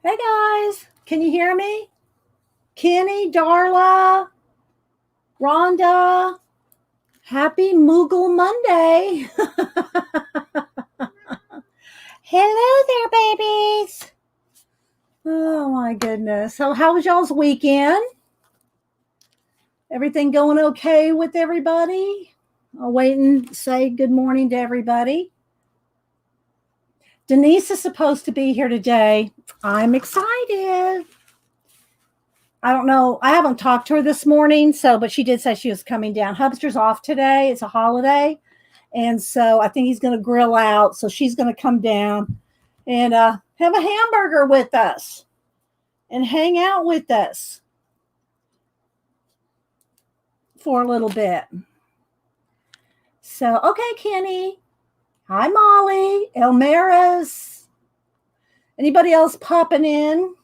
Hey guys, can you hear me? Kenny, Darla, Rhonda, happy Moogle Monday. Hello there, babies. Oh my goodness. So how was y'all's weekend? Everything going okay with everybody? I'll wait and say good morning to everybody. Denise is supposed to be here today. I'm excited. I don't know. I haven't talked to her this morning, but she did say she was coming down. Hubster's off today. It's a holiday. And so I think he's going to grill out. So she's going to come down and have a hamburger with us and hang out with us for a little bit. So, okay, Kenny. Hi, Molly. Elmera's. Anybody else popping in?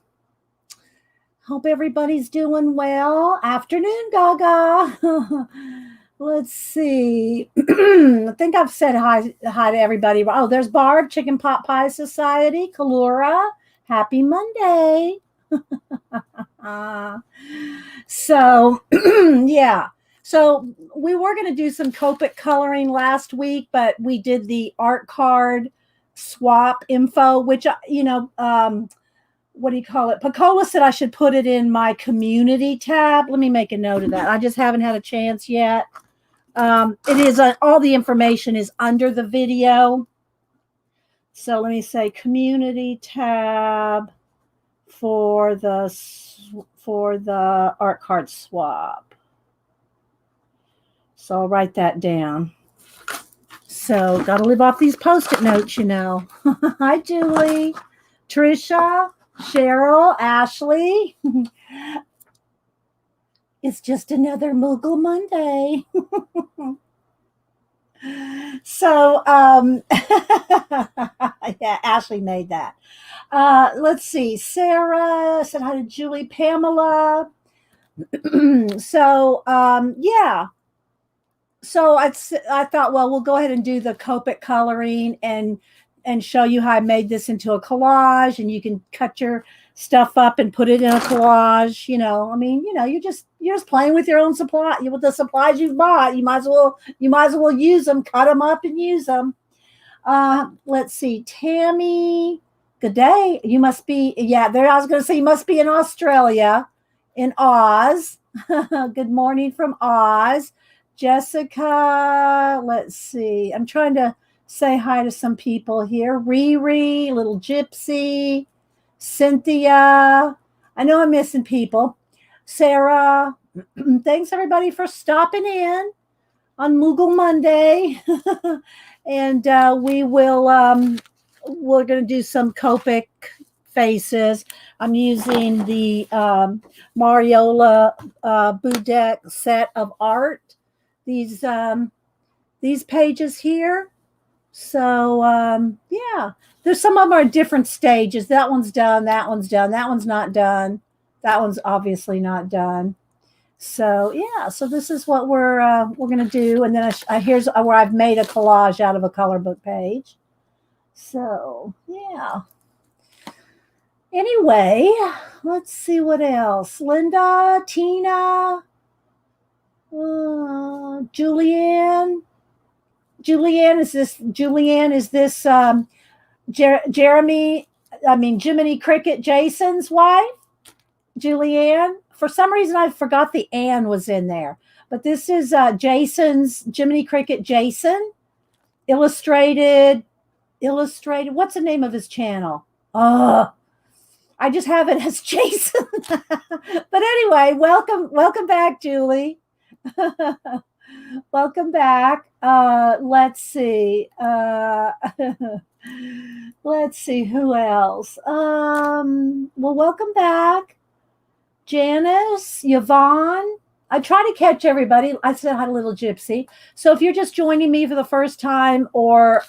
Hope everybody's doing well. Afternoon, Gaga. Let's see. I think I've said hi to everybody. Oh, there's Barb, Chicken Pot Pie Society. Kalura, happy Monday. So, yeah. So we were going to do some Copic coloring last week, but we did the art card swap info, which, what do you call it? Pacola said I should put it in my community tab. Let me make a note of that. I just haven't had a chance yet. It is all the information is under the video. So let me say community tab for the art card swap. So I'll write that down. So got to live off these Post-it notes, you know. Hi, Julie, Trisha, Cheryl, Ashley. It's just another Moogle Monday. So, yeah, Ashley made that. Let's see. Sarah said hi to Julie, Pamela. So, yeah. So I thought, well, we'll go ahead and do the Copic coloring and show you how I made this into a collage, and you can cut your stuff up and put it in a collage. You're just playing with your own supply, with the supplies you've bought. You might as well use them, cut them up and use them. Let's see, Tammy, good day. You must be, I was going to say you must be in Australia, in Oz. Good morning from Oz. Jessica, let's see. I'm trying to say hi to some people here. Riri, Little Gypsy, Cynthia. I know I'm missing people. Sarah, thanks everybody for stopping in on Moogle Monday. And we're going to do some Copic faces. I'm using the Mariola Budek set of art. These pages here. So, yeah, there's some of them are different stages. That one's done. That one's done. That one's not done. That one's obviously not done. So, yeah, so this is what we're going to do. And then here's where I've made a collage out of a Colorbook page. So, yeah. Anyway, let's see what else. Linda, Tina, Julianne. Julianne, is this Jiminy Cricket Jason's wife? Julianne. For some reason, I forgot the Ann was in there. But this is Jason's, Jiminy Cricket Jason. Illustrated. What's the name of his channel? I just have it as Jason. But anyway, welcome back, Julie. Welcome back. Let's see. Let's see who else. Well, welcome back, Janice, Yvonne. I try to catch everybody. I said hi to Little Gypsy. So if you're just joining me for the first time or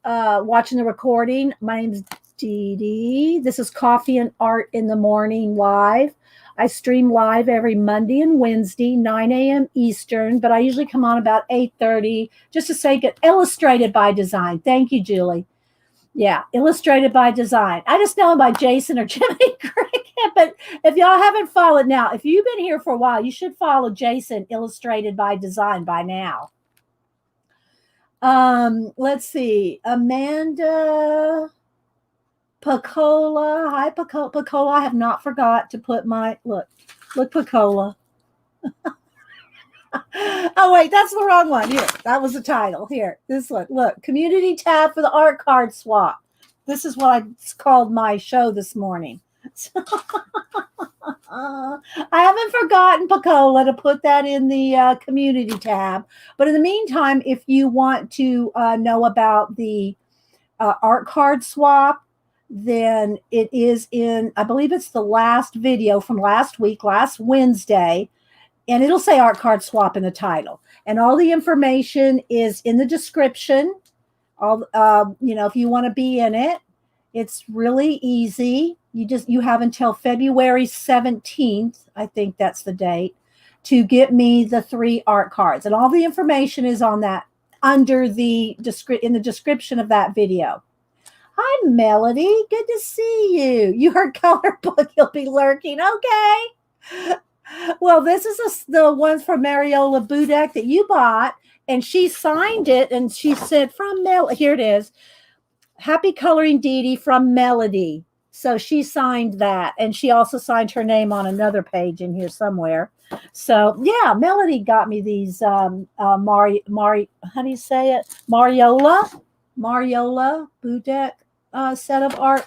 watching the recording, my name's Dee Dee. This is Coffee and Art in the Morning live. I stream live every Monday and Wednesday, 9 a.m. Eastern, but I usually come on about 8:30 just to say get illustrated by design. Thank you, Julie. Yeah, illustrated by design. I just know him by Jason or Jimmy Cricket. But if y'all haven't followed now, if you've been here for a while, you should follow Jason, illustrated by design by now. Let's see. Amanda Picola. Hi, Picola. I have not forgot to put my look, Picola. Oh wait, that's the wrong one. Here, that was the title. Here, this one. Look, community tab for the art card swap. This is what I called my show this morning. So, I haven't forgotten, Picola, to put that in the community tab. But in the meantime, if you want to know about the art card swap, then it is in, I believe it's the last video from last week, last Wednesday. And it'll say art card swap in the title. And all the information is in the description. All if you want to be in it, it's really easy. You have until February 17th, I think that's the date, to get me the 3 art cards. And all the information is on that under in the description of that video. Hi, Melody. Good to see you. You heard Colorbook. You'll be lurking. Okay. Well, this is the ones from Mariola Budek that you bought, and she signed it, and she said from here it is, Happy Coloring Dee Dee from Melody. So she signed that, and she also signed her name on another page in here somewhere. So yeah, Melody got me these how do you say it? Mariola Budek set of art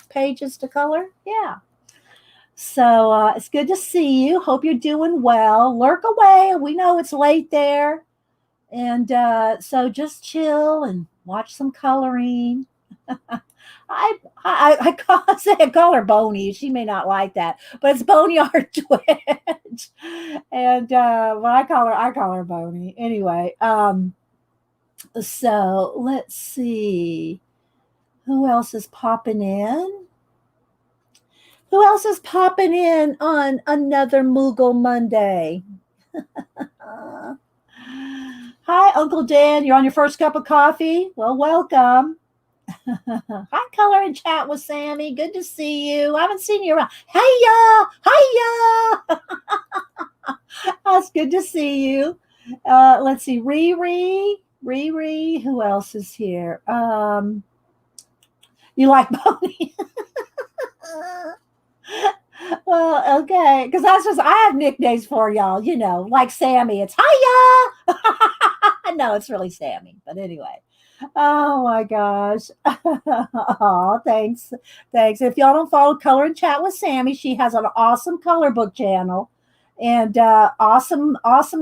pages to color. Yeah. So it's good to see you. Hope you're doing well. Lurk away. We know it's late there. And so just chill and watch some coloring. I call her Boney. She may not like that, but it's Boney Art Twitch. And I call her Boney. Anyway, so let's see. Who else is popping in? Who else is popping in on another Moogle Monday? Hi, Uncle Dan. You're on your first cup of coffee? Well, welcome. Hi, Color and Chat with Sammy. Good to see you. I haven't seen you around. Hiya! Hiya! It's good to see you. Let's see. Riri. Who else is here? You like Boney? Well, okay, because I have nicknames for y'all, like Sammy. It's hiya. No, it's really Sammy, but anyway. Oh my gosh. Oh, thanks. If y'all don't follow Color and Chat with Sammy, she has an awesome color book channel and awesome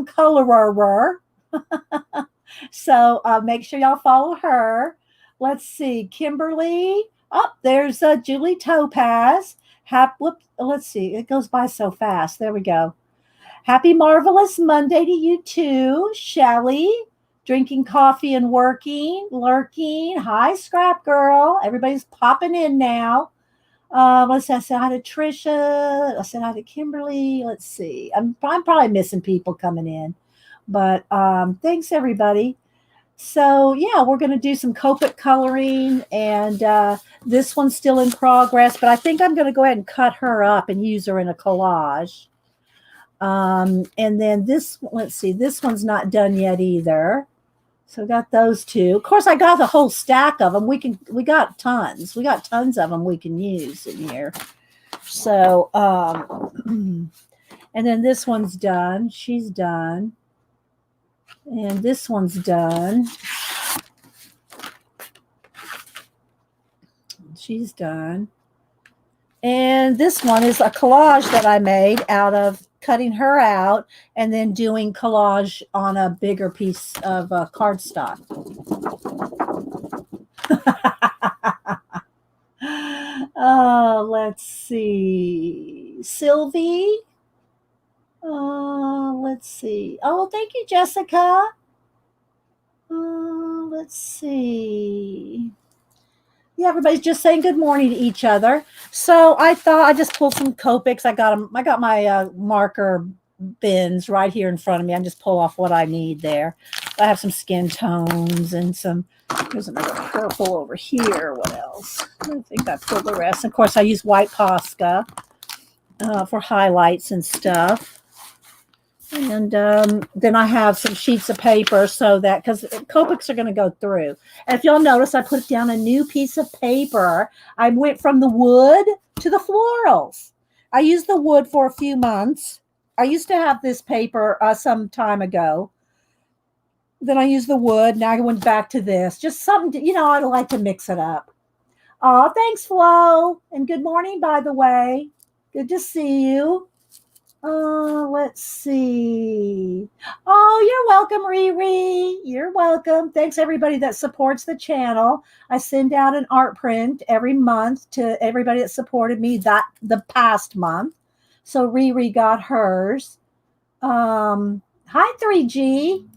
colorer. So make sure y'all follow her. Let's see, Kimberly. Oh, there's Julie Topaz. Let's see. It goes by so fast. There we go. Happy Marvelous Monday to you too, Shelly. Drinking coffee and lurking. Hi, Scrap Girl. Everybody's popping in now. Let's see. I said hi to Trisha. I said hi to Kimberly. Let's see. I'm probably missing people coming in, but thanks everybody. So yeah, we're going to do some Copic coloring, and this one's still in progress, but I think I'm going to go ahead and cut her up and use her in a collage. And then let's see, this one's not done yet either. So we got those two. Of course, I got the whole stack of them. We got tons. We got tons of them we can use in here. So, and then this one's done. She's done. And this one's done. She's done. And this one is a collage that I made out of cutting her out and then doing collage on a bigger piece of cardstock. Let's see. Sylvie. Let's see. Oh, thank you, Jessica. Let's see. Yeah, everybody's just saying good morning to each other. So I thought I just pulled some Copics. I got my marker bins right here in front of me. I just pull off what I need there. I have some skin tones and some, there's another purple over here. What else? I think I pulled the rest. Of course, I use white Posca for highlights and stuff. And then I have some sheets of paper so that, because Copics are going to go through. And if y'all notice, I put down a new piece of paper. I went from the wood to the florals. I used the wood for a few months. I used to have this paper some time ago. Then I used the wood. Now I went back to this. Just something, to, I like to mix it up. Oh, thanks, Flo. And good morning, by the way. Good to see you. Let's see. Oh, you're welcome, Riri. You're welcome. Thanks, everybody that supports the channel. I send out an art print every month to everybody that supported me the past month. So Riri got hers. Hi, 3G.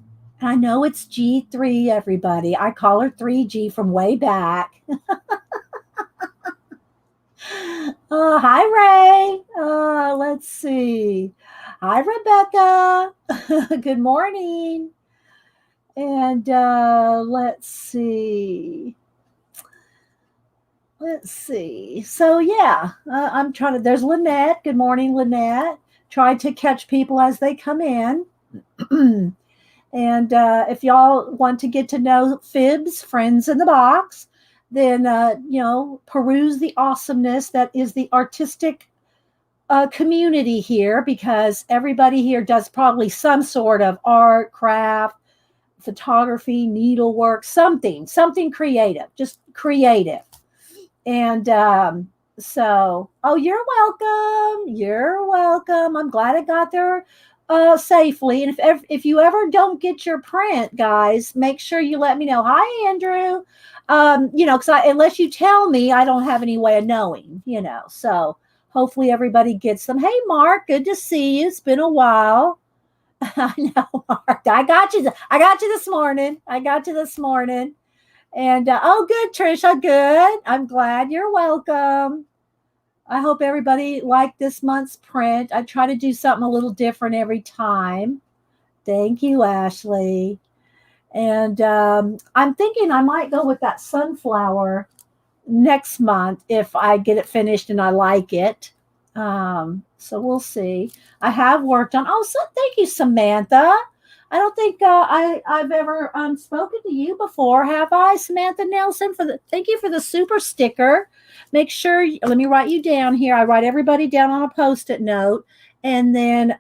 I know it's G3, everybody. I call her 3G from way back. Hi, Ray. Let's see. Hi, Rebecca. Good morning. And let's see. So, yeah, I'm trying to. There's Lynette. Good morning, Lynette. Try to catch people as they come in. And if y'all want to get to know Fibs, Friends in the Box, then, peruse the awesomeness that is the artistic community here, because everybody here does probably some sort of art, craft, photography, needlework, something creative, just creative. And so, oh, you're welcome. You're welcome. I'm glad I got there safely. And if you ever don't get your print, guys, make sure you let me know. Hi, Andrew. Because unless you tell me, I don't have any way of knowing, so hopefully everybody gets them. Hey, Mark, good to see you. It's been a while. I know, Mark. I got you this morning. And, oh, good, Trisha, good. I'm glad. You're welcome. I hope everybody liked this month's print. I try to do something a little different every time. Thank you, Ashley. And I'm thinking I might go with that sunflower next month if I get it finished and I like it. So we'll see. I have worked on. Oh, so thank you, Samantha. I don't think I've ever spoken to you before, have I, Samantha Nelson? Thank you for the super sticker. Make sure. Let me write you down here. I write everybody down on a Post-it note, and then.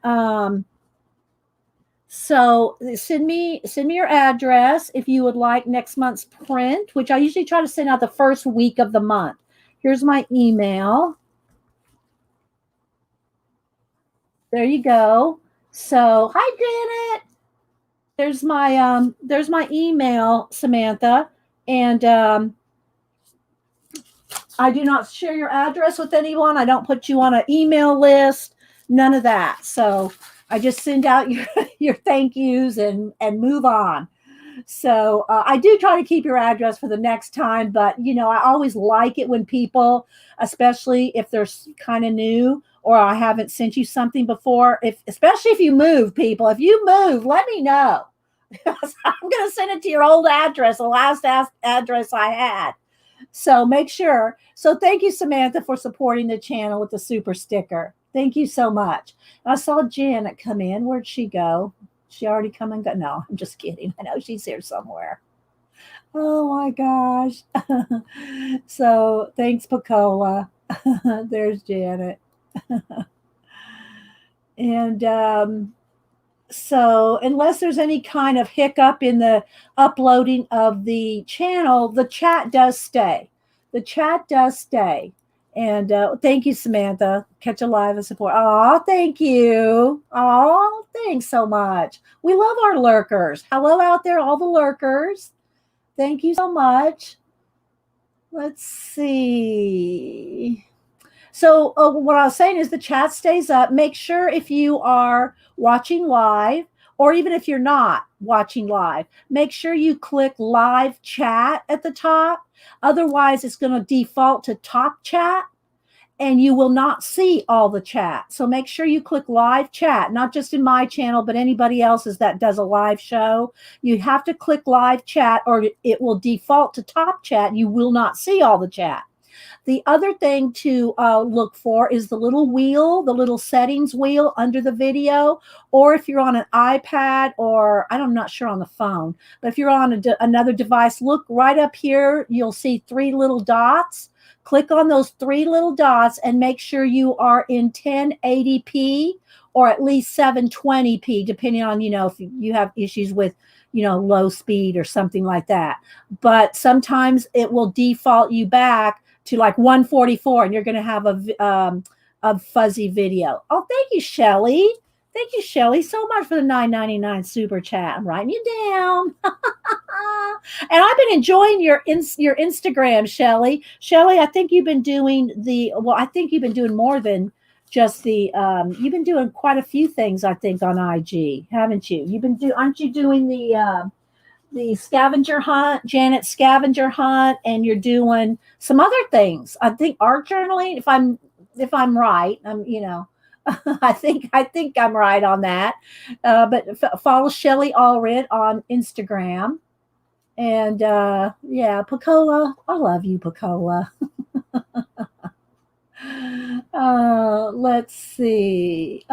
So send me your address if you would like next month's print, which I usually try to send out the first week of the month. Here's my email. There you go. So hi, Janet. There's my email, Samantha, and I do not share your address with anyone. I don't put you on an email list. None of that. So I just send out your thank yous and move on. So I do try to keep your address for the next time, but I always like it when people, especially if they're kind of new or I haven't sent you something before, especially if you move, people. If you move, let me know. I'm going to send it to your old address, the last address I had. So make sure. So thank you, Samantha, for supporting the channel with the super sticker. Thank you so much. I saw Janet come in. Where'd she go? She already come and go? No, I'm just kidding. I know she's here somewhere. Oh my gosh. So thanks, Pacola. There's Janet. And so unless there's any kind of hiccup in the uploading of the channel, the chat does stay. And thank you, Samantha. Catch Alive and support. Oh, thank you. Oh, thanks so much. We love our lurkers. Hello out there, all the lurkers. Thank you so much. Let's see. So what I was saying is the chat stays up. Make sure if you are watching live, or even if you're not watching live, make sure you click live chat at the top. Otherwise, it's going to default to talk chat. and you will not see all the chat. So make sure you click live chat, not just in my channel, but anybody else's that does a live show. You have to click live chat or it will default to top chat. You will not see all the chat. The other thing to look for is the little wheel, the little settings wheel under the video, or if you're on an iPad or I'm not sure on the phone, but if you're on another device, look right up here. You'll see 3 little dots. Click on those 3 little dots and make sure you are in 1080p or at least 720p, depending on, if you have issues with, low speed or something like that. But sometimes it will default you back to like 144 and you're going to have a fuzzy video. Oh, thank you, Shelly. Thank you, Shelly, so much for the $9.99 super chat. I'm writing you down. And I've been enjoying your Instagram, Shelly. Shelly, I think you've been doing I think you've been doing more than just you've been doing quite a few things, I think, on IG, haven't you? Aren't you doing the scavenger hunt, Janet scavenger hunt, and you're doing some other things. I think art journaling, if I'm right, I think I'm right on that. But follow Shelly Allred on Instagram. And yeah, Pacola, I love you, Pacola. Let's see.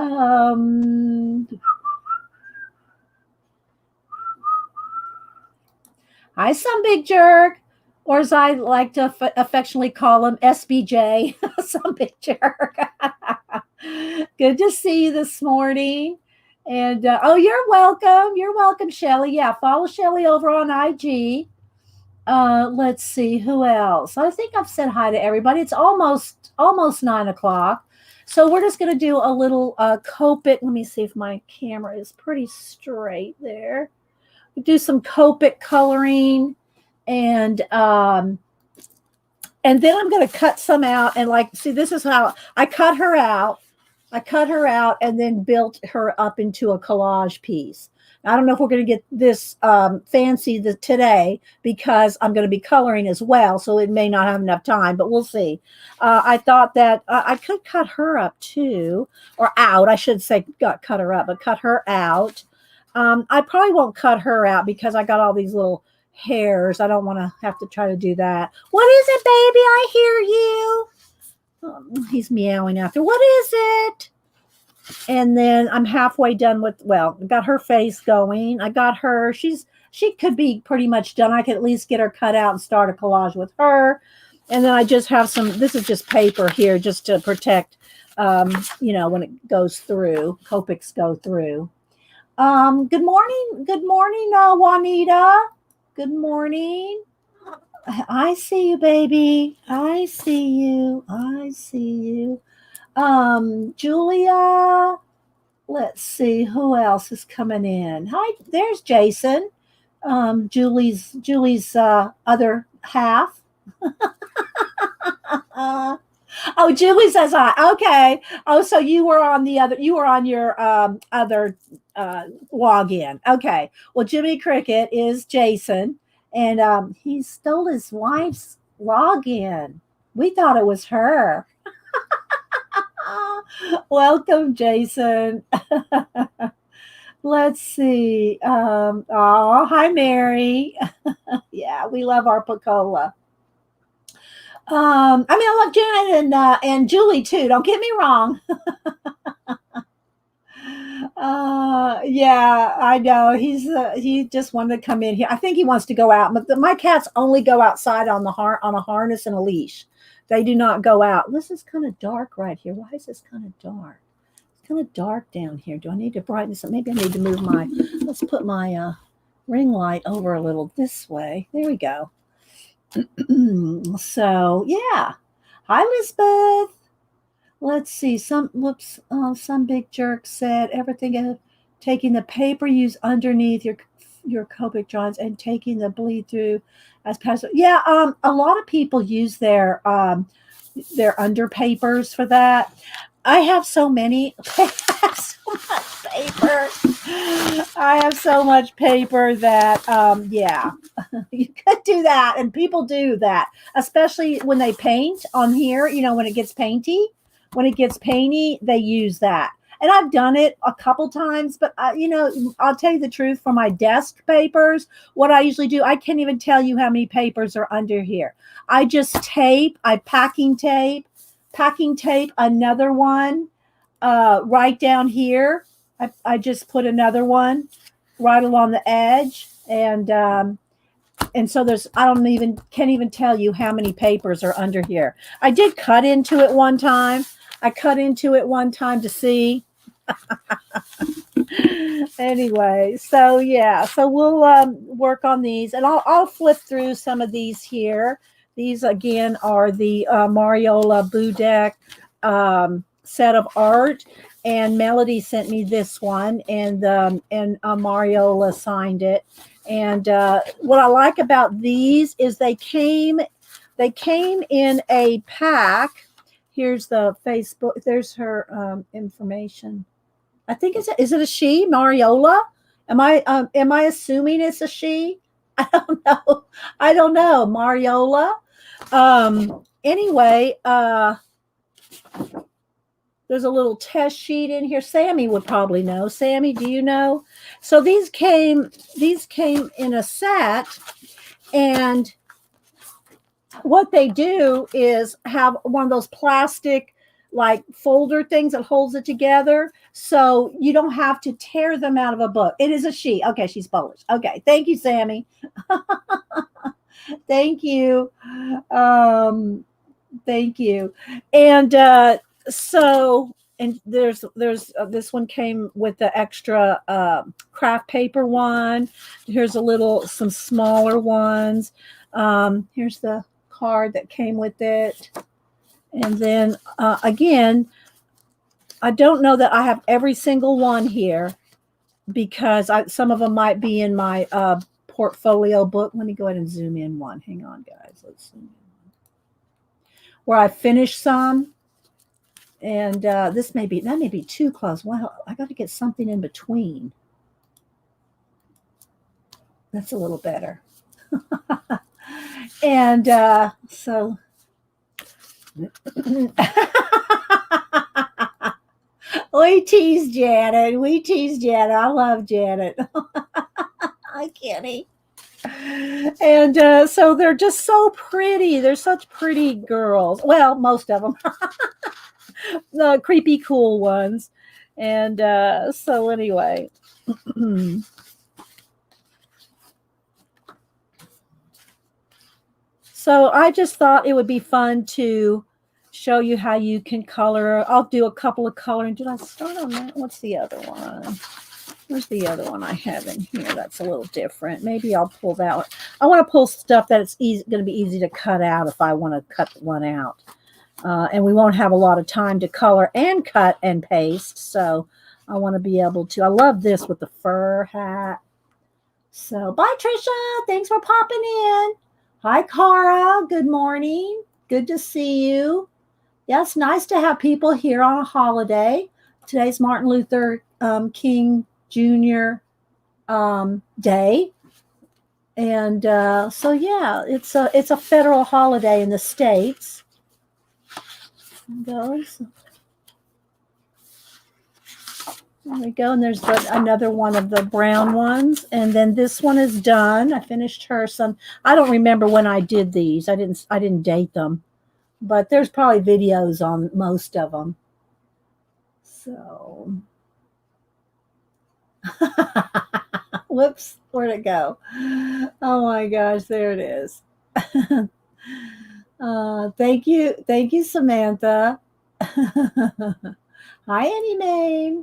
Hi, some big jerk, or as I like to affectionately call him, SBJ, some big jerk. Good to see you this morning. And oh, you're welcome. You're welcome, Shelly. Yeah, follow Shelly over on IG. Let's see who else. I think I've said hi to everybody. It's almost 9 o'clock. So we're just going to do a little Copic. Let me see if my camera is pretty straight there. Do some Copic coloring, and then I'm going to cut some out and see, this is how I cut her out. I cut her out and then built her up into a collage piece. I don't know if we're going to get this fancy today because I'm going to be coloring as well, so it may not have enough time, but we'll see. I thought that I could cut her up too, or out. I should say cut her up, but cut her out. I probably won't cut her out because I got all these little hairs. I don't want to have to try to do that. What is it, baby? I hear you. He's meowing out there. What is it? And then I'm halfway done with, got her face going. I got her. She could be pretty much done. I could at least get her cut out and start a collage with her. And then I just have this is just paper here just to protect, when it goes through, Copics go through. Good morning, Juanita. Good morning. I see you, baby. I see you. Julia. Let's see who else is coming in. Hi, there's Jason. Julie's other half. Oh, Julie says hi. Okay. Oh, so you were on your other login. Okay. Well, Jimmy Cricket is Jason, and he stole his wife's login. We thought it was her. Welcome, Jason. Let's see. Hi, Mary. Yeah, we love our Pacola. I love Janet and Julie too. Don't get me wrong. Yeah, I know. He just wanted to come in here. I think he wants to go out. But my cats only go outside on a harness and a leash. They do not go out. This is kind of dark right here. Why is this kind of dark? It's kind of dark down here. Do I need to brighten this up? Maybe I need to move let's put my ring light over a little this way. There we go. So yeah. Hi, Lisbeth. Let's see. Some big jerk said everything taking the paper used underneath your Copic drawings and taking the bleed through as passive. Yeah, a lot of people use their under papers for that. I have so many. have so much paper. I have so much paper that, yeah, you could do that. And people do that, especially when they paint on here, you know, when it gets painty. When it gets painty, they use that. And I've done it a couple times, but you know, I'll tell you the truth. For my desk papers, what I usually do, I can't even tell you how many papers are under here. I just tape, I packing tape another one right down here. I just put another one right along the edge, and so there's, I don't even, can't even tell you how many papers are under here. I did cut into it one time. I cut into it one time to see. Anyway, so yeah, so we'll work on these, and I'll flip through some of these here. These again are the Mariola Budek set of art, and Melody sent me this one, and Mariola signed it. And what I like about these is they came in a pack. Here's the Facebook. There's her information. I think is it a she, Mariola? Am I assuming it's a she? I don't know. I don't know, Mariola. Anyway, there's a little test sheet in here. Sammy would probably know. Sammy, do you know? So these came in a set, and what they do is have one of those plastic like folder things that holds it together, so you don't have to tear them out of a book. It is a she. Okay, she's Polish. Okay, thank you, Sammy. Thank you. Thank you. And so, and there's this one came with the extra craft paper one. Here's some smaller ones. Here's the card that came with it. And then again, I don't know that I have every single one here, because some of them might be in my portfolio book. Let me go ahead and zoom in one. Hang on, guys. Let's zoom in. Where I finished some. And that may be too close. Well, I got to get something in between. That's a little better. And so we tease Janet. I love Janet. Hi, Kenny. And so they're just so pretty. They're such pretty girls. Well, most of them. The creepy cool ones. And so anyway. So I just thought it would be fun to show you how you can color. I'll do a couple of coloring. Did I start on that? What's the other one? Where's the other one I have in here? That's a little different. Maybe I'll pull that one. I want to pull stuff that it's going to be easy to cut out if I want to cut one out. And we won't have a lot of time to color and cut and paste. So I want to be able to. I love this with the fur hat. So bye, Trisha. Thanks for popping in. Hi, Cara. Good morning. Good to see you. Yes, nice to have people here on a holiday. Today's Martin Luther King Jr. Day. And so, yeah, it's a federal holiday in the States. Those. There we go. And there's another one of the brown ones. And then this one is done. I finished her some. I don't remember when I did these. I didn't date them. But there's probably videos on most of them. So. Whoops. Where'd it go? Oh my gosh. There it is. Thank you. Thank you, Samantha. Hi, Annie Mae.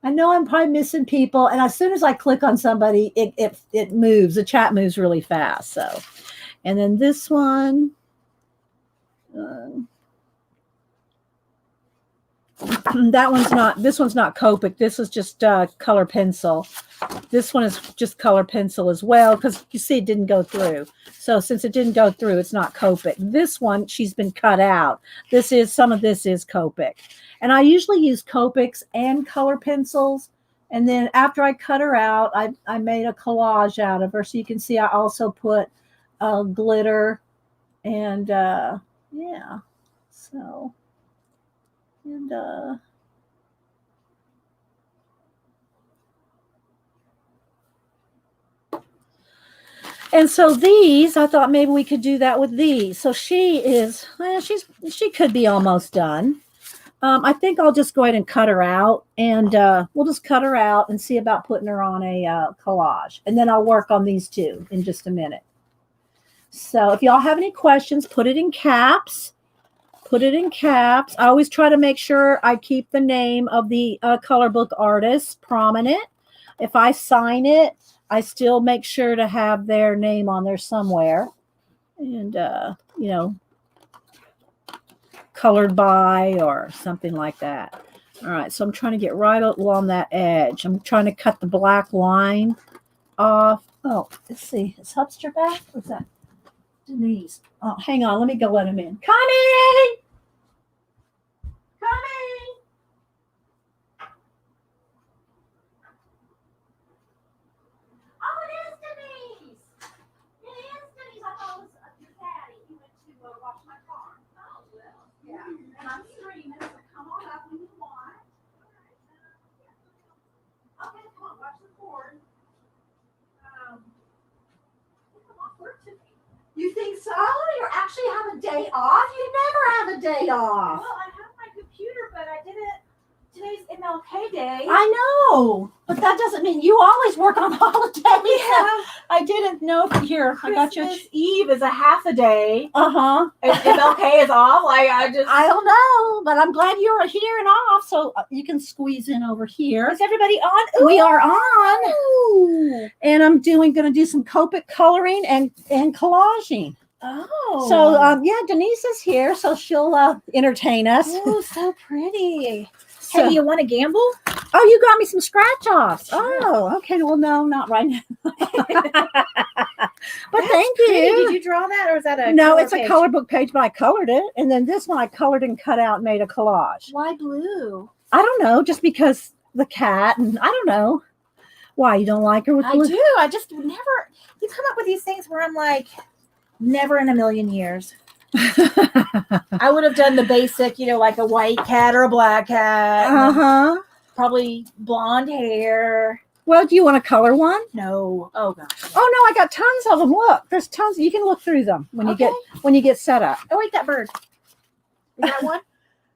I know I'm probably missing people, and as soon as I click on somebody, it moves. The chat moves really fast. So, and then this one, that one's not. This one's not Copic. This is just color pencil. This one is just color pencil as well, because you see it didn't go through. So since it didn't go through, it's not Copic. This one, she's been cut out. Some of this is Copic. And I usually use Copics and color pencils. And then after I cut her out, I made a collage out of her. So you can see I also put glitter and yeah. So, and so these, I thought maybe we could do that with these. So she could be almost done. I think I'll just go ahead and cut her out, and we'll just cut her out and see about putting her on a collage. And then I'll work on these two in just a minute. So if y'all have any questions, put it in caps. Put it in caps. I always try to make sure I keep the name of the Colorbook artist prominent. If I sign it, I still make sure to have their name on there somewhere. And, you know, colored by or something like that. All right, so I'm trying to get right along that edge. I'm trying to cut the black line off. Oh, let's see. Is Hubster back? What's that? Denise. Oh, hang on. Let me go let him in. Coming! Coming! Oh, it is Denise! It is Denise. I thought it was your daddy. He went to wash my car. Oh, well. Yeah. And I'm streaming, so come on up when you want. Okay, come on. Watch the cord. Come on, flirt to me. You think so? You actually have a day off? You never have a day off. Well, I have my computer, but I didn't. Today's MLK Day. I know, but that doesn't mean you always work on holidays. Yeah. I didn't know. Here, I got you. Christmas Eve is a half a day. Uh-huh. MLK is off. Like I don't know, but I'm glad you're here and off, so you can squeeze in over here. Is everybody on? Ooh. We are on. Ooh. And I'm going to do some Copic coloring and collaging. Oh. So, yeah, Denise is here, so she'll entertain us. Oh, so pretty. So, hey, do you want to gamble? Oh, you got me some scratch-offs. Sure. Oh, okay. Well, no, not right now. But That's thank pretty. you. Did you draw that, or is that a No, it's page? a color book page, but I colored it. And then this one I colored and cut out and made a collage. Why blue? I don't know, just because the cat, and I don't know. Why, you don't like her with blue? I do. I just never. You come up with these things where I'm like, never in a million years. I would have done the basic, like a white cat or a black cat. Uh-huh. Probably blonde hair. Well, do you want to color one? No. Oh gosh. Oh no, I got tons of them. Look, there's tons. You can look through them when you get set up. Oh wait, that bird. Is that one?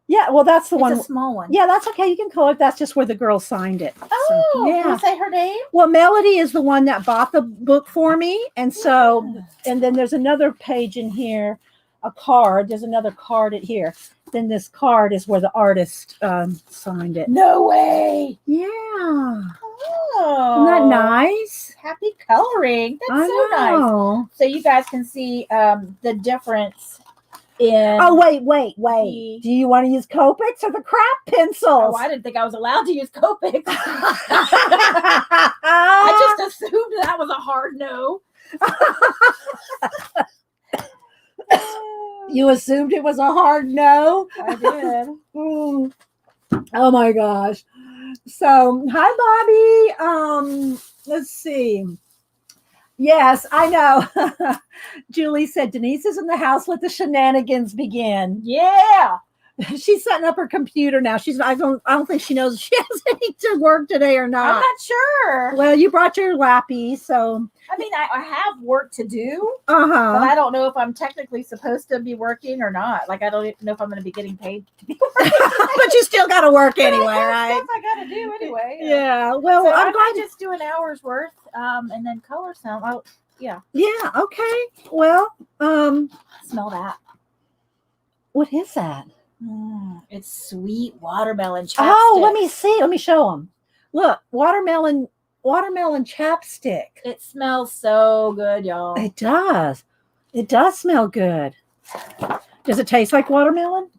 Yeah, well that's the one. It's a small one. Yeah, that's okay. You can color it. That's just where the girl signed it. Oh, so, yeah. Can you say her name? Well, Melody is the one that bought the book for me, and so and then there's another page in here. A card. There's another card at here. Then this card is where the artist signed it. No way. Yeah. Oh. Isn't that nice? Happy coloring. That's so nice. So you guys can see the difference in. Oh, wait. Do you want to use Copics or the crap pencils? Oh, I didn't think I was allowed to use Copic. I just assumed that was a hard no. You assumed it was a hard no? I did. Oh my gosh. So, hi Bobby. Let's see. Yes, I know. Julie said Denise is in the house. Let the shenanigans begin. Yeah. She's setting up her computer now. I don't think she knows if she has any to work today or not. I'm not sure. Well, you brought your lappy, so I mean, I have work to do, but I don't know if I'm technically supposed to be working or not. Like, I don't even know if I'm going to be getting paid to be working. But you still got to work anyway, right? Stuff I got to do anyway. Yeah. Well, so I'm glad glad just do an hour's worth, and then color some. Oh, yeah. Yeah. Okay. Well, Smell that. What is that? It's sweet watermelon chapstick. Oh, let me see. Let me show them. Look, watermelon chapstick. It smells so good, y'all. It does. It does smell good. Does it taste like watermelon?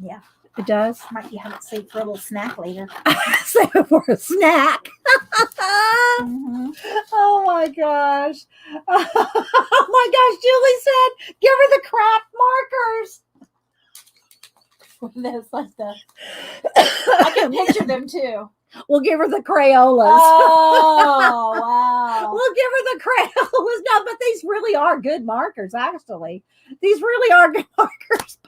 Yeah. It does. Might be have it saved for a little snack later. Save it for a snack. Mhm. Oh my gosh. Oh my gosh. Julie said, give her the craft markers. That's like the. I can picture them too. We'll give her the Crayolas. Oh wow! We'll give her the Crayolas. No, but these really are good markers, actually. These really are good markers.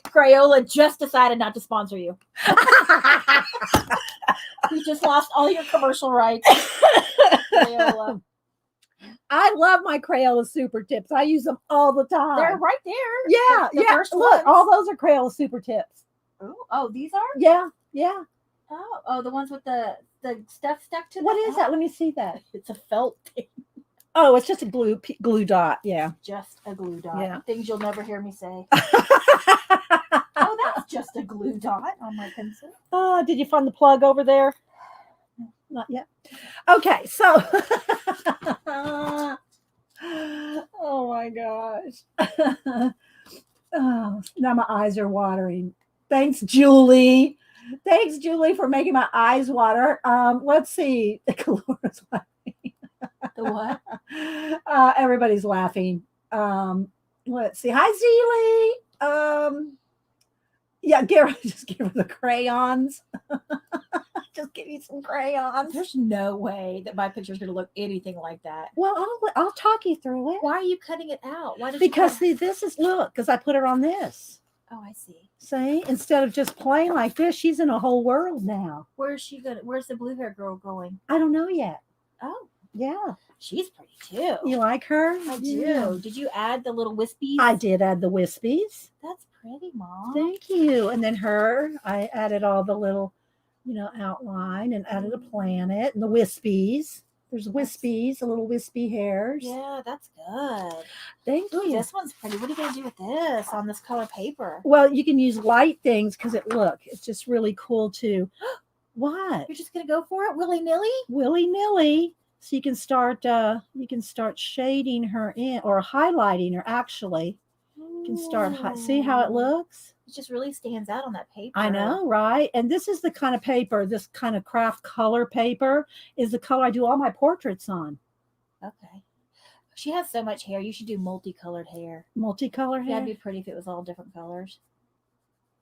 Crayola just decided not to sponsor you. You just lost all your commercial rights. Crayola. I love my Crayola Super Tips. I use them all the time. They're right there. Yeah, The yeah. first Look, ones. all those are Crayola Super Tips. Oh, these are? Yeah, yeah. Oh, the ones with the stuff stuck to them. What is that? Let me see that. It's a felt thing. Oh, it's just a glue dot. Yeah. Just a glue dot. Yeah. Things you'll never hear me say. Oh, that's just a glue dot on my pencil. Did you find the plug over there? Not yet. Okay, so. Oh my gosh. Oh, now my eyes are watering. Thanks, Julie. Thanks, Julie, for making my eyes water. Let's see. Laura's laughing. The what? Everybody's laughing. Let's see. Hi, Zeely. Yeah, just give her the crayons. Just give you some crayons. There's no way that my picture's going to look anything like that. Well, I'll talk you through it. Why are you cutting it out? Why did Because see, this is because I put her on this. Oh, I see. See, instead of just playing like this, she's in a whole world now. Where's she going? Where's the blue hair girl going? I don't know yet. Oh, Yeah. she's pretty too. You like her? I do. Yeah. Did you add the little wispies? I did add the wispies. That's pretty, Mom. Thank you. And then I added all the little, outline and added a planet and the wispies. There's wispies, the little wispy hairs. Yeah, that's good. Thank Ooh, you. this one's pretty. What are you going to do with this on this color paper? Well, you can use light things because it's just really cool too. What? You're just going to go for it willy-nilly? Willy-nilly. So you can start shading her in or highlighting her actually. You can start see how it looks? It just really stands out on that paper. I know, right? And this is the kind of paper, this kind of craft color paper is the color I do all my portraits on. Okay. She has so much hair. You should do multicolored hair. Multicolor hair? That'd be pretty if it was all different colors.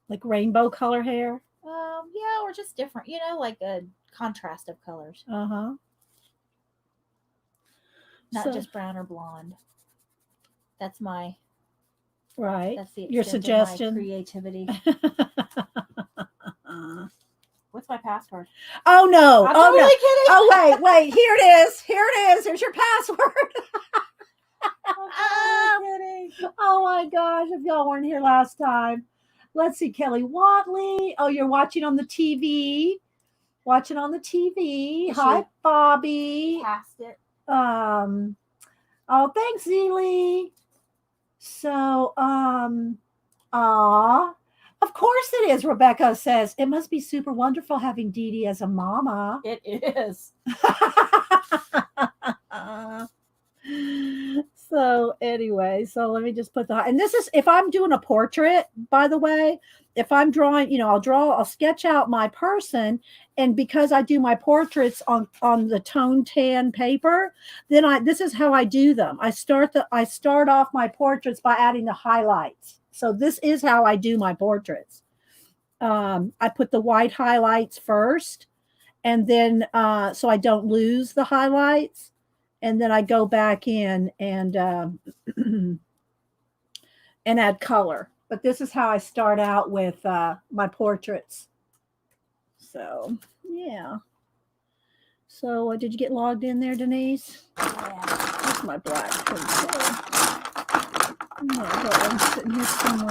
Like rainbow color hair? Yeah, or just different, like a contrast of colors. Uh-huh. Not just brown or blonde. That's my right. That's the your extent of my suggestion. creativity. What's my password? Oh no. I'm oh totally no. kidding. Oh wait. Here it is. Here it is. Here's your password. I'm totally kidding. Oh my gosh. If y'all weren't here last time. Let's see, Kelly Watley. Oh, you're watching on the TV. Watching on the TV. Is Hi, she Bobby. Passed it. Oh, thanks, Zeely. So, of course it is. Rebecca says it must be super wonderful having Dee Dee as a mama. It is. So anyway, let me just put and this is if I'm doing a portrait, by the way, if I'm drawing, I'll sketch out my person. And because I do my portraits on the tone tan paper, then this is how I do them. I start off my portraits by adding the highlights. So this is how I do my portraits. I put the white highlights first, and then so I don't lose the highlights. And then I go back in and and add color. But this is how I start out with my portraits. So, yeah. So, did you get logged in there, Denise? Yeah. That's my black pencil. I'm sitting here somewhere.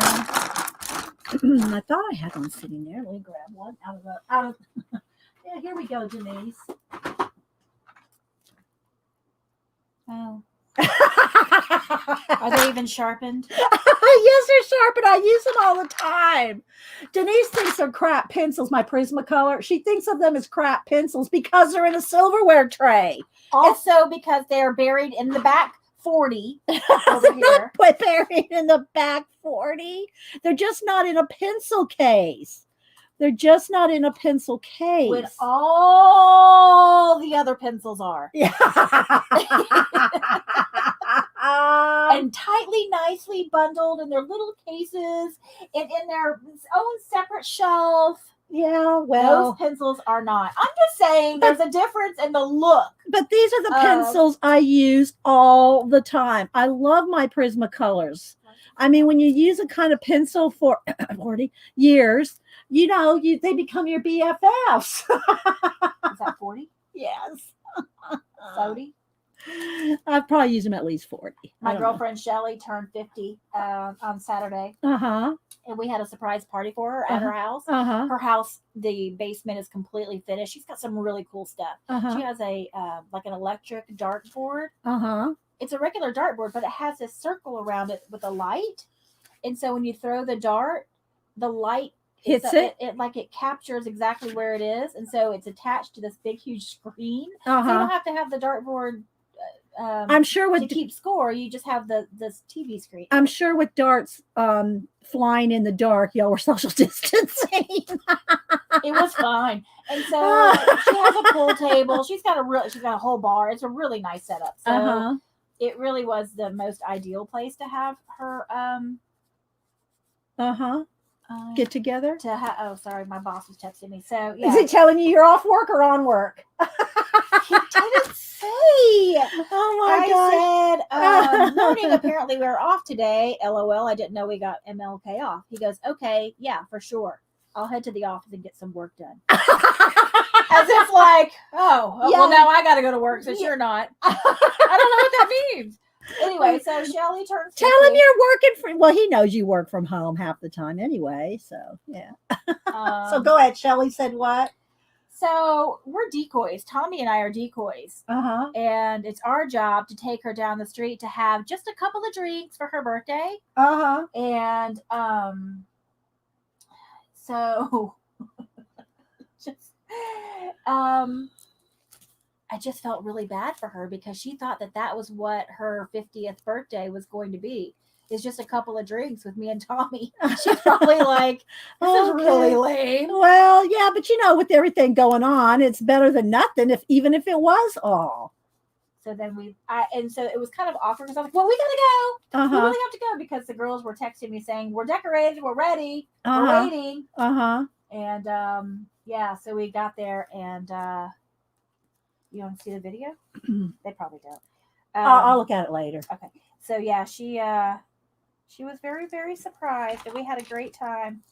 I thought I had one sitting there. Let me grab one out of. Yeah, here we go, Denise. Oh. Are they even sharpened? Yes, they're sharpened. I use them all the time. Denise thinks they're crap pencils, my Prismacolor. She thinks of them as crap pencils because they're in a silverware tray. Also because they're buried in the back 40 over here. Not buried in the back 40. They're just not in a pencil case. They're just not in a pencil case. When all the other pencils are. Yeah. And tightly, nicely bundled in their little cases and in their own separate shelf. Yeah, well, those pencils are not. I'm just saying there's a difference in the look. But these are the pencils I use all the time. I love my Prismacolors. I mean, when you use a kind of pencil for 40 years, you know, they become your BFFs. Is that 40? Yes. 40? I've probably used them at least 40. My girlfriend Shelly turned 50 on Saturday. Uh-huh. And we had a surprise party for her at her house. Uh-huh. Her house, the basement is completely finished. She's got some really cool stuff. Uh-huh. She has a like an electric dartboard. Uh-huh. It's a regular dartboard, but it has this circle around it with a light. And so when you throw the dart, the light hits it. It like it captures exactly where it is, and so it's attached to this big, huge screen. Uh-huh. So you don't have to have the dartboard. I'm sure with to keep score, you just have this TV screen. I'm sure with darts flying in the dark, y'all were social distancing. It was fine, and so she has a pool table. She's got a whole bar. It's a really nice setup. So it really was the most ideal place to have her. Get together. Oh, sorry, my boss was texting me. So yeah, is he telling you you're off work or on work? He didn't say. Oh my God. I said, morning, apparently we're off today. LOL, I didn't know we got MLK off. He goes, okay, yeah, for sure. I'll head to the office and get some work done. As if like, well, now I got to go to work since you're not. I don't know what that means. Anyway, so Shelly turns 50. Tell him you're working well, he knows you work from home half the time anyway. So, yeah. So go ahead. Shelly said what? So we're decoys. Tommy and I are decoys. And it's our job to take her down the street to have just a couple of drinks for her birthday. And so I just felt really bad for her because she thought that was what her 50th birthday was going to be. It's just a couple of drinks with me and Tommy. She's probably like, this is really lame. Well, yeah, but you know, with everything going on, it's better than nothing, even if it was all. So then so it was kind of awkward because I was like, well, we gotta go. We really have to go because the girls were texting me saying, we're decorated, we're ready, we're waiting. And yeah, so we got there and you want to see the video? They probably don't. I'll look at it later. Okay. So yeah, she was very, very surprised, and we had a great time.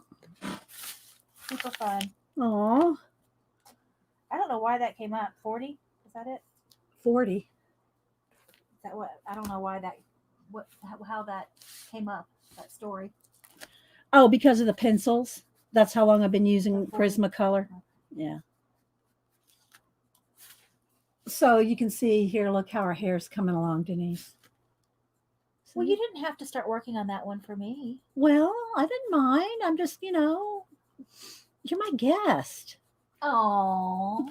Super fun. Aw. I don't know why that came up. 40? Is that it? 40. Is that what? I don't know why how that came up, that story. Oh, because of the pencils? That's how long I've been using Prismacolor? Yeah. So you can see here, look how our hair's coming along, Denise. Well, you didn't have to start working on that one for me. Well, I didn't mind. I'm just, you're my guest. Oh,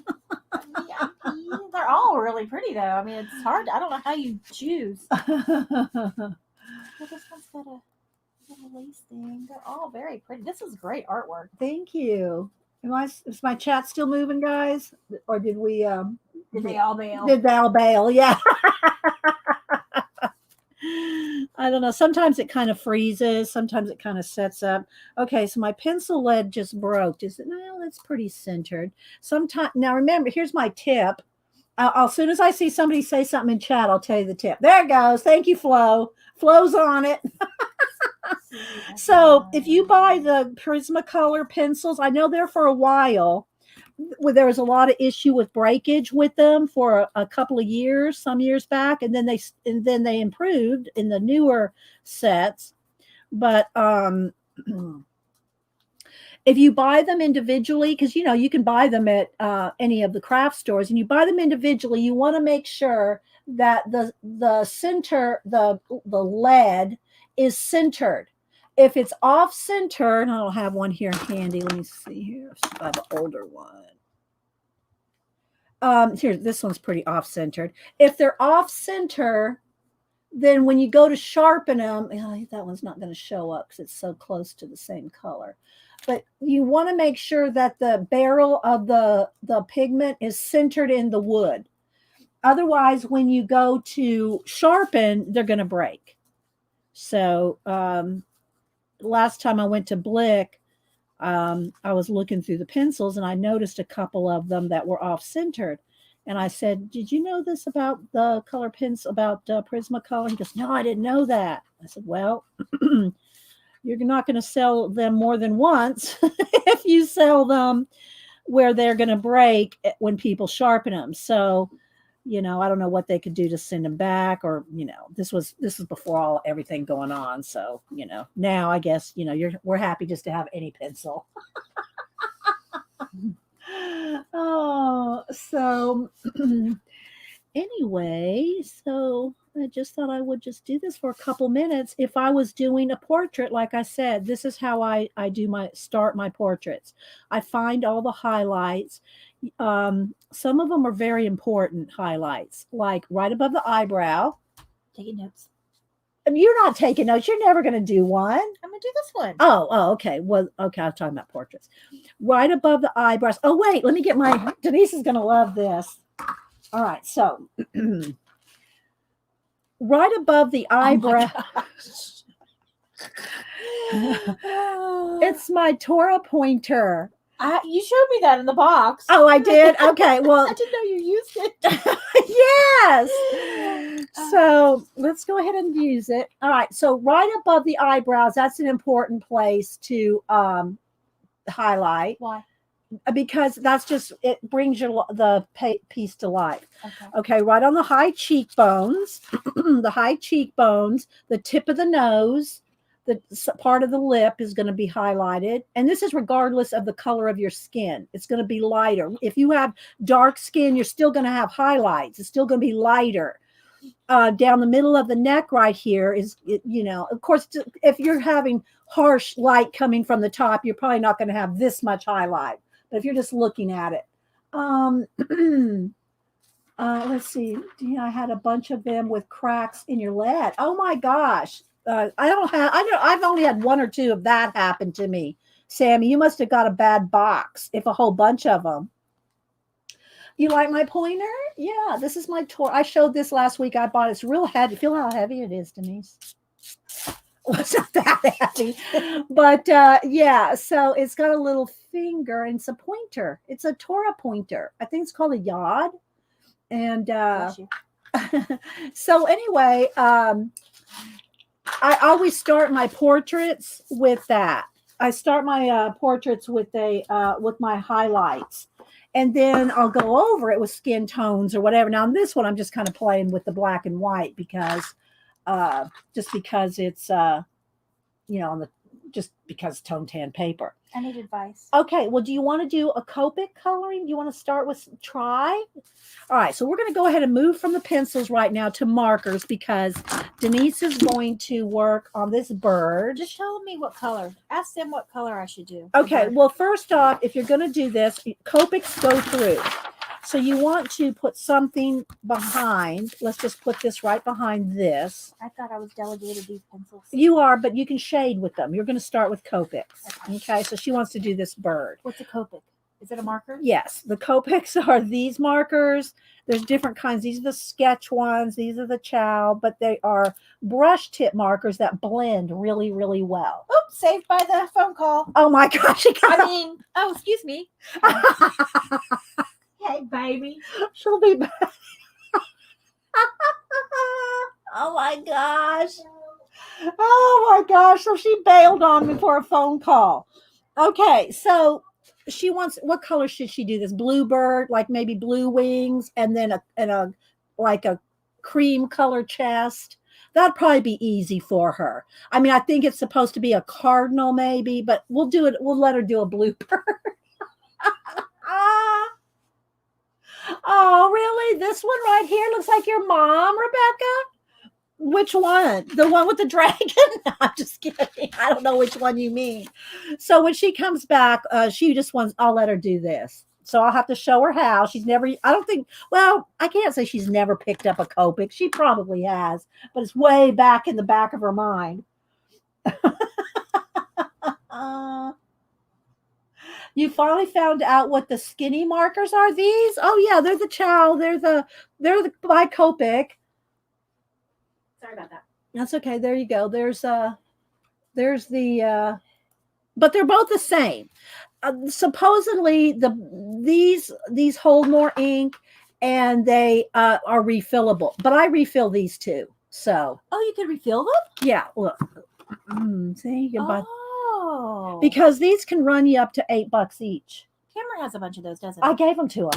they're all really pretty, though. I mean, it's hard. I don't know how you choose. Well, this one's got a little lace thing. They're all very pretty. This is great artwork. Thank you. Is my chat still moving, guys? Or did we... Did they all bail? Did they all bail? Yeah. I don't know. Sometimes it kind of freezes. Sometimes it kind of sets up. Okay, so my pencil lead just broke. Well, it's pretty centered. Now remember, here's my tip. As soon as I see somebody say something in chat, I'll tell you the tip. There it goes. Thank you, Flo. Flo's on it. So if you buy the Prismacolor pencils, I know they're for a while. There was a lot of issue with breakage with them for a couple of years, some years back, and then they improved in the newer sets. But if you buy them individually, because you can buy them at any of the craft stores, and you buy them individually, you want to make sure that the center, the lead is centered. If it's off center, and I don't have one here handy. Let me see here. I have an older one. Here, this one's pretty off centered. If they're off center, then when you go to sharpen them, that one's not going to show up because it's so close to the same color. But you want to make sure that the barrel of the pigment is centered in the wood. Otherwise, when you go to sharpen, they're going to break. So last time I went to Blick, I was looking through the pencils and I noticed a couple of them that were off-centered. And I said, did you know this about the color pencil, about Prismacolor? He goes, no, I didn't know that. I said, well, you're not going to sell them more than once if you sell them where they're going to break when people sharpen them. So, I don't know what they could do to send them back, or, this was before everything going on. So, now I guess, we're happy just to have any pencil. Oh, so anyway, so I just thought I would just do this for a couple minutes. If I was doing a portrait, like I said, this is how I start my portraits. I find all the highlights. Some of them are very important highlights, like right above the eyebrow. Taking notes. You're not taking notes. You're never going to do one. I'm going to do this one. Oh, okay. Well, okay. I was talking about portraits. Right above the eyebrows. Oh, wait. Let me get Denise is going to love this. All right. So right above the eyebrow. Oh, it's my Torah pointer. You showed me that in the box. Oh, I did? Okay. Well, I didn't know you used it. Yes. So let's go ahead and use it. All right. So right above the eyebrows, that's an important place to highlight. Why? Because it brings the piece to life. Okay. Right on the high cheekbones, the tip of the nose, the part of the lip is going to be highlighted. And this is regardless of the color of your skin. It's going to be lighter. If you have dark skin, you're still going to have highlights. It's still going to be lighter. Down the middle of the neck right here is, of course, if you're having harsh light coming from the top, you're probably not going to have this much highlight. But if you're just looking at it, let's see. I had a bunch of them with cracks in your lead. Oh my gosh. I've only had one or two of that happen to me. Sammy, you must have got a bad box if a whole bunch of them. You like my pointer? Yeah, this is my toy. I showed this last week. I bought it. It's real heavy. Feel how heavy it is, Denise. Well, it's not that heavy. But yeah, so it's got a little finger and it's a pointer. It's a Torah pointer. I think it's called a yod. And so anyway, I always start my portraits with that. I start my portraits with my highlights, and then I'll go over it with skin tones or whatever. Now, in this one, I'm just kind of playing with the black and white because it's because tone tan paper. I need advice. Okay, well, do you want to do a Copic coloring? Do you want to start with try? All right, so we're going to go ahead and move from the pencils right now to markers because Denise is going to work on this bird. Just tell me what color. Ask them what color I should do. Okay, well, first off, if you're going to do this, Copics go through. So you want to put something behind. Let's just put this right behind this. I thought I was delegated these pencils. You are, but you can shade with them. You're going to start with Copics. Okay, so she wants to do this bird. What's a Copic? Is it a marker? Yes, the Copics are these markers. There's different kinds. These are the sketch ones. These are the chow, but they are brush tip markers that blend really, really well. Oops, saved by the phone call. Oh my gosh. Oh, excuse me. Hey, baby. She'll be back. Oh my gosh. Oh my gosh. So she bailed on me for a phone call. Okay, so she wants, what color should she do this? Bluebird, like maybe blue wings, and then a cream color chest. That'd probably be easy for her. I mean, I think it's supposed to be a cardinal maybe, but we'll do it. We'll let her do a bluebird. Oh, really? This one right here looks like your mom, Rebecca? Which one? The one with the dragon? No, I'm just kidding. I don't know which one you mean. So when she comes back, she just wants, I'll let her do this. So I'll have to show her how. She's never, I don't think, well, I can't say she's never picked up a Copic. She probably has, but it's way back in the back of her mind. You finally found out what the skinny markers are. These? Oh yeah, they're the Chow. They're the by Copic. Sorry about that. That's okay. There you go. There's but they're both the same. Supposedly these hold more ink and they are refillable. But I refill these too. So Oh, you can refill them? yeah, look. See, you can buy Oh, because these can run you up to $8 each. Cameron has a bunch of those, doesn't I he? gave them to him.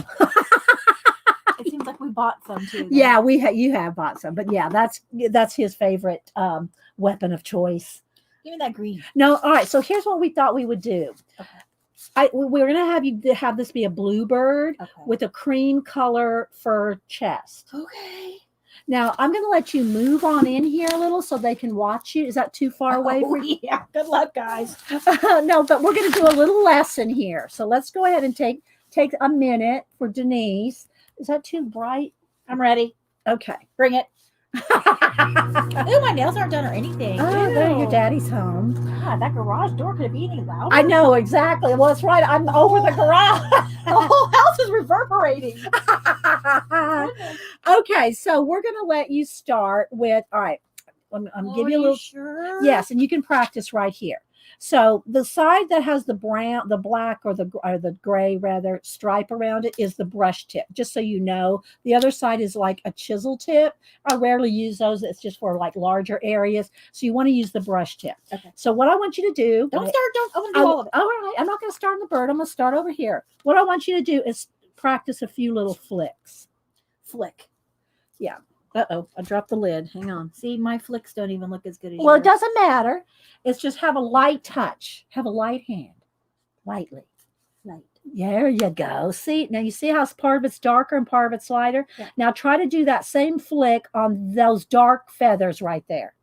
It seems like we bought some too. Then. Yeah, you have bought some, but yeah, that's his favorite weapon of choice. Give me that green. No, all right. So here's what we thought we would do. Okay. We were gonna have you have this be a bluebird Okay. with a cream color fur chest. Okay. Now I'm gonna let you move on in here a little so they can watch you. Is that too far away for you? Yeah. Good luck, guys. No, but we're gonna do a little lesson here. So let's go ahead and take a minute for Denise. Is that too bright? I'm ready. Okay. Bring it. Ooh, my nails aren't done or anything. Oh, there, your Ew. daddy's home. God, that garage door could it be any louder? I know exactly. Well, that's right. I'm over the garage. The whole house is reverberating. Okay, so we're gonna let you start with. All right, I'm give you a little. Sure? Yes, and you can practice right here. So the side that has the brown, the black, or the gray rather stripe around it is the brush tip. Just so you know, the other side is like a chisel tip. I rarely use those. It's just for like larger areas. So you want to use the brush tip. Okay. So what I want you to do. Don't start. Don't. I want to do all of it. All right. I'm not going to start on the bird. I'm going to start over here. What I want you to do is practice a few little flicks. Flick. Yeah. Uh-oh, I dropped the lid. Hang on. See, my flicks don't even look as good as Well, it yours. doesn't matter. It's just have a light touch. Have a light hand. Lightly. Light. There you go. See, now you see how part of it's darker and part of it's lighter? Yeah. Now try to do that same flick on those dark feathers right there.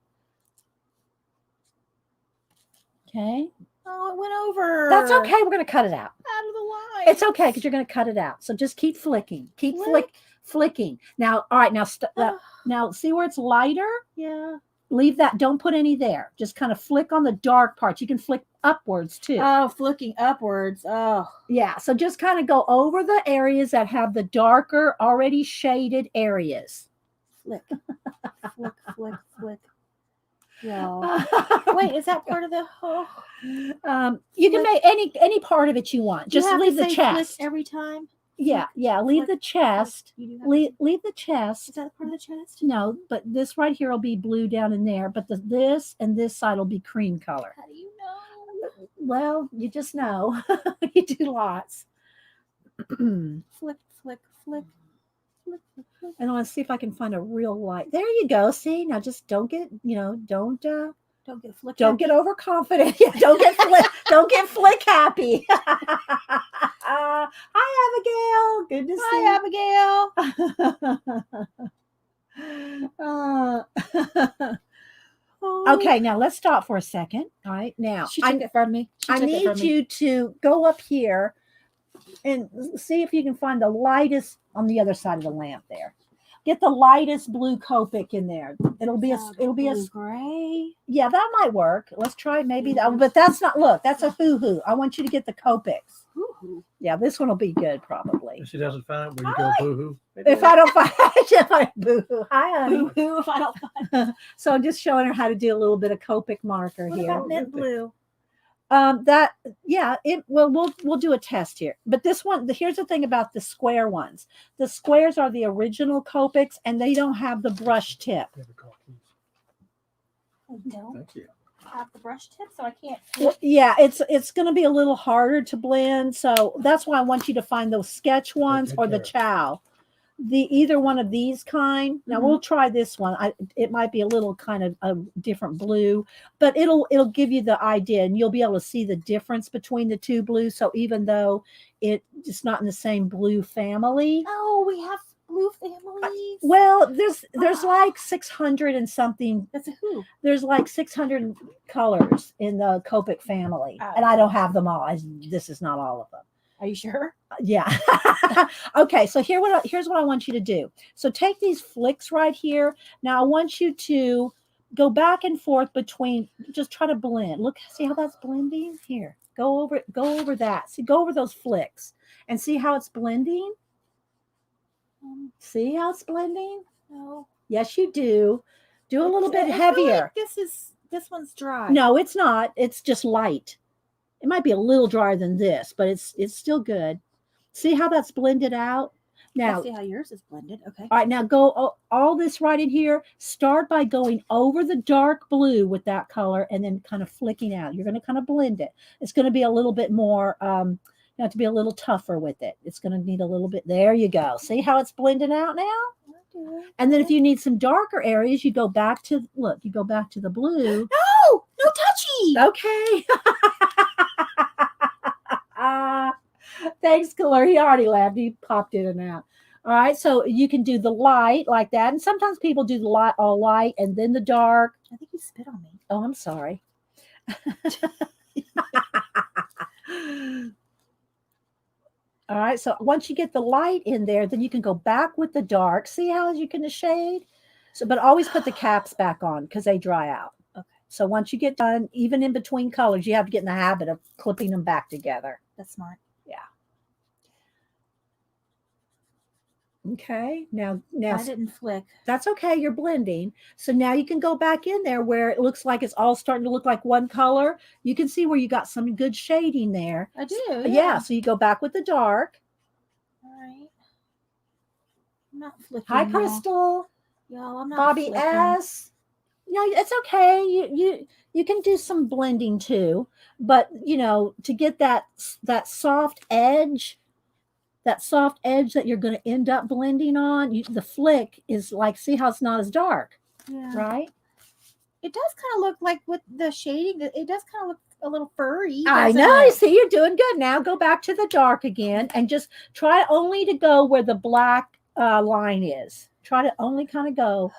Okay. Oh, it went over. That's okay. We're going to cut it out. Out of the line. It's okay because you're going to cut it out. So just keep flicking. Keep flicking. Now, all right. Now see where it's lighter? Yeah. Leave that. Don't put any there. Just kind of flick on the dark parts. You can flick upwards too. Oh, flicking upwards. Oh. Yeah. So just kind of go over the areas that have the darker, already shaded areas. Flick. Flick. Yeah. Wait, is that part of the? Oh. You can make any part of it you want. Do you Just have leave to the say chest. flick every time. Yeah. Leave the chest. You do have to Leave the Is chest. that part of the chest? No, but this right here will be blue down in there. But this and this side will be cream color. How do you know? Well, you just know. You do lots. Flick. And I want to see if I can find a real light. There you go. See, now just don't get, don't Don't get flicked. don't get overconfident. Yeah, don't get flick happy. Hi, Abigail. Good to see Abigail. Okay, now let's stop for a second. All right, now She took it from me. I need you to go up here and see if you can find the lightest on the other side of the lamp there. Get the lightest blue Copic in there. It'll be a gray. yeah, that might work. Let's try maybe that, but that's not. Look, that's a hoo-hoo. I want you to get the Copics. Ooh. Yeah, this one will be good probably. If she doesn't find it, will you go boo-hoo? If I don't find boo-hoo. Hi, honey. Boo-hoo if I don't find. So I'm just showing her how to do a little bit of Copic marker What here. about mint blue? We'll do a test here. But this one, here's the thing about the square ones. The squares are the original Copics and they don't have the brush tip. Never call keys. I don't Thank you. have the brush tip, so I can't. Well, yeah, it's going to be a little harder to blend. So that's why I want you to find those sketch ones or the Chow. Either one of these kind. Now we'll try this one. It might be a little kind of a different blue, but it'll give you the idea, and you'll be able to see the difference between the two blues. So even though it's not in the same blue family, Oh, we have blue families. well, there's like 600 and something. That's a who. There's like 600 colors in the Copic family, Oh. and I don't have them all. This is not all of them. Are you sure? Yeah. Okay, so here's what I want you to do. So take these flicks right here. Now I want you to go back and forth between, just try to blend. Look, see how that's blending? Here. Go over that. See, go over those flicks and see how it's blending? See how it's blending? No. Yes, you do. Do a little bit I feel heavier. like this one's dry. No, it's not. It's just light. It might be a little drier than this, but it's still good. See how that's blended out? Now, Let's see how yours is blended. Okay. all right, now go all this right in here. Start by going over the dark blue with that color and then kind of flicking out. You're going to kind of blend it. It's going to be a little bit more, you have to be a little tougher with it. It's going to need a little bit. There you go. See how it's blending out now? And then if you need some darker areas, you go back to, look, you go back to the blue. No, no touchy. Okay. Thanks, Color. He already laughed. He popped in and out. All right, so you can do the light like that. And sometimes people do the light, all light, and then the dark. I think you spit on me. Oh, I'm sorry. All right, so once you get the light in there, then you can go back with the dark. See how you can shade? So, but always put the caps back on because they dry out. Okay. So once you get done, even in between colors, you have to get in the habit of clipping them back together. That's smart. Yeah. Okay. Now I didn't flick. that's okay. You're blending. So now you can go back in there where it looks like it's all starting to look like one color. You can see where you got some good shading there. I do. Yeah. So you go back with the dark. All right. I'm not flicking. Hi, y'all. Crystal. Y'all, I'm not Bobby flicking. S. No, it's okay. You can do some blending too, but to get that soft edge, that you're going to end up blending on, the flick is like, see how it's not as dark, Yeah. right? It does kind of look like with the shading. It does kind of look a little furry. I doesn't know. it? See, you're doing good. Now go back to the dark again and just try only to go where the black line is. Try to only kind of go,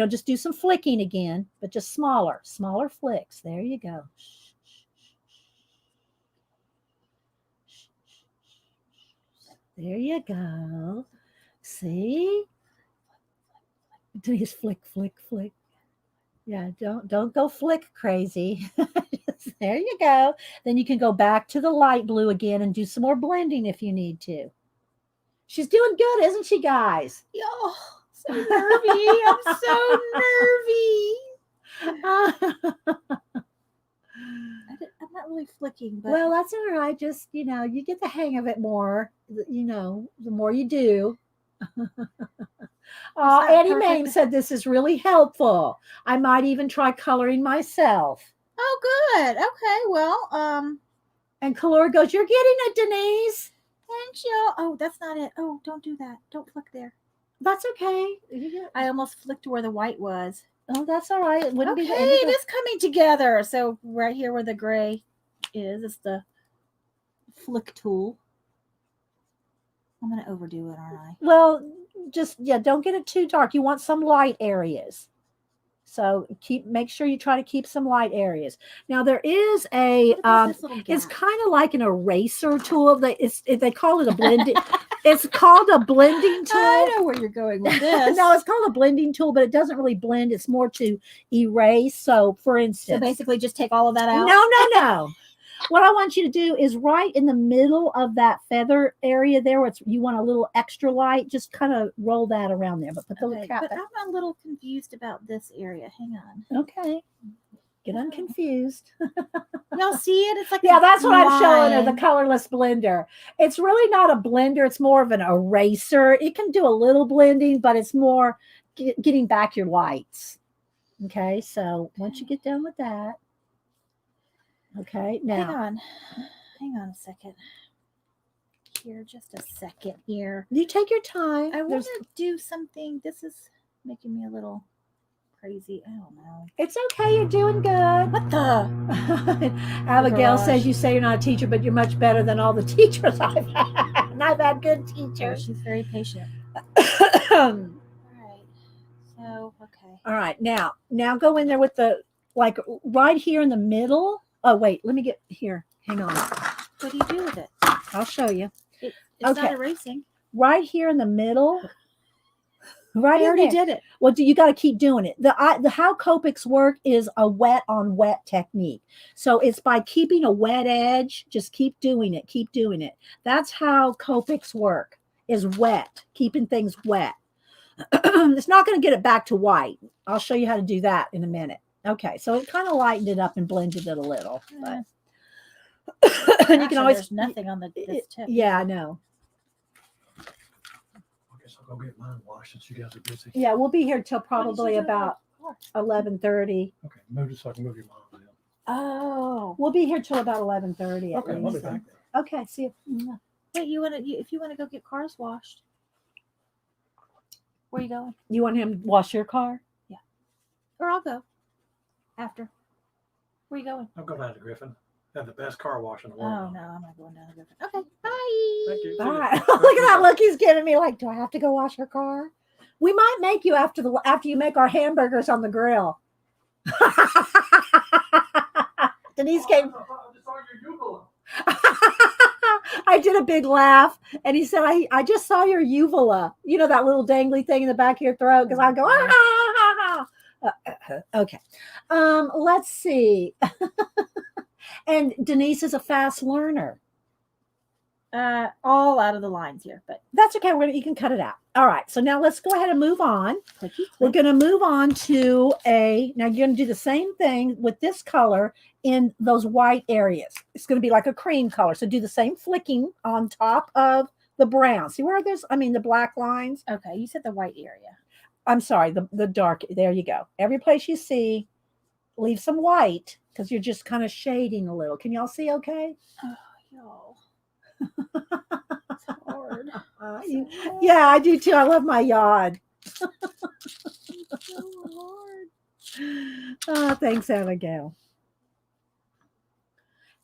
just do some flicking again, but just smaller flicks. There you go. There you go. See? Denise, flick. Yeah, don't go flick crazy. There you go. Then you can go back to the light blue again and do some more blending if you need to. She's doing good, isn't she, guys? Yo, so nervy. I'm so nervy. I'm not really flicking, but Well, that's all right. Just, you get the hang of it more, the more you do. not Annie perfect. Mame said this is really helpful. I might even try coloring myself. oh, good. Okay, well, And Color goes, you're getting it, Denise. thanks, y'all. Oh, that's not it. Oh, don't do that. Don't flick there. That's okay. I almost flicked where the white was. Oh, that's all right. It wouldn't Okay, be the end of it is coming together. So right here where the gray is the flick tool. I'm gonna overdo it, aren't I? Well, just don't get it too dark. You want some light areas. So make sure you try to keep some light areas. Now there is a What about this little it's gap? kind of like an eraser tool. They call it a blending. It's called a blending tool. I know where you're going with this. No, it's called a blending tool, but it doesn't really blend. It's more to erase. So, for instance, So basically, just take all of that out. no. What I want you to do is right in the middle of that feather area there, where you want a little extra light, just kind of roll that around there. But put the Okay, cap but back. I'm a little confused about this area. Hang on. Okay. Get unconfused. Y'all see it? It's like Yeah, that's what I'm showing her, the line. colorless blender. It's really not a blender. It's more of an eraser. It can do a little blending, but it's more getting back your lights. Okay, so once you get done with that. Okay, now. Hang on a second. Here, just a second here. You take your time. I want to do something. This is making me a little crazy. I don't know. It's okay. You're doing good. What the? Abigail Garage. says you say you're not a teacher, but you're much better than all the teachers I've had. And I've had good teachers. She's very patient. All All right. So, okay. right. Now go in there with the, like right here in the middle. Oh, wait. Let me get here. Hang on. What do you do with it? I'll show you. It's Okay. not erasing. Right here in the middle. Right I in already there. did it. Well, you got to keep doing it. The how Copics work is a wet on wet technique. So it's by keeping a wet edge. Just keep doing it. Keep doing it. That's how Copics work. Is wet, keeping things wet. It's not going to get it back to white. I'll show you how to do that in a minute. Okay, so it kind of lightened it up and blended it a little. But and you can always there's nothing on this tip. Yeah, I know. I guess I'll go get mine washed since you guys are busy. Yeah, we'll be here till What did probably you do about with 11:30. Okay, move it so I can move your mom down. Oh. We'll be here till about 11:30 at Okay, I'll be least. back. Okay, see you. Wait, if you want to go get cars washed, where you going? You want him to wash your car? Or I'll go after. Where you going? I'll go down to Griffin. They have the best car wash in the Oh world. no, I'm not going down the river. Okay, bye. Thank you. Bye. Look at that look he's giving me. Like, do I have to go wash your car? We might make you after you make our hamburgers on the grill. Denise came. I did a big laugh, and he said, "I just saw your uvula. You know that little dangly thing in the back of your throat." Because I go, okay. Let's see. And Denise is a fast learner. All out of the lines here, but That's okay. You can cut it out. All right. So now let's go ahead and move on. We're going to move on to now you're going to do the same thing with this color in those white areas. It's going to be like a cream color. So do the same flicking on top of the brown. See where there's, the black lines? Okay, you said the white area. I'm sorry, the dark. There you go. Every place you see, leave some white because you're just kind of shading a little. Can y'all see okay? Oh, y'all. It's hard. Yeah, I do too. I love my yard. It's so hard. Oh, thanks, Abigail.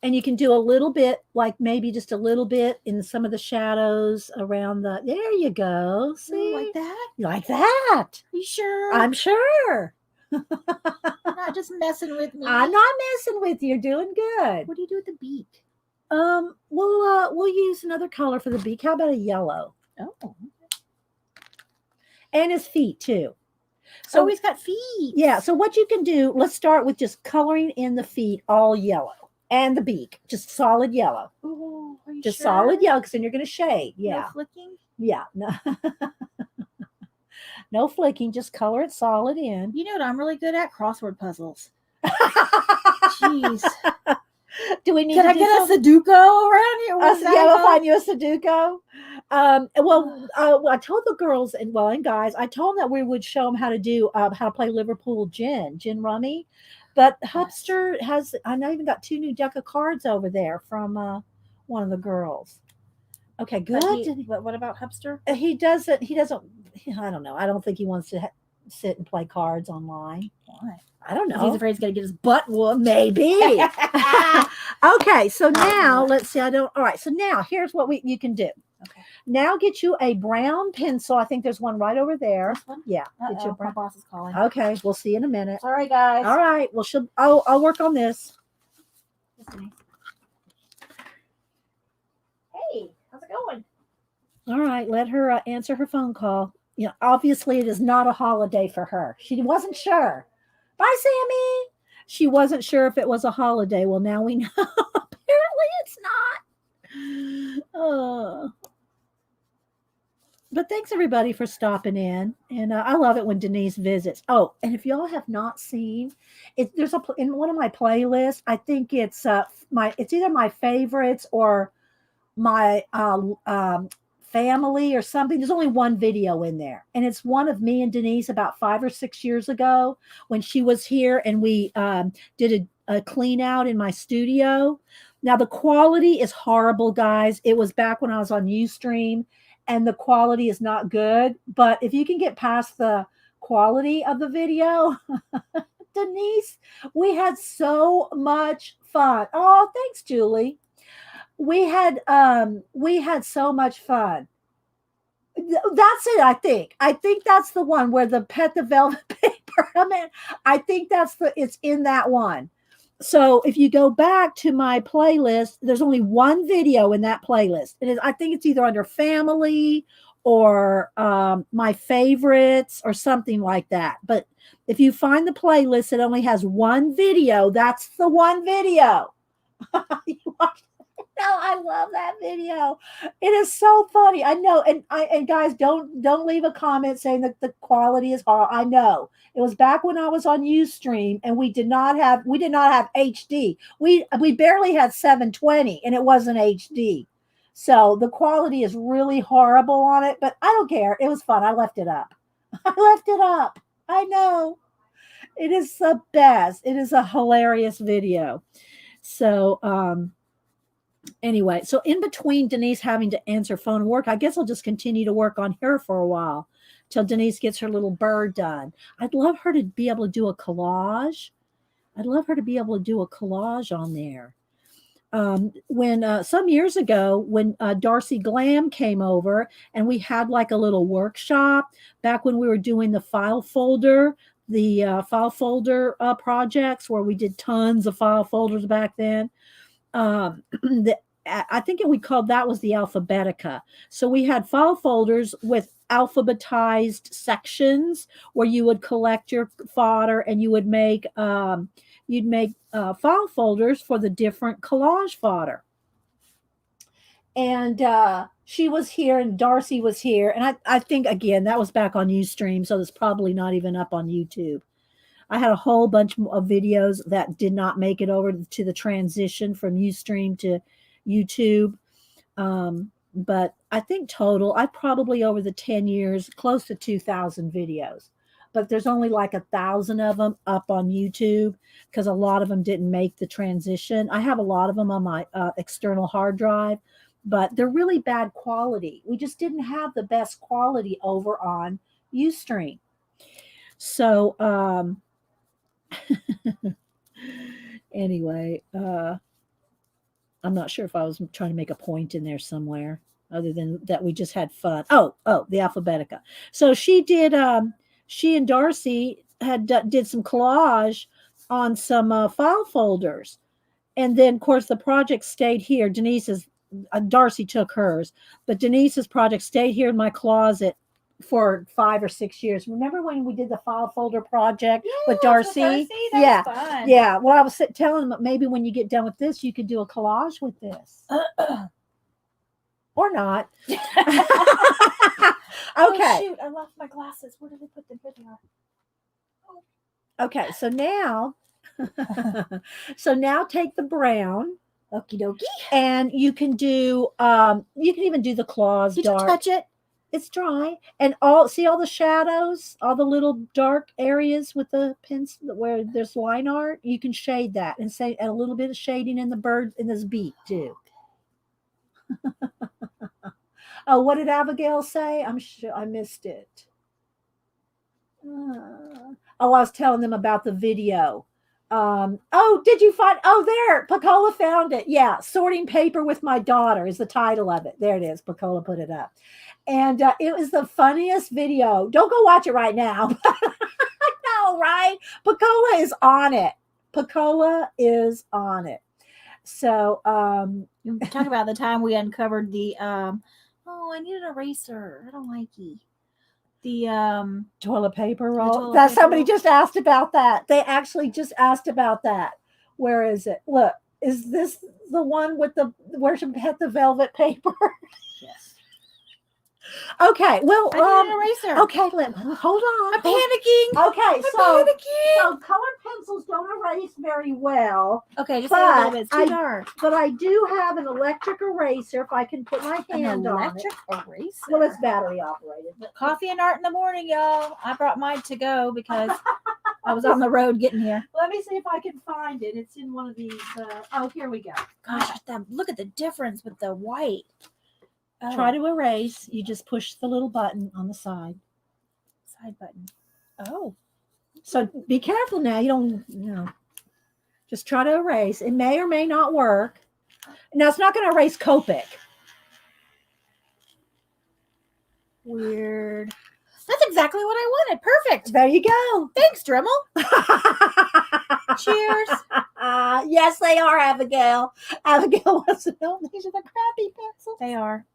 And you can do a little bit, like maybe just a little bit in some of the shadows around the. There you go. See, Like that? You like that? You sure? I'm sure. You're not just messing with me. I'm not messing with you. You're doing good. What do you do with the beak? We'll use another color for the beak. How about a yellow? Oh. And his feet too. So he's got feet. Yeah. So what you can do, let's start with just coloring in the feet all yellow. And the beak, just solid yellow. Ooh, are you Just sure? solid yellow, because then you're going to shade. Yeah. No flicking? Yeah. No. No flicking, just color it solid in. You know what I'm really good at? Crossword puzzles. Jeez. Do we need Can to I do get some- a Sudoku around here? Yeah, we'll find you a Sudoku. I told the girls and guys, I told them that we would show them how to do how to play Liverpool gin rummy. But Hubster has, I know, even got 2 new deck of cards over there from one of the girls. Okay, good. But what about Hubster? He doesn't, I don't know. I don't think he wants to sit and play cards online. Why? I don't know. He's afraid he's going to get his butt whooped. Maybe. Okay, so now let's see. All right, so now here's what you can do. Okay. Now get you a brown pencil. I think there's one right over there. This one? Yeah. Get you a My brown. boss is calling. Okay, we'll see you in a minute. Sorry, guys. All right. Well, I'll work on this. Hey, how's it going? All right. Let her answer her phone call. Obviously it is not a holiday for her. She wasn't sure. Bye, Sammy. She wasn't sure if it was a holiday. Well, now we know. Apparently it's not. But thanks everybody for stopping in, and I love it when Denise visits. Oh, and if y'all have not seen it, there's in one of my playlists. I think it's it's either my favorites or my family or something. There's only one video in there, and it's one of me and Denise about 5 or 6 years ago when she was here, and we did a clean out in my studio. Now the quality is horrible, guys. It was back when I was on Ustream. And the quality is not good. But if you can get past the quality of the video, Denise, we had so much fun. Oh, thanks, Julie. We had so much fun. That's it, I think. I think that's the one where the pet the velvet paper. I think it's in that one. So if you go back to my playlist, there's only one video in that playlist. It is, I think it's either under family or my favorites or something like that. But if you find the playlist, it only has one video. That's the one video. No, I love that video. It is so funny. I know, and guys, don't leave a comment saying that the quality is horrible. I know it was back when I was on Ustream, and we did not have HD. We barely had 720, and it wasn't HD. So the quality is really horrible on it, but I don't care. It was fun. I left it up. I left it up. I know. It is the best. It is a hilarious video. So, anyway, so in between Denise having to answer phone and work, I guess I'll just continue to work on her for a while till Denise gets her little bird done. I'd love her to be able to do a collage. I'd love her to be able to do a collage on there. When some years ago, when Darcy Glam came over and we had like a little workshop back when we were doing the file folder projects where we did tons of file folders back then. I think we called that was the Alphabetica. So we had file folders with alphabetized sections where you would collect your fodder and you would make file folders for the different collage fodder. And she was here and Darcy was here. And I think, again, that was back on Ustream, so it's probably not even up on YouTube. I had a whole bunch of videos that did not make it over to the transition from Ustream to YouTube. But I think total, I probably over the 10 years, close to 2,000 videos. But there's only like 1,000 of them up on YouTube because a lot of them didn't make the transition. I have a lot of them on my external hard drive, but they're really bad quality. We just didn't have the best quality over on Ustream. So, anyway, I'm not sure if I was trying to make a point in there somewhere other than that we just had fun. Oh, the Alphabetica. So she did, she and Darcy did some collage on some file folders. And then, of course, the project stayed here. Darcy took hers, but Denise's project stayed here in my closet for 5 or 6 years. Remember when we did the file folder project with Darcy? That was fun. Yeah. Well, I was telling them maybe when you get done with this, you could do a collage with this. Or not. Okay. Oh, shoot, I left my glasses. Where did I put them? Here they are. Okay, so now take the brown. Okie dokie. And you can do you can even do the claws Did dark. you touch it? It's dry. And see all the shadows, all the little dark areas with the pins where there's line art. You can shade that and add a little bit of shading in the bird in this beak too. Oh, what did Abigail say? I'm sure I missed it. I was telling them about the video. Did you find? Oh, there, Pacola found it. Yeah, Sorting Paper with My Daughter is the title of it. There it is. Pacola put it up. And it was the funniest video. Don't go watch it right now. No, right? Pacola is on it. So, talk about the time we uncovered the, I need an eraser. I don't like it. The toilet paper roll. toilet paper Somebody roll. just asked about that. They actually just asked about that. Where is it? Look, is this the one with where she had the velvet paper? Yes. Okay, well, I need an eraser. okay, hold on. I'm panicking. Okay, I'm so panicking. colored pencils don't erase very well, Okay, just a little but bit. It's too dark. but I do have an electric eraser if I can put my An hand on it. electric eraser. Well, it's battery operated. But Coffee and art in the morning, y'all. I brought mine to go because I was on the road getting here. let me see if I can find it. It's in one of these. Here we go. Gosh, look at the difference with the white. Oh, Try to erase. You just push the little button on the side. side button. Oh, So be careful now. You don't, just try to erase. It may or may not work. Now it's not going to erase Copic. weird. That's exactly what I wanted. Perfect. There you go. Thanks, Dremel. Cheers. Yes, they are, Abigail. Abigail wants to know these are the crappy pencils. They are.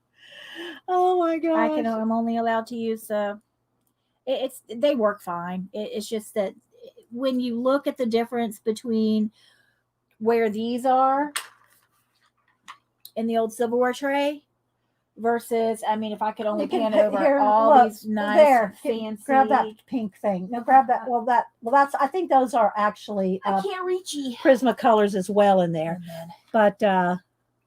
Oh my gosh. I'm only allowed to use they work fine. It's just that when you look at the difference between where these are in the old silverware tray versus, I mean, if I could only You can pan put over here, all look, these nice there, fancy. grab that pink thing. No, grab that. Well, that's. I think those are actually I can't reach you. Prismacolors as well in there. And then But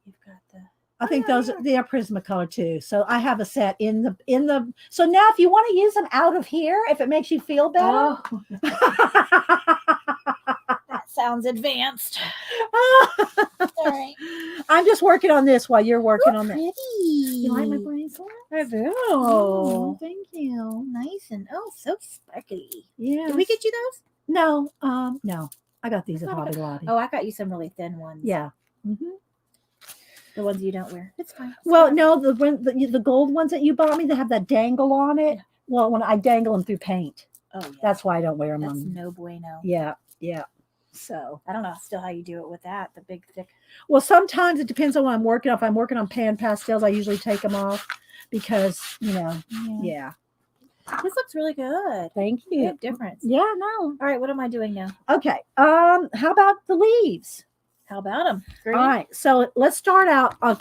you've got the. I think those they are Prismacolor too. So I have a set in the. So now, if you want to use them out of here, if it makes you feel better. Oh, that sounds advanced. All right. I'm just working on this while you're working on that. Pretty. You like my bracelet? I do. Oh, thank you. Nice and so sparkly. Yeah. Did we get you those? No. No. I got these at Hobby Lobby. Oh, I got you some really thin ones. Yeah. Mm-hmm. The ones you don't wear. It's fine. Well, no, the gold ones that you bought me, they have that dangle on it. Yeah. Well, when I dangle them through paint, Oh, yeah. that's why I don't wear them That's on. no bueno. Yeah. So, I don't know still how you do it with that. The big thick. well, sometimes it depends on what I'm working on. If I'm working on pan pastels, I usually take them off because, yeah. This looks really good. Thank you. Big difference. Yeah, no. All right, what am I doing now? Okay. How about the leaves? How about them? All right, so let's start out. I'll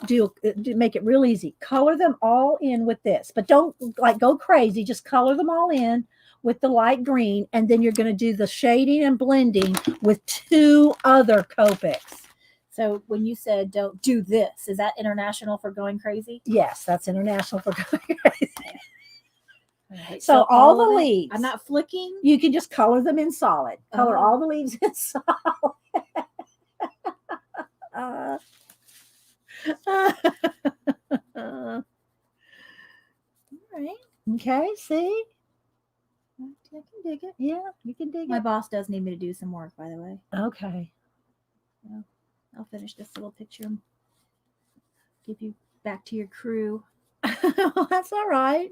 make it real easy. Color them all in with this, but don't go crazy. Just color them all in with the light green, and then you're going to do the shading and blending with 2 other Copics. So when you said don't do this, is that international for going crazy? Yes, that's international for going crazy. Right, So all the of it, leaves. I'm not flicking. You can just color them in solid. Color Oh. all the leaves in solid. All right. Okay, see? I can dig it. Yeah, you can dig My it. boss does need me to do some work, by the way. Okay. I'll finish this little picture and give you back to your crew. That's all right,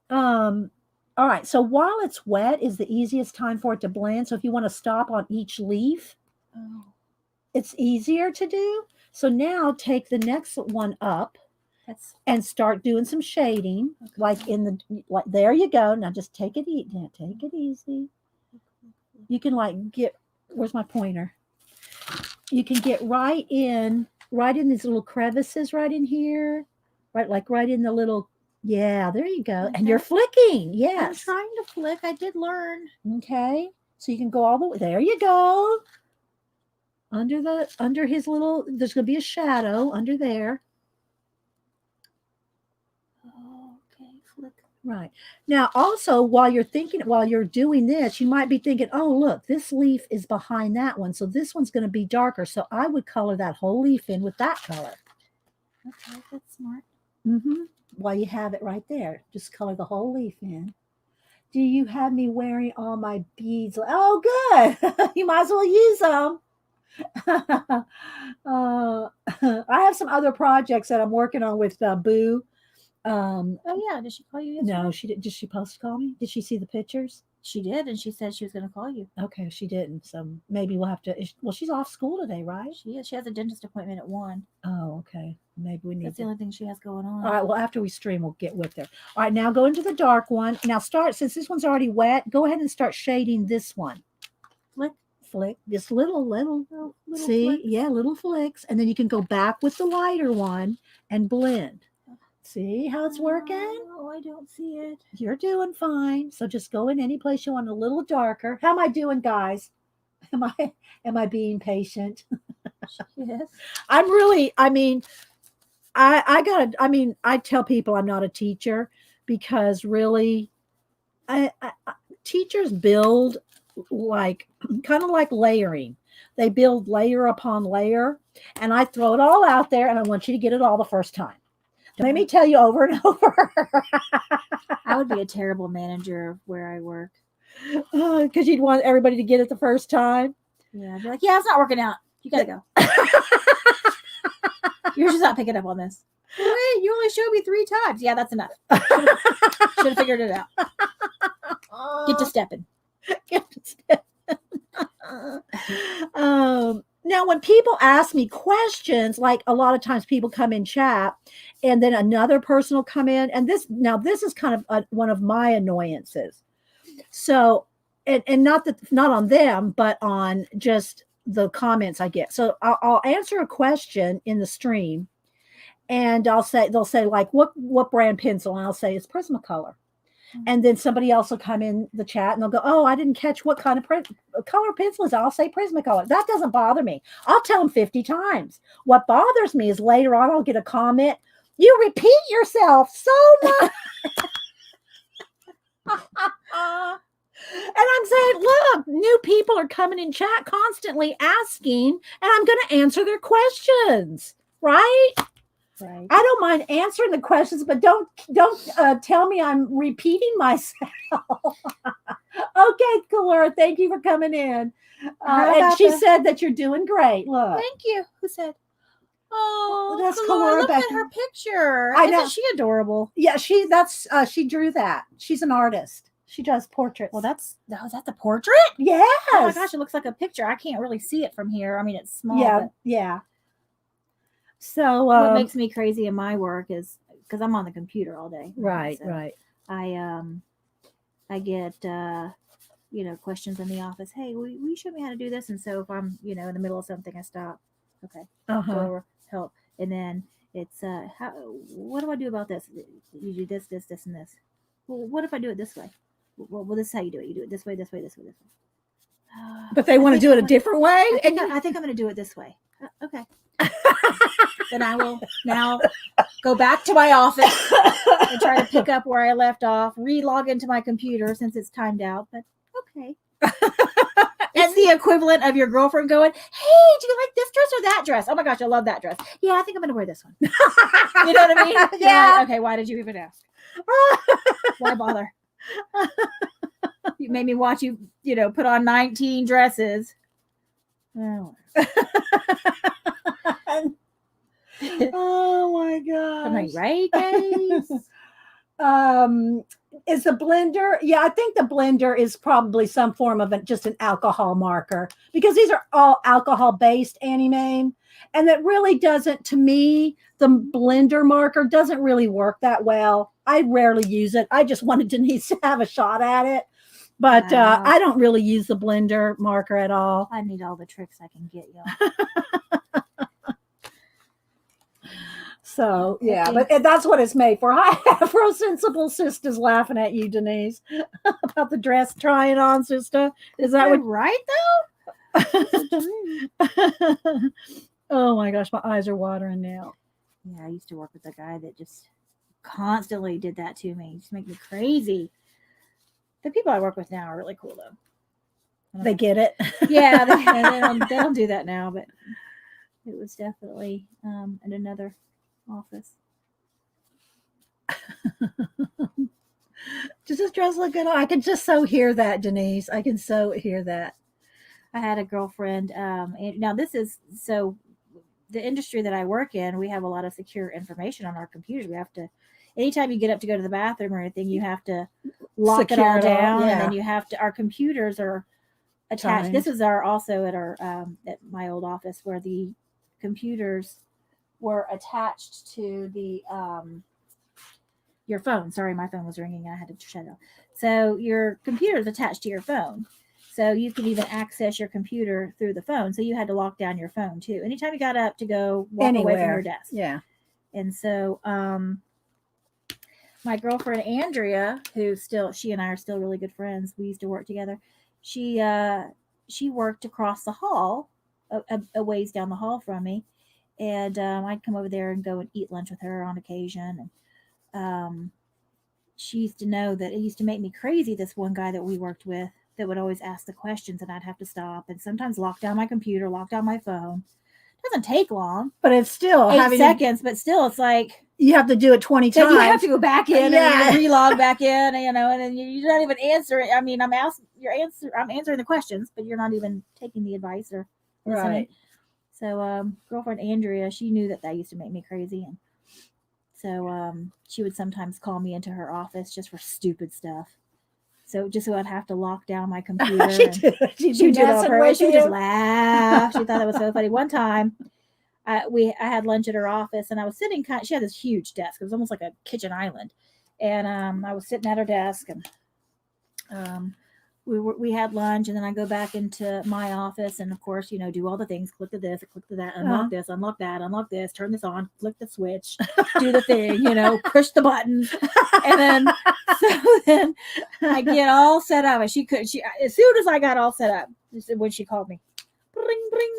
all right, so while it's wet is the easiest time for it to blend. So if you want to stop on each leaf, Oh. it's easier to do. So now take the next one up That's and start doing some shading, okay. like there you go. Now just take it easy. Take it easy. You can where's my pointer? You can get right in these little crevices right in here, right in the little. Yeah, there you go. And you're Okay. flicking. I'm Yes. trying to flick. I did learn. Okay. So you can go all the way. There you go. Under his little, there's going to be a shadow under there. Okay, flick. Right. Now, also, while you're doing this, you might be thinking, oh, look, this leaf is behind that one. So this one's going to be darker. So I would color that whole leaf in with that color. Okay, that's smart. Mm-hmm. While you have it right there, just color the whole leaf in. Do you have me wearing all my beads? Oh, good. You might as well use them. I have some other projects that I'm working on with Boo. Oh yeah, did she call you yesterday? No, she didn't. Did she post call me? Did she see the pictures? She did, and she said she was going to call you. Okay, she didn't. So maybe we'll have to. Well, she's off school today, right? She is. She has a dentist appointment at 1. Oh, okay. Maybe we need That's to. the only thing she has going on. All right. Well, after we stream, we'll get with her. All right. Now go into the dark one. Now since this one's already wet, go ahead and start shading this one. Flick. Just little. See? flicks. Yeah, little flicks. And then you can go back with the lighter one and blend. See how it's working? Oh, I don't see it. You're doing fine. So just go in any place you want a little darker. How am I doing, guys? Am I being patient? Yes. I tell people I'm not a teacher because really teachers build kind of like layering. They build layer upon layer, and I throw it all out there, and I want you to get it all the first time. Let me tell you over and over. I would be a terrible manager where I work. Because you'd want everybody to get it the first time. Yeah, I'd be like, yeah, it's not working out. You gotta go. You're just not picking up on this. Wait, you only showed me 3 times. Yeah, that's enough. Should have figured it out. Get to stepping. Get to stepping. Now, when people ask me questions, like a lot of times people come in chat and then another person will come in. And this is kind of one of my annoyances. So, and not on them, but on just the comments I get. So I'll answer a question in the stream and they'll say like, what brand pencil? And I'll say it's Prismacolor. And then somebody else will come in the chat and they'll go, oh, I didn't catch what kind of color pencil is. I'll say Prismacolor. That doesn't bother me. I'll tell them 50 times. What bothers me is later on I'll get a comment. You repeat yourself so much. And I'm saying, look, new people are coming in chat constantly asking, and I'm going to answer their questions, right? Right. I don't mind answering the questions, but don't tell me I'm repeating myself. Okay, Laura, thank you for coming in. And she said that you're doing great. Look, thank you. Who said? Oh, that's Laura, look Beck. at her picture. I know. Isn't she adorable? Yeah, she drew that. She's an artist. She does portraits. Well, is that the portrait? Yes. Oh my gosh, it looks like a picture. I can't really see it from here. I mean, it's small. Yeah, but yeah. So what makes me crazy in my work is because I'm on the computer all day. Right, so right. I get questions in the office. Hey, will you show me how to do this? And so if I'm in the middle of something, I stop. Okay. Or help, and then it's what do I do about this? You do this, this, this, and this. Well, what if I do it this way? Well, this is how you do it. You do it this way, this way, this way, this way. But they want to do it a different way. I think I'm going to do it this way. Okay. Then I will now go back to my office and try to pick up where I left off, re-log into my computer since it's timed out. But okay. It's the equivalent of your girlfriend going, hey, do you like this dress or that dress? Oh my gosh, I love that dress. Yeah, I think I'm going to wear this one. You know what I mean? Yeah. Like, okay, why did you even ask? Why bother? You made me watch you, put on 19 dresses. Oh, oh my gosh. I'm like, right, guys? Is the blender? Yeah, I think the blender is probably some form of just an alcohol marker because these are all alcohol based anime. And that really doesn't, to me, the blender marker doesn't really work that well. I rarely use it. I just wanted Denise to have a shot at it. But I don't really use the blender marker at all. I need all the tricks I can get, y'all. So, yeah, but that's what it's made for. Hi, Afro Sensible Sister's laughing at you, Denise, about the dress trying on, sister. Is that what? Right, though? Oh, my gosh, my eyes are watering now. Yeah, I used to work with a guy that just constantly did that to me. Just make me crazy. The people I work with now are really cool, though. They get it. Yeah, they don't do that now, but it was definitely in another office. Does this dress look good? I can just so hear that, Denise. I can so hear that. I had a girlfriend, and now this is so the industry that I work in, we have a lot of secure information on our computers. We have to, anytime you get up to go to the bathroom or anything, you have to lock it all down, and then you have to, our computers are attached. This is also at our at my old office where the computers were attached to the your phone. Sorry, my phone was ringing. I had to shut it off. So your computer is attached to your phone. So you can even access your computer through the phone. So you had to lock down your phone too. Anytime you got up to go walk away from your desk. Yeah. And so my girlfriend Andrea, she and I are still really good friends. We used to work together. She worked across the hall, a ways down the hall from me. And I'd come over there and go and eat lunch with her on occasion. And she used to know that it used to make me crazy, this one guy that we worked with that would always ask the questions, and I'd have to stop and sometimes lock down my computer, lock down my phone. It doesn't take long. But it's still 8 seconds, but still it's like you have to do it 20 times. You have to go back in and relog back in, and then you're not even answering. I mean, I'm answering the questions, but you're not even taking the advice or listening. Right. So girlfriend Andrea, she knew that used to make me crazy, and so she would sometimes call me into her office just for stupid stuff. So just so I'd have to lock down my computer. she and did. She She did it on messing with. She would just purpose. laugh. She thought it was so funny. One time, I had lunch at her office, and I was sitting. She had this huge desk. It was almost like a kitchen island, and I was sitting at her desk, and we had lunch, and then I go back into my office, and of course, do all the things. Click to this, click to that, unlock this, unlock that, unlock this, turn this on, flick the switch, do the thing, push the button, and then then I get all set up, and she as soon as I got all set up, when she called me, bring, bring.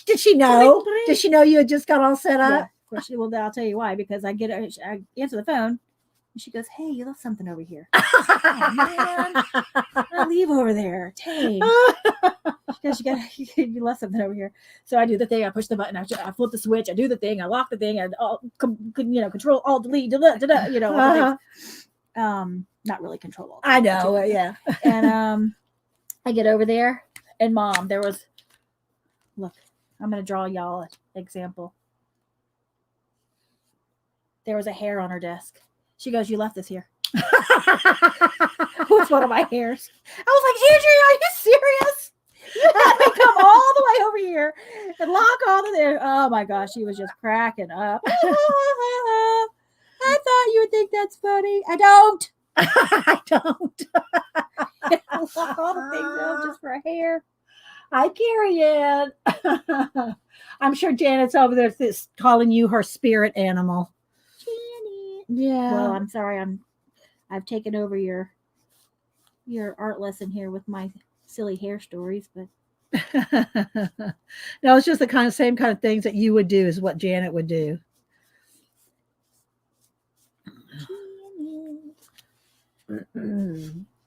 Did she know? Bring, bring. Did she know you had just got all set Yeah, up? of course. Well, I'll tell you why. Because I answer the phone, and she goes, "Hey, you left something over here." Oh, man, I leave over there. Dang. Because you left something over here. So I do the thing. I push the button. I flip the switch. I do the thing. I lock the thing. And control alt delete. All the things. Not really control alt. I know. Yeah. And I get over there, and Mom, there was. Look, I'm gonna draw y'all an example. There was a hair on her desk. She goes, "You left this here." It was one of my hairs. I was like, "Adrian, are you serious? You had me come all the way over here and lock all the there." Oh my gosh, she was just cracking up. I thought you would think that's funny. I don't. I don't. Lock all the things out just for a hair. Hi, Carrie Ann. I'm sure Janet's over there calling you her spirit animal. Janet. Yeah. Well, I'm sorry. I've taken over your art lesson here with my silly hair stories, but no, it's just the same kind of things that you would do is what Janet would do.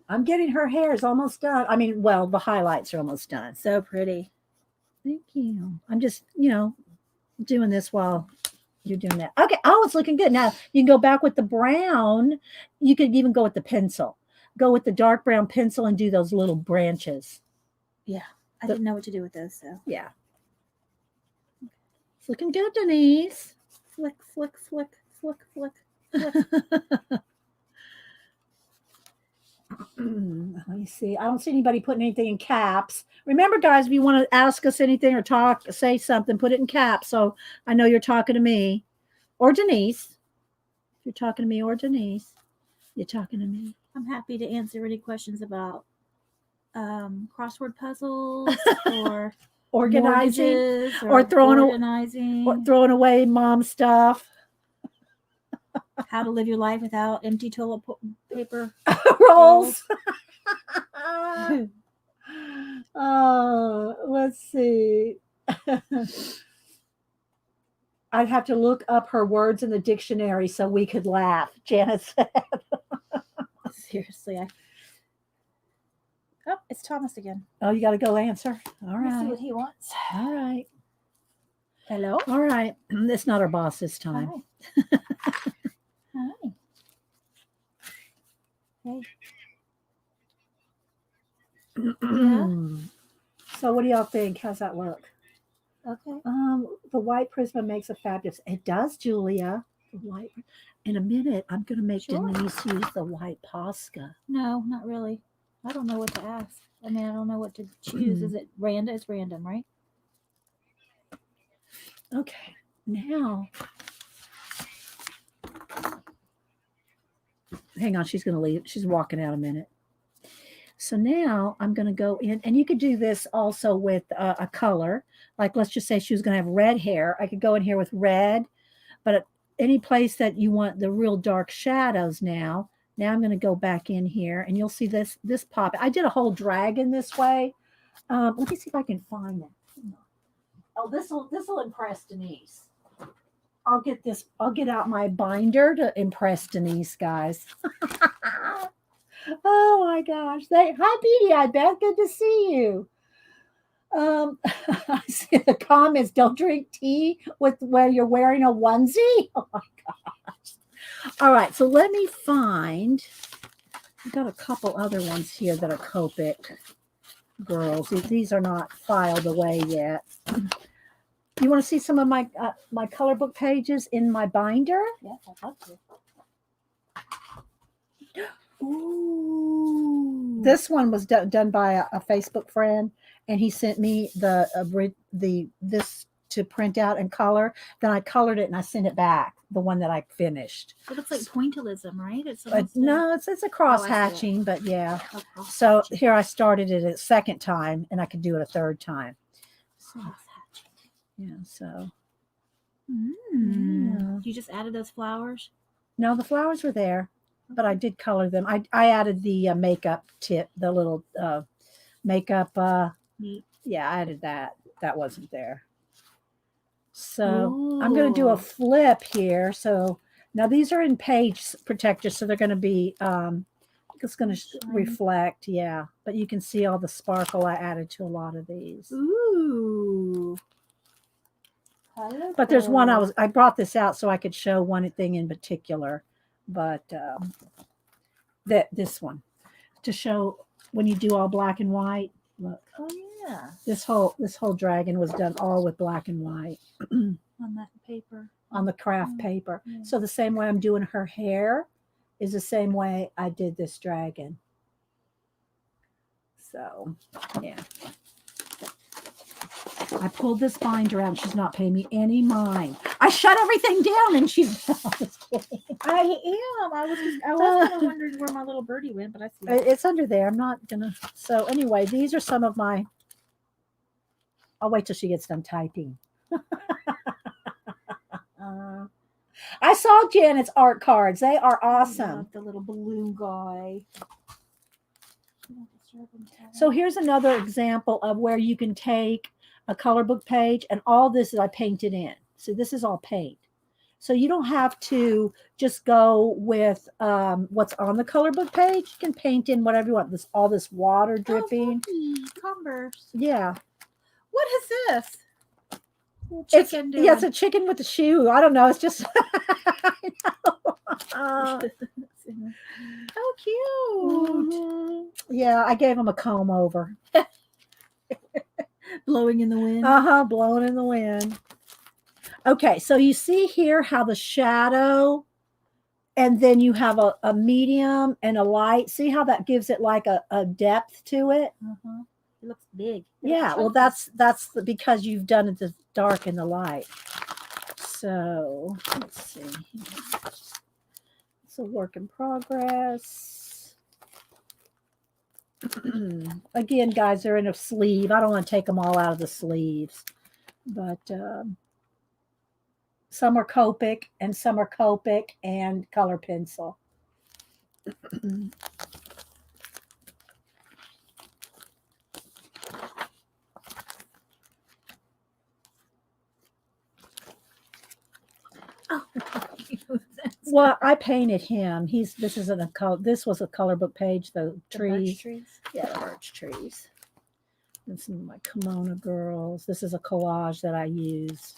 I'm getting her hair is almost done. I mean, well, the highlights are almost done. so pretty. Thank you. I'm just, doing this while you're doing that. Okay. Oh, it's looking good. Now you can go back with the brown. You could even go with the pencil. Go with the dark brown pencil and do those little branches. Yeah. I didn't know what to do with those, so. Yeah. It's looking good, Denise. Flick, flick, flick, flick, flick, flick. Let me see. I don't see anybody putting anything in caps. Remember, guys, if you want to ask us anything or say something, put it in caps. So I know you're talking to me or Denise. If you're talking to me or Denise, you're talking to me. I'm happy to answer any questions about crossword puzzles or organizing or throwing away mom stuff. How to live your life without empty toilet paper rolls. Oh, let's see. I'd have to look up her words in the dictionary so we could laugh, Janet said. Seriously, Oh, it's Thomas again. Oh, you got to go answer. All Let's see right. what he wants. All right. Hello? All right. It's not our boss this time. Hi. Hi. Hey. So what do y'all think? How's that look? Okay. The white Prisma makes a fabulous. It does, Julia. The white. In a minute, I'm going to make Denise use the white Posca. No, not really. I don't know what to ask. I mean, I don't know what to choose. Is it random? It's random, right? Okay. Now, hang on. She's going to leave. She's walking out a minute. So now I'm going to go in, and you could do this also with a color. Like, let's just say she was going to have red hair. I could go in here with red, but at any place that you want the real dark shadows now I'm going to go back in here, and you'll see this pop. I did a whole dragon this way. Let me see if I can find it. Oh, this will impress Denise. I'll get out my binder to impress Denise, guys. Oh my gosh. Hi, Petey. I bet. Good to see you. I see the comments. Don't drink tea when you're wearing a onesie. Oh my gosh. All right. So let me find. I've got a couple other ones here that are Copic girls. These are not filed away yet. You want to see some of my color book pages in my binder? Yes, I'd love to. Ooh. This one was done by a Facebook friend, and he sent me this to print out and color. Then I colored it and I sent it back, the one that I finished. It looks like pointillism, right? It's But almost no, it's a cross I see it. hatching, but yeah. a cross So hatching. here I started it a second time, and I could do it a third time. So, Cross hatching. yeah, so You just added those flowers? no, the flowers were there, but I did color them. I added the makeup tip, the little makeup. Neat. Yeah, I added that. That wasn't there. So I'm going to do a Ooh. flip here. So now these are in page protectors, so they're going to be it's going to Shiny. reflect. Yeah, but you can see all the sparkle I added to a lot of these. Ooh. But there's one I brought this out so I could show one thing in particular, but this one to show when you do all black and white. Look, Oh yeah. this whole dragon was done all with black and white On that paper. on the craft Mm, paper. yeah. So the same way I'm doing her hair is the same way I did this dragon. So yeah. I pulled this binder out. She's not paying me any mind. I shut everything down, and she's. I'm just kidding. I am. I was kind of wondering where my little birdie went, but I see it. It's under there. I'm not gonna. So anyway, these are some of my. I'll wait till she gets done typing. I saw Janet's art cards. They are I awesome. love the little balloon guy. So here's another example of where you can take a color book page, and all this is I painted in. So this is all paint. So you don't have to just go with what's on the color book page. You can paint in whatever you want. All this water dripping. Converse. Yeah. What is this? It's Chicken yeah, it's a chicken with a shoe. I don't know. It's just I know. How cute. Yeah, I gave him a comb over. Blowing in the wind. Blowing in the wind. Okay, so you see here how the shadow, and then you have a medium and a light. See how that gives it like a depth to it? It looks big. Yeah, well, that's because you've done it the dark and the light. So let's see. It's a work in progress. Again, guys, they're in a sleeve. I don't want to take them all out of the sleeves, but some are Copic and some are Copic and color pencil. Well, I painted him. This isn't a color. This was a color book page. The trees. trees. Yeah, the birch trees. And some of my kimono girls. This is a collage that I use.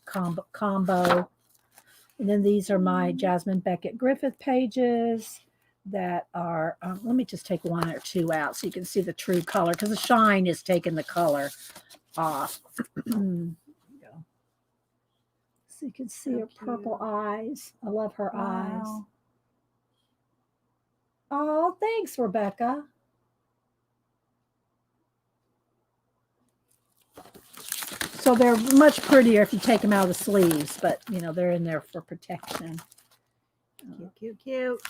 Combo. And then these are my Jasmine Beckett Griffith pages that are, let me just take one or two out so you can see the true color, because the shine is taking the color off. So you can see So her purple cute. eyes. I love her eyes. Wow. Oh, thanks, Rebecca. So they're much prettier if you take them out of the sleeves, but they're in there for protection. Cute.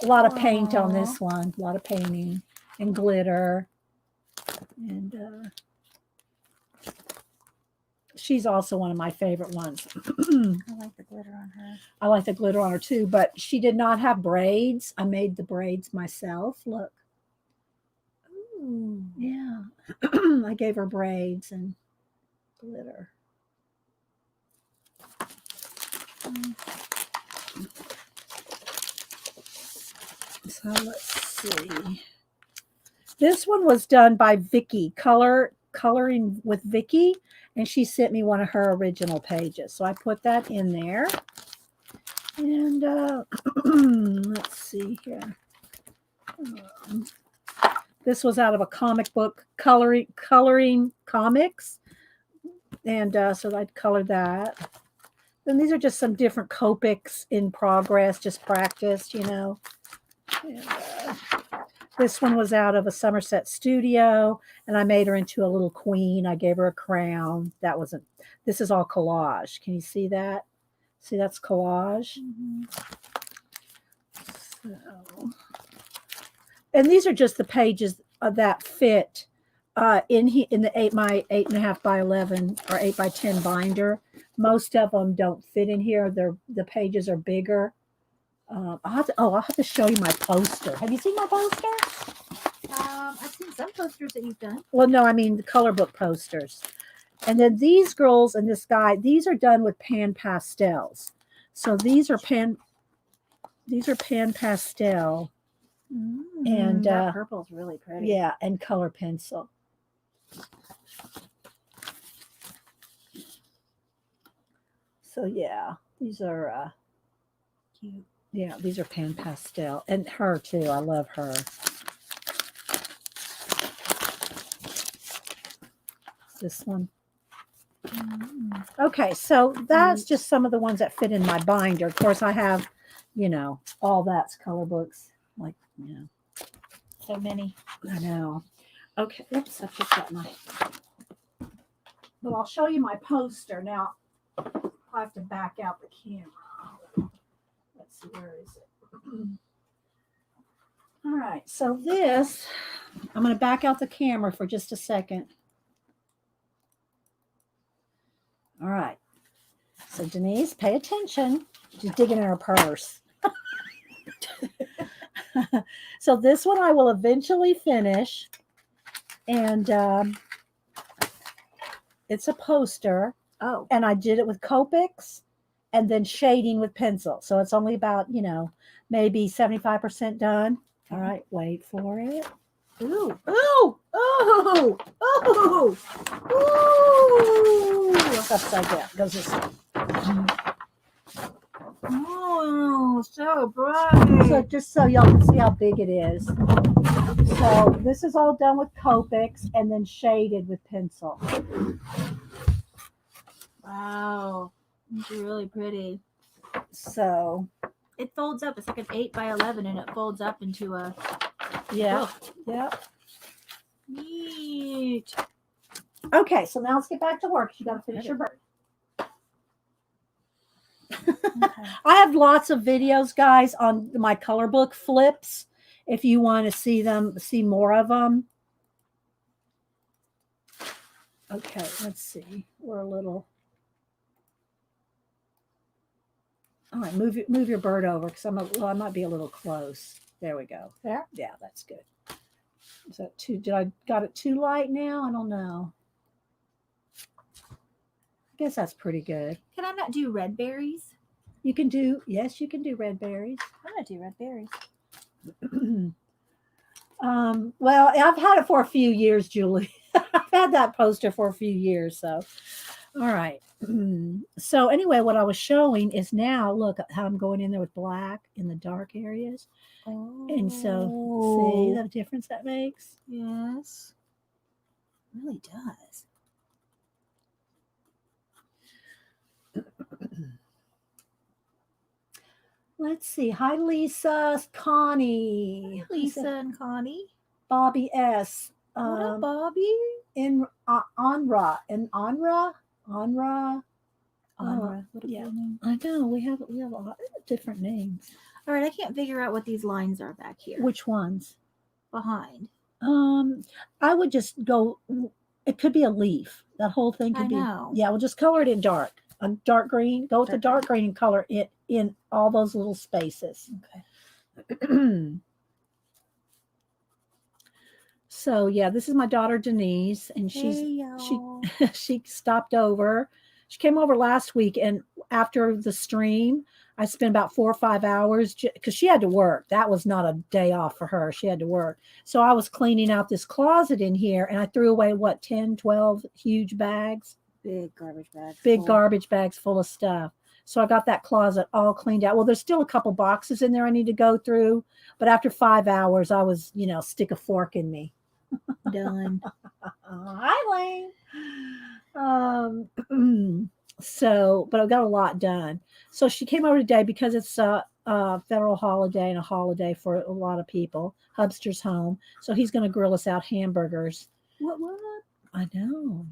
A lot of paint on this one, a lot of painting and glitter. And she's also one of my favorite ones. I like the glitter on her. I like the glitter on her too, but she did not have braids. I made the braids myself. Look. Ooh. Yeah. I gave her braids and glitter. So let's see. This one was done by Vicky, coloring with Vicky, and she sent me one of her original pages. So I put that in there. And let's see here. This was out of a comic book, coloring comics. And so I'd color that. Then these are just some different Copics in progress, just practice, And, this one was out of a Somerset studio, and I made her into a little queen. I gave her a crown. That wasn't. This is all collage. Can you see that? See, that's collage. So, and these are just the pages that fit in the my 8.5 by 11 or 8 by 10 binder. Most of them don't fit in here. The pages are bigger. I'll have to show you my poster. Have you seen my poster? I've seen some posters that you've done. Well, no, I mean the Colorbook posters. And then these girls and this guy, these are done with pan pastels. So these are pan pastel. And that purple's really pretty. yeah, and color pencil. So yeah, these are Cute. yeah, these are pan pastel. And her too. I love her. This one. Okay, so that's just some of the ones that fit in my binder. Of course, I have, all that's color books. Like, So many. I know. Okay, oops, I just got my. But I'll show you my poster now. I have to back out the camera. Let's see, where is it? All right, so this, I'm going to back out the camera for just a second. All right. So Denise, pay attention. She's digging in her purse. So this one I will eventually finish. And it's a poster. Oh. And I did it with Copics and then shading with pencil. So it's only about, maybe 75% done. All right, wait for it. Ooh, ooh, ooh, ooh, ooh. Upside down. Goes this way. Oh, so bright. So just so y'all can see how big it is. So this is all done with Copics and then shaded with pencil. Wow. It's really pretty. So It folds up. It's like an 8 by 11 and it folds up into a yeah, book. yeah. Neat. Okay, so now let's get back to work. You got to finish your bird. Okay. I have lots of videos, guys, on my color book flips. If you want to see more of them. Okay, let's see. We're a little. All right, move your bird over because I might be a little close. There we go. There, yeah, that's good. Is that too? Got it too light now? I don't know. I guess that's pretty good. Can I not do red berries? You can do you can do red berries. I'm gonna do red berries. Well, I've had it for a few years, Julie. I've had that poster for a few years. So, all right. So anyway, what I was showing is now, look how I'm going in there with black in the dark areas. Oh. And so, see the difference that makes? Yes. It really does. Let's see. Hi, Lisa, Connie, Lisa and Connie. Bobby S. What up, Bobby? In Anra and Anra. Anra. What a yeah. cool name. I know we have a lot of different names. All right, I can't figure out what these lines are back here. Which ones? Behind. I would just go. It could be a leaf. That whole thing could I be. know. Yeah, we'll just color it in dark. A dark green. Go with the dark green and color it in all those little spaces. Okay. So yeah, this is my daughter Denise, and she stopped over. She came over last week, and after the stream, I spent about 4 or 5 hours because she had to work. That was not a day off for her. She had to work. So I was cleaning out this closet in here, and I threw away 10, 12 huge bags. Big garbage bags. Garbage bags full of stuff. So I got that closet all cleaned out. Well, there's still a couple boxes in there I need to go through, but after 5 hours, I was, stick a fork in me. Done. Hi, Lane. So, but I got a lot done. So she came over today because it's federal holiday and a holiday for a lot of people. Hubster's home, so he's going to grill us out hamburgers. What? I know.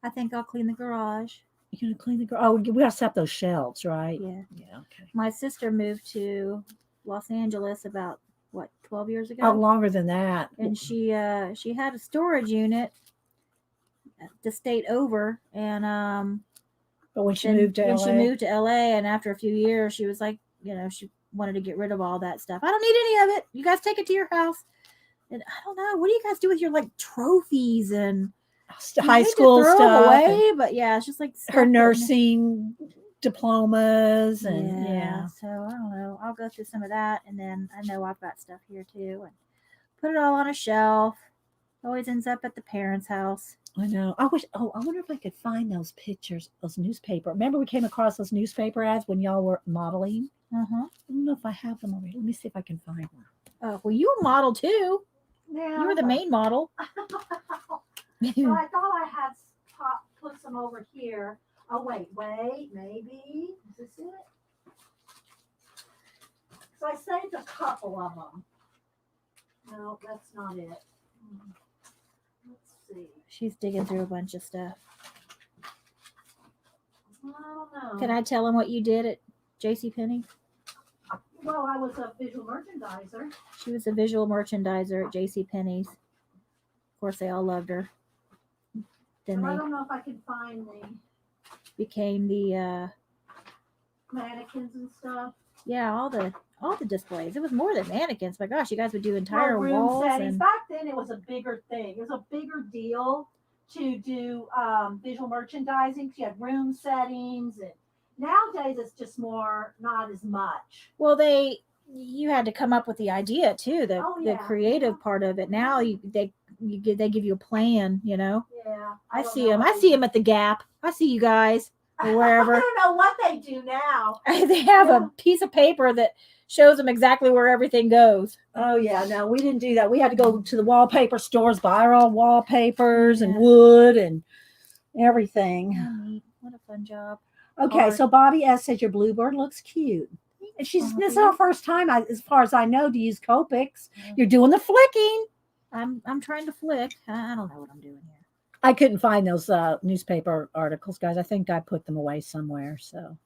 I think I'll clean the garage. You're going to clean the garage. Oh, we got to set up those shelves, right? Yeah. Yeah. Okay. My sister moved to Los Angeles about 12 years ago. Oh, longer than that. And she had a storage unit the state over, and But when she then moved to when LA, she moved to LA, and after a few years, she was like, she wanted to get rid of all that stuff. I don't need any of it. You guys take it to your house. And I don't know, what do you guys do with your like trophies and high you hate to school throw 'em stuff, away? But yeah, it's just like stuff her that- nursing diplomas, and yeah. So I don't know. I'll go through some of that, and then I know I've got stuff here too, and put it all on a shelf. Always ends up at the parents' house. I know. I wonder if I could find those pictures, those newspaper. Remember we came across those newspaper ads when y'all were modeling? Uh-huh. I don't know if I have them already. Let me see if I can find one. Oh, well, you were model too. Yeah, You were the main model. So I thought I had put some over here. Oh, wait, maybe. Is this it? So I saved a couple of them. No, that's not it. Let's see. She's digging through a bunch of stuff. I don't know. Can I tell him what you did at JCPenney? Well, I was a visual merchandiser. She was a visual merchandiser at JCPenney's. Of course, they all loved her. Then I they don't know if I can find the became the mannequins and stuff. all the displays. It was more than mannequins. My gosh, you guys would do entire Well, room walls. settings. And Back then, it was a bigger thing. It was a bigger deal to do visual merchandising. You had room settings, and nowadays it's just not as much. well, you had to come up with the idea too, the Oh, yeah. creative part of it. Now they give you a plan. Yeah, I don't see know them. what I they see do. them at the Gap. I see you guys or wherever. I don't know what they do now. They have a piece of paper that shows them exactly where everything goes. Oh yeah, no, we didn't do that. We had to go to the wallpaper stores, buy our own wallpapers and Yeah. wood and everything. Oh, neat. What a fun job. Okay, Hard. so Bobby S says your bluebird looks cute. And this is our first time, as far as I know, to use Copics. You're doing the flicking. I'm trying to flick. I don't know what I'm doing here. I couldn't find those newspaper articles, guys. I think I put them away somewhere. So,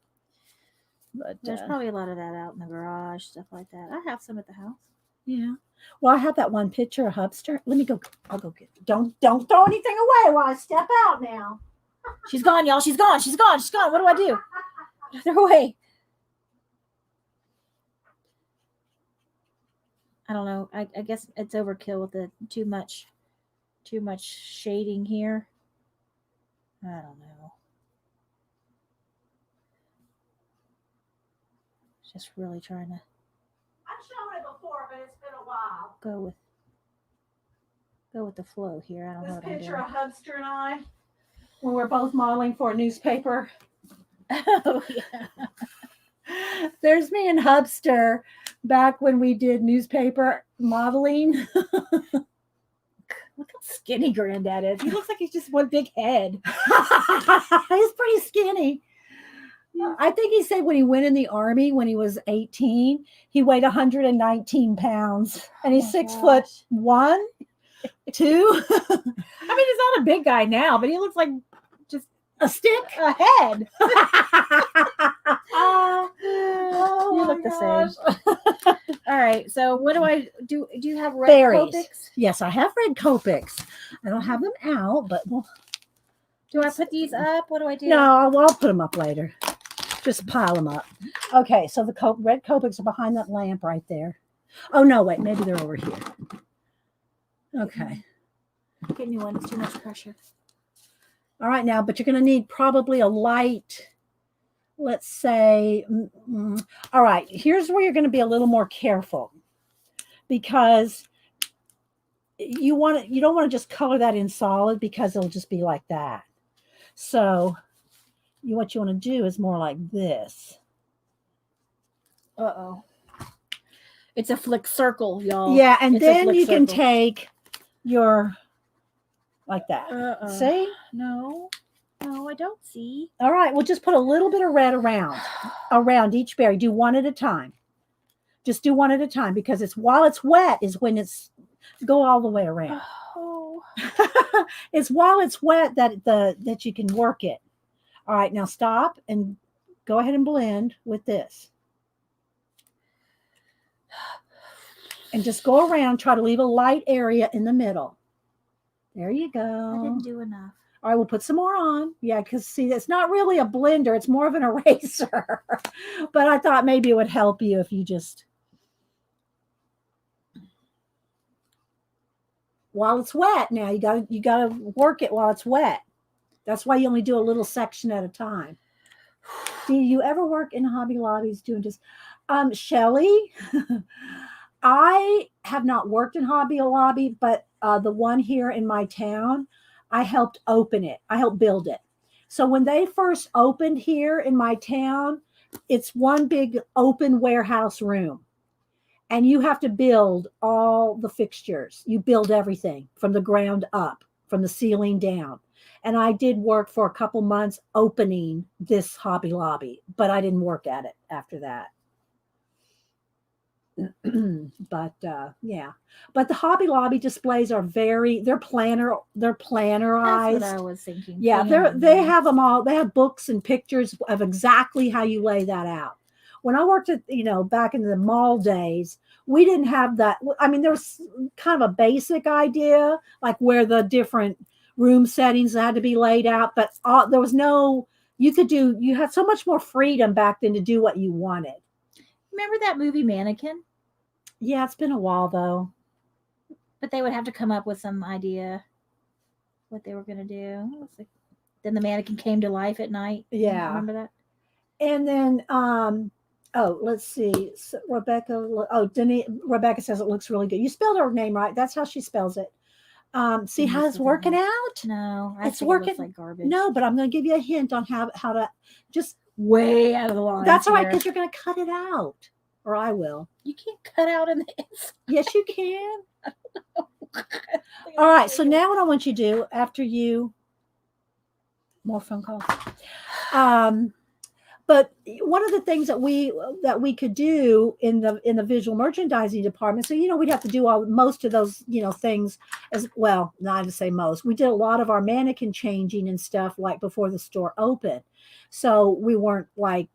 but There's probably a lot of that out in the garage, stuff like that. I have some at the house. yeah. Well, I have that one picture of Hubster. Let me go. I'll go get it. Don't throw anything away while I step out now. She's gone, y'all. She's gone. She's gone. She's gone. What do I do? Throw away. I don't know. I guess it's overkill with the too much shading here. I don't know. Just really trying to I've shown it before, but it's been a while. go with the flow here. I don't know This what I'm picture doing. of Hubster and I, when we're both modeling for a newspaper. Oh yeah. There's me and Hubster back when we did newspaper modeling. Look how skinny Granddad is. He looks like he's just one big head. He's pretty skinny. I think he said when he went in the army when he was 18, he weighed 119 pounds, and he's Oh my 6'1", 2, I mean, he's not a big guy now, but he looks like just a stick. a head. Oh, You my look the gosh. same. All right. So what do I do? Do you have red Berries. Copics? Yes, I have red Copics. I don't have them out, but Do I put these up? What do I do? no, I'll put them up later. Just pile them up. Okay, so the red Copics are behind that lamp right there. Oh no, wait, maybe they're over here. Okay. Get a new one. It's too much pressure. All right, now, but you're going to need probably a light. Let's say, all right, here's where you're going to be a little more careful, because you don't want to just color that in solid, because it'll just be like that. So what you want to do is more like this. Uh-oh. It's a flick circle, y'all. Yeah, and It's a then flick you can circle. take your, like that. Uh-oh. See? No, I don't see. All right, we'll just put a little bit of red around each berry. Do one at a time. Just do one at a time, because it's while it's wet is when it's go all the way around. Oh. It's while it's wet that you can work it. All right, now stop and go ahead and blend with this. And just go around, try to leave a light area in the middle. There you go. I didn't do enough. All right, we'll put some more on. Yeah, because see, it's not really a blender. It's more of an eraser. But I thought maybe it would help you if you just... While it's wet now, you gotta work it while it's wet. That's why you only do a little section at a time. Do you ever work in Hobby Lobbies doing just... Shelly, I have not worked in Hobby Lobby, but the one here in my town, I helped open it. I helped build it. So when they first opened here in my town, it's one big open warehouse room. And you have to build all the fixtures. You build everything from the ground up, from the ceiling down. And I did work for a couple months opening this Hobby Lobby, but I didn't work at it after that. But yeah, but the Hobby Lobby displays are they're plannerized. That's what I was thinking. Yeah, they have them all. They have books and pictures of exactly how you lay that out. When I worked at, back in the mall days, we didn't have that. I mean, there was kind of a basic idea, like where the different room settings had to be laid out, but there was no, you had so much more freedom back then to do what you wanted. Remember that movie Mannequin? Yeah, it's been a while though. But they would have to come up with some idea what they were going to do. Then the mannequin came to life at night. Yeah. Remember that? And then, let's see. So Rebecca says it looks really good. You spelled her name right. That's how she spells it. See how it's working out? No, it's working. It looks like garbage. No, but I'm going to give you a hint on how to just way out of the line. That's all right, because you're going to cut it out, or I will. You can't cut out in this. Yes, you can. All right. So now what I want you to do after more phone calls. But one of the things that we could do in the visual merchandising department, so we'd have to do most of those things as well. Not to say most, we did a lot of our mannequin changing and stuff like before the store opened, so we weren't like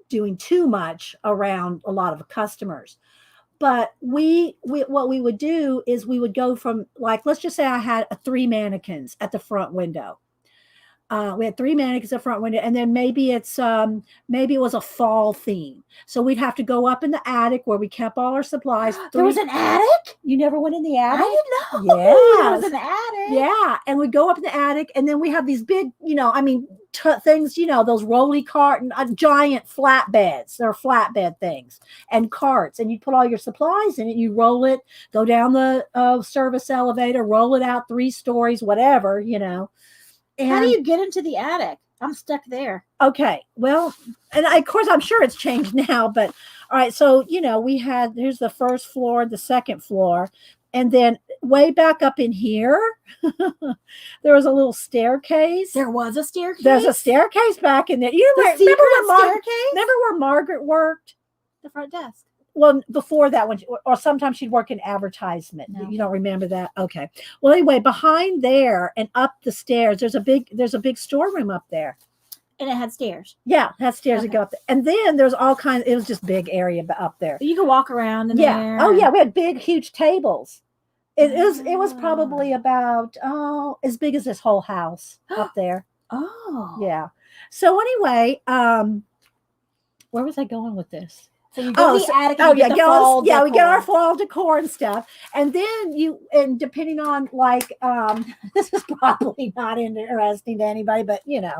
doing too much around a lot of customers. But we what we would do is we would go from, like, let's just say I had 3 mannequins at the front window. We had 3 mannequins at the front window, and then maybe it was a fall theme. So we'd have to go up in the attic where we kept all our supplies. There was an attic? You never went in the attic? I didn't know. Yeah. There was an attic. Yeah. And we'd go up in the attic, and then we have these big, things, those rolly cart and giant flatbeds. They're flatbed things and carts. And you put all your supplies in it. You roll it, go down the service elevator, roll it out 3 stories, whatever, And how do you get into the attic? I'm stuck there. Okay. Well, and of course, I'm sure it's changed now, but all right. So, here's the first floor, the second floor. And then way back up in here, there was a little staircase. There was a staircase? There's a staircase back in there. Remember where Margaret worked? The front desk. Well, before that one, or sometimes she'd work in advertisement. No. You don't remember that? Okay. Well, anyway, behind there and up the stairs, there's a big storeroom up there. And it had stairs. Yeah, it had stairs that go up there. And then there's all kinds. It was just big area up there. You could walk around in there. Oh yeah, we had big, huge tables. It was probably about as big as this whole house up there. Oh. Yeah. So anyway, where was I going with this? So you go to the attic and you get the fall decor. We get our fall decor and stuff. And then depending on this is probably not interesting to anybody, but then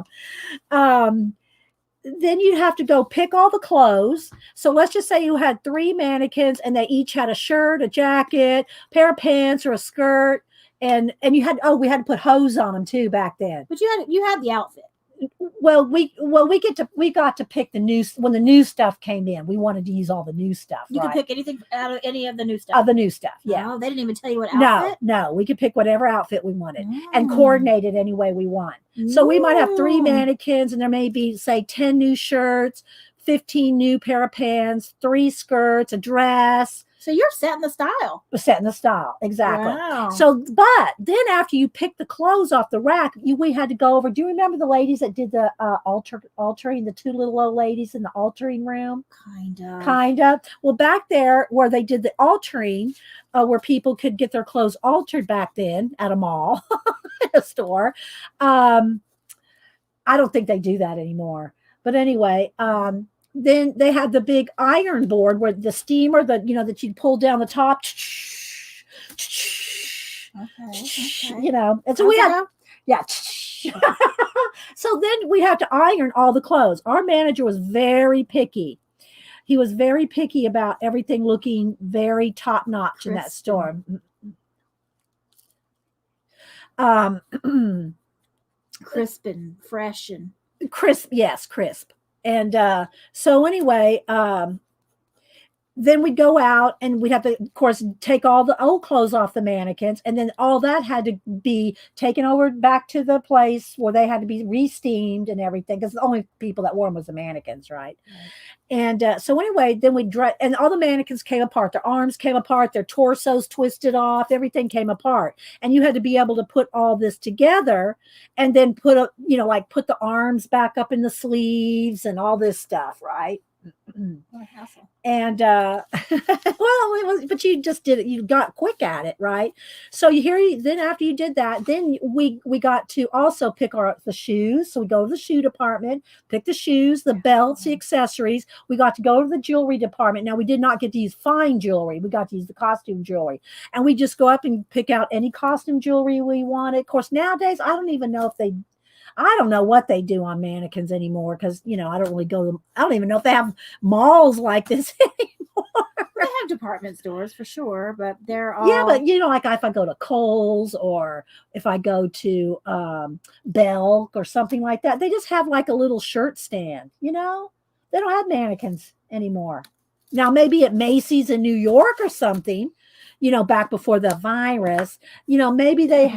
you'd have to go pick all the clothes. So let's just say you had 3 mannequins and they each had a shirt, a jacket, pair of pants, or a skirt. And we had to put hose on them too back then. But you had the outfit. Well, we got to pick the new, when the new stuff came in. We wanted to use all the new stuff. You could pick anything out of any of the new stuff. Of the new stuff, yeah. Oh, they didn't even tell you what outfit? No, we could pick whatever outfit we wanted and coordinate it any way we want. So we might have 3 mannequins, and there may be, say, 10 new shirts, 15 new pair of pants, 3 skirts, a dress. So you're setting the style. Setting the style. Exactly. Wow. So, but then after you pick the clothes off the rack, we had to go over. Do you remember the ladies that did the altering, the 2 little old ladies in the altering room? Kind of. Well, back there where they did the altering, where people could get their clothes altered back then at a mall, a store. I don't think they do that anymore. But anyway, then they had the big iron board where the steamer, that you pull down the top. Okay. And so we had, yeah. So then we had to iron all the clothes. Our manager was very picky. He was very picky about everything looking very top notch in that store. Crisp and fresh and crisp. Yes, crisp. And so anyway, then we'd go out and we'd have to, of course, take all the old clothes off the mannequins. And then all that had to be taken over back to the place where they had to be re-steamed and everything. Because the only people that wore them was the mannequins, right? And so anyway, then we dress, and all the mannequins came apart. Their arms came apart. Their torsos twisted off. Everything came apart. And you had to be able to put all this together and then put the arms back up in the sleeves and all this stuff, right? what a hassle. And well, it was, but you just did it. You got quick at it, right? So then after you did that, then we got to also pick the shoes. So we go to the shoe department, pick the shoes, the belts, the accessories. We got to go to the jewelry department. Now we did not get to use fine jewelry. We got to use the costume jewelry, and we just go up and pick out any costume jewelry we wanted. Of course, nowadays I don't even know if I don't know what they do on mannequins anymore because, I don't really I don't even know if they have malls like this anymore. They have department stores for sure, but they're all. Yeah, but like if I go to Kohl's or if I go to Belk or something like that, they just have like a little shirt stand, They don't have mannequins anymore. Now, maybe at Macy's in New York or something, back before the virus, maybe they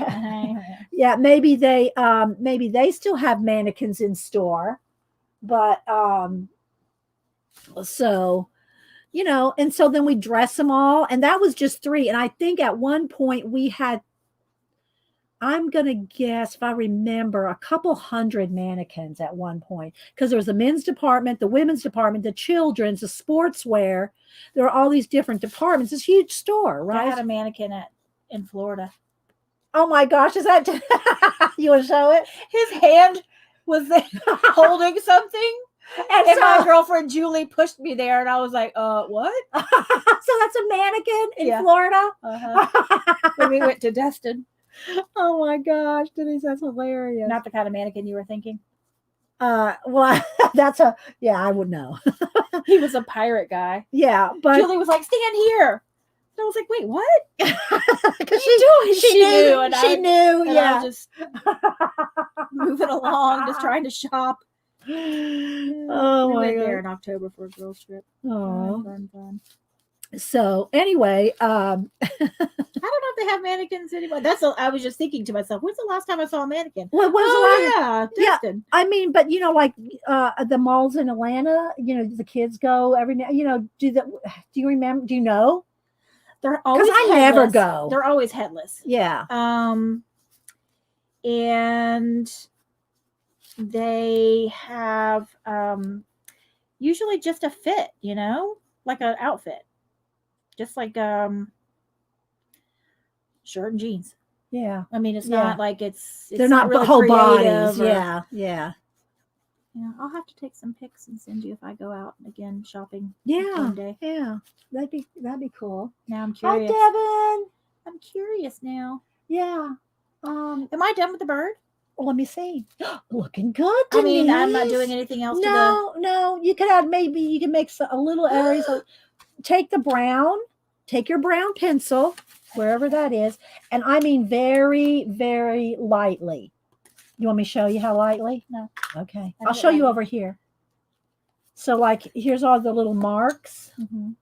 maybe they still have mannequins in store, but so and so then we dress them all, and that was just 3. And I think at one point we had, I'm gonna guess, if I remember, a couple hundred mannequins at one point, because there was the men's department, the women's department, the children's, the sportswear. There are all these different departments. It's a huge store, right? I had a mannequin in Florida. Oh my gosh, is that you want to show it? His hand was there holding something, and so, my girlfriend Julie pushed me there, and I was like, what? So that's a mannequin in Florida? When we went to Destin. Oh my gosh, Denise, that's hilarious. Not the kind of mannequin you were thinking. Well, I would know. He was a pirate guy. Yeah, but Julie was like, stand here. And I was like, wait, what? Because she knew. Yeah, I was just moving along, just trying to shop. Oh, we my went God. there in October for a girls trip. Oh, Fun. So anyway, I don't know if they have mannequins anymore. I was just thinking to myself, when's the last time I saw a mannequin? What was the last? Yeah, Destin. I mean, but like the malls in Atlanta, the kids go every now. Do you remember? Do you know? They're always I headless. never go. They're always headless. Yeah. And they have usually just a fit, like an outfit. Just like shirt and jeans. Yeah. I mean, it's not like it's they're not really whole bodies. or, Yeah. Yeah, I'll have to take some pics and send you if I go out again shopping. Yeah. One day. Yeah. That'd be cool. Now I'm curious. Hi, Devin. I'm curious now. Yeah. Am I done with the bird? Well, let me see. Looking good, Denise. I mean, I'm not doing anything else. No. You could add, maybe you can make a little areas. Take your brown pencil, wherever that is, and I mean very, very lightly. You want me to show you how lightly? No. Okay. I'll show you over here. So here's all the little marks. Mm-hmm.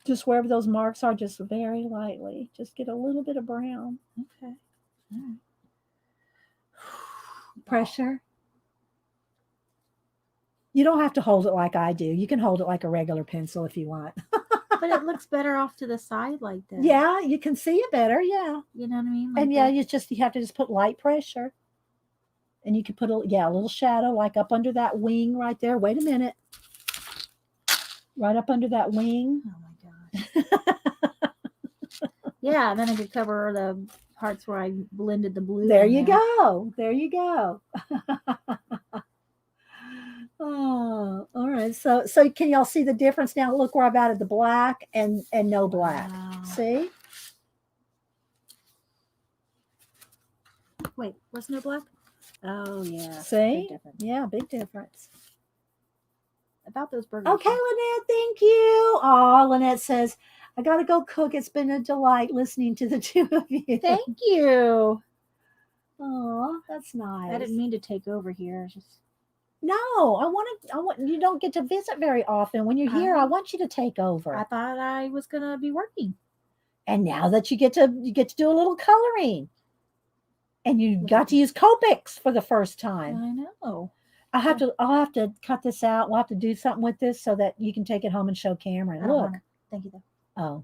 Just wherever those marks are, just very lightly. Just get a little bit of brown. Okay. All right. Pressure. You don't have to hold it like I do. You can hold it like a regular pencil if you want. But it looks better off to the side like that. Yeah, you can see it better. Yeah. You know what I mean? Like And yeah, that. you have to just put light pressure. And you can put a little shadow like up under that wing right there. Wait a minute. Right up under that wing. Oh my gosh. Yeah, and then I could cover the parts where I blended the blue. There in you go. There you go. Oh, all right. So can y'all see the difference now? Look where I've added the black and no black. Wow. See? Wait, was no black? Oh yeah. See? Big difference. Yeah, big difference. About those burgers. Okay, Lynette, thank you. Oh, Lynette says, I got to go cook. It's been a delight listening to the two of you. Thank you. Oh, that's nice. I didn't mean to take over here. It's just No, I want you don't get to visit very often. When you're here, I want you to take over. I thought I was gonna be working. And now that you get to do a little coloring. And you got to use Copics for the first time. I know. I'll have to cut this out. We'll have to do something with this so that you can take it home and show Cameron. I don't Look. wanna. Thank you though. Oh.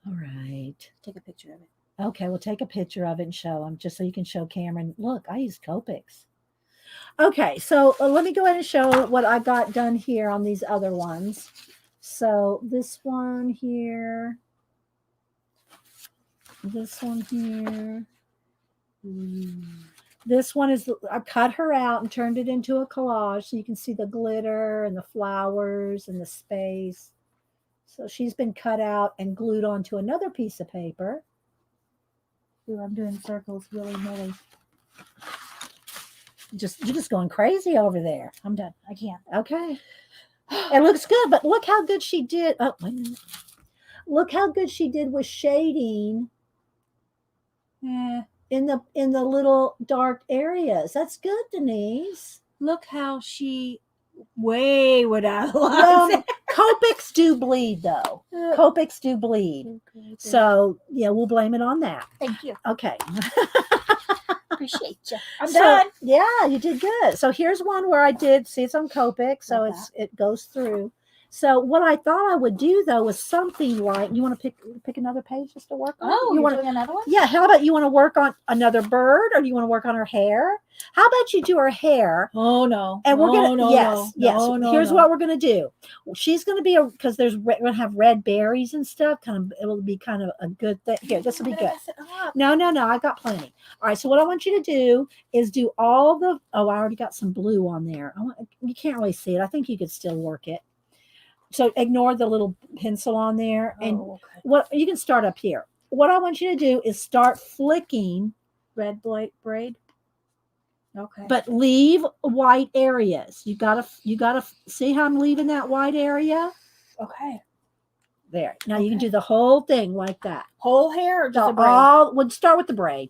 All right. Take a picture of it. Okay, we'll take a picture of it and show him just so you can show Cameron. Look, I use Copics. Okay, so let me go ahead and show what I got done here on these other ones. So this one here. This one here. This one is, I cut her out and turned it into a collage so you can see the glitter and the flowers and the space. So she's been cut out and glued onto another piece of paper. Ooh, I'm doing circles willy-nilly. You're just going crazy over there. I'm done. I can't. Okay. It looks good, but look how good she did. Oh, wait a minute. Look how good she did with shading. Yeah. In the little dark areas. That's good, Denise. Look how she way went out of Well, line. Copics do bleed though. Copics do bleed. Okay, So yeah, we'll blame it on that. thank you. Okay. Appreciate you. I'm So, done. yeah, you did good. So here's one where I did see it's on Copic, so Love it goes through. So what I thought I would do though was something like, you want to pick another page just to work on? Oh, you you're want doing another one? Yeah, how about you want to work on another bird or do you want to work on her hair? How about you do her hair? Oh no. And we're gonna yes. No, Here's what we're gonna do. She's gonna be because we're gonna have red berries and stuff. It'll be kind of a good thing. Here, this will be good. No, I got plenty. All right. So what I want you to do is do all the. Oh, I already got some blue on there. You can't really see it. I think you could still work it. So ignore the little pencil on there, and what you can start up here. What I want you to do is start flicking red braid. Okay. but leave white areas. You gotta see how I'm leaving that white area. Okay. There. Now you can do the whole thing like that. Whole hair or just a braid? We'll start with the braid,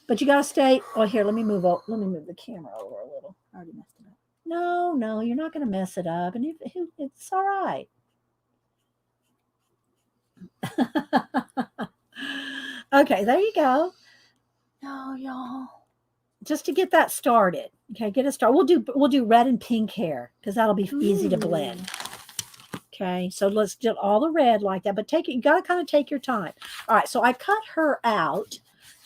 but you gotta stay. Oh, here, let me move the camera over a little. I already messed it up. No, you're not gonna mess it up, and it's all right. Okay, there you go. No, y'all. Just to get that started. Okay, get it started. We'll do red and pink hair because that'll be easy to blend. Okay, so let's do all the red like that, but you gotta kind of take your time. All right, so I cut her out,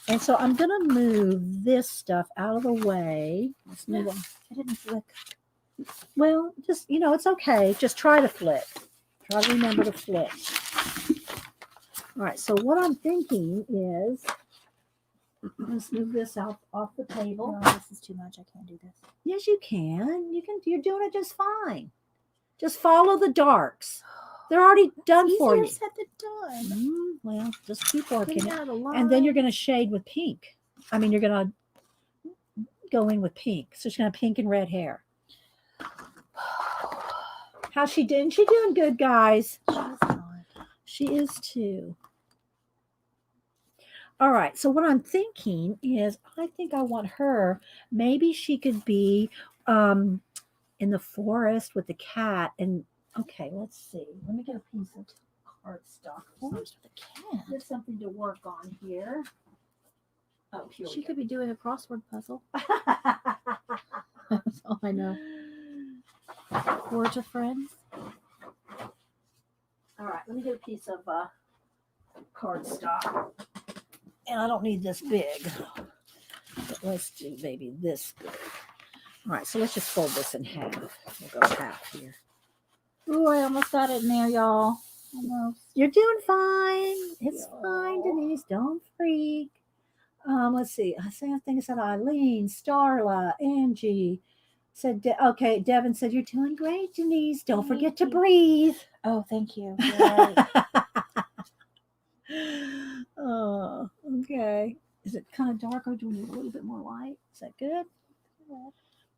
and so I'm gonna move this stuff out of the way. Let's move on. I didn't flick. Well, just it's okay. Just try to flip. Try to remember to flip. All right, so what I'm thinking is, let's move this off the table. No, this is too much. I can't do this. Yes, you can. You're doing it just fine. Just follow the darks. They're already done for you. Easier said than done. Well, just keep working Getting it. out of the line. And then you're going to shade with pink. I mean, you're going to go in with pink. So she's going to have pink and red hair. How's she doing? She doing good, guys. She is too. All right. So what I'm thinking is, I think I want her. Maybe she could be in the forest with the cat. And okay, let's see. Let me get a piece of cardstock. Forest with a cat. There's something to work on here. Oh, here She we could be doing a crossword puzzle. go. That's all I know. Words with friends. All right, let me get a piece of cardstock. And I don't need this big. But let's do maybe this big. All right, so let's just fold this in half. We'll go half here. Ooh, I almost got it in there, y'all. Almost. You're doing fine. It's fine, Yeah. Denise. Don't freak. Let's see. I think I said Eileen, Starla, Angie. Said okay. Devin said you're doing great, Denise. Don't forget to Thank you. breathe. Oh, thank you. You're right. Oh, okay. Is it kind of dark or do we need a little bit more light? Is that good?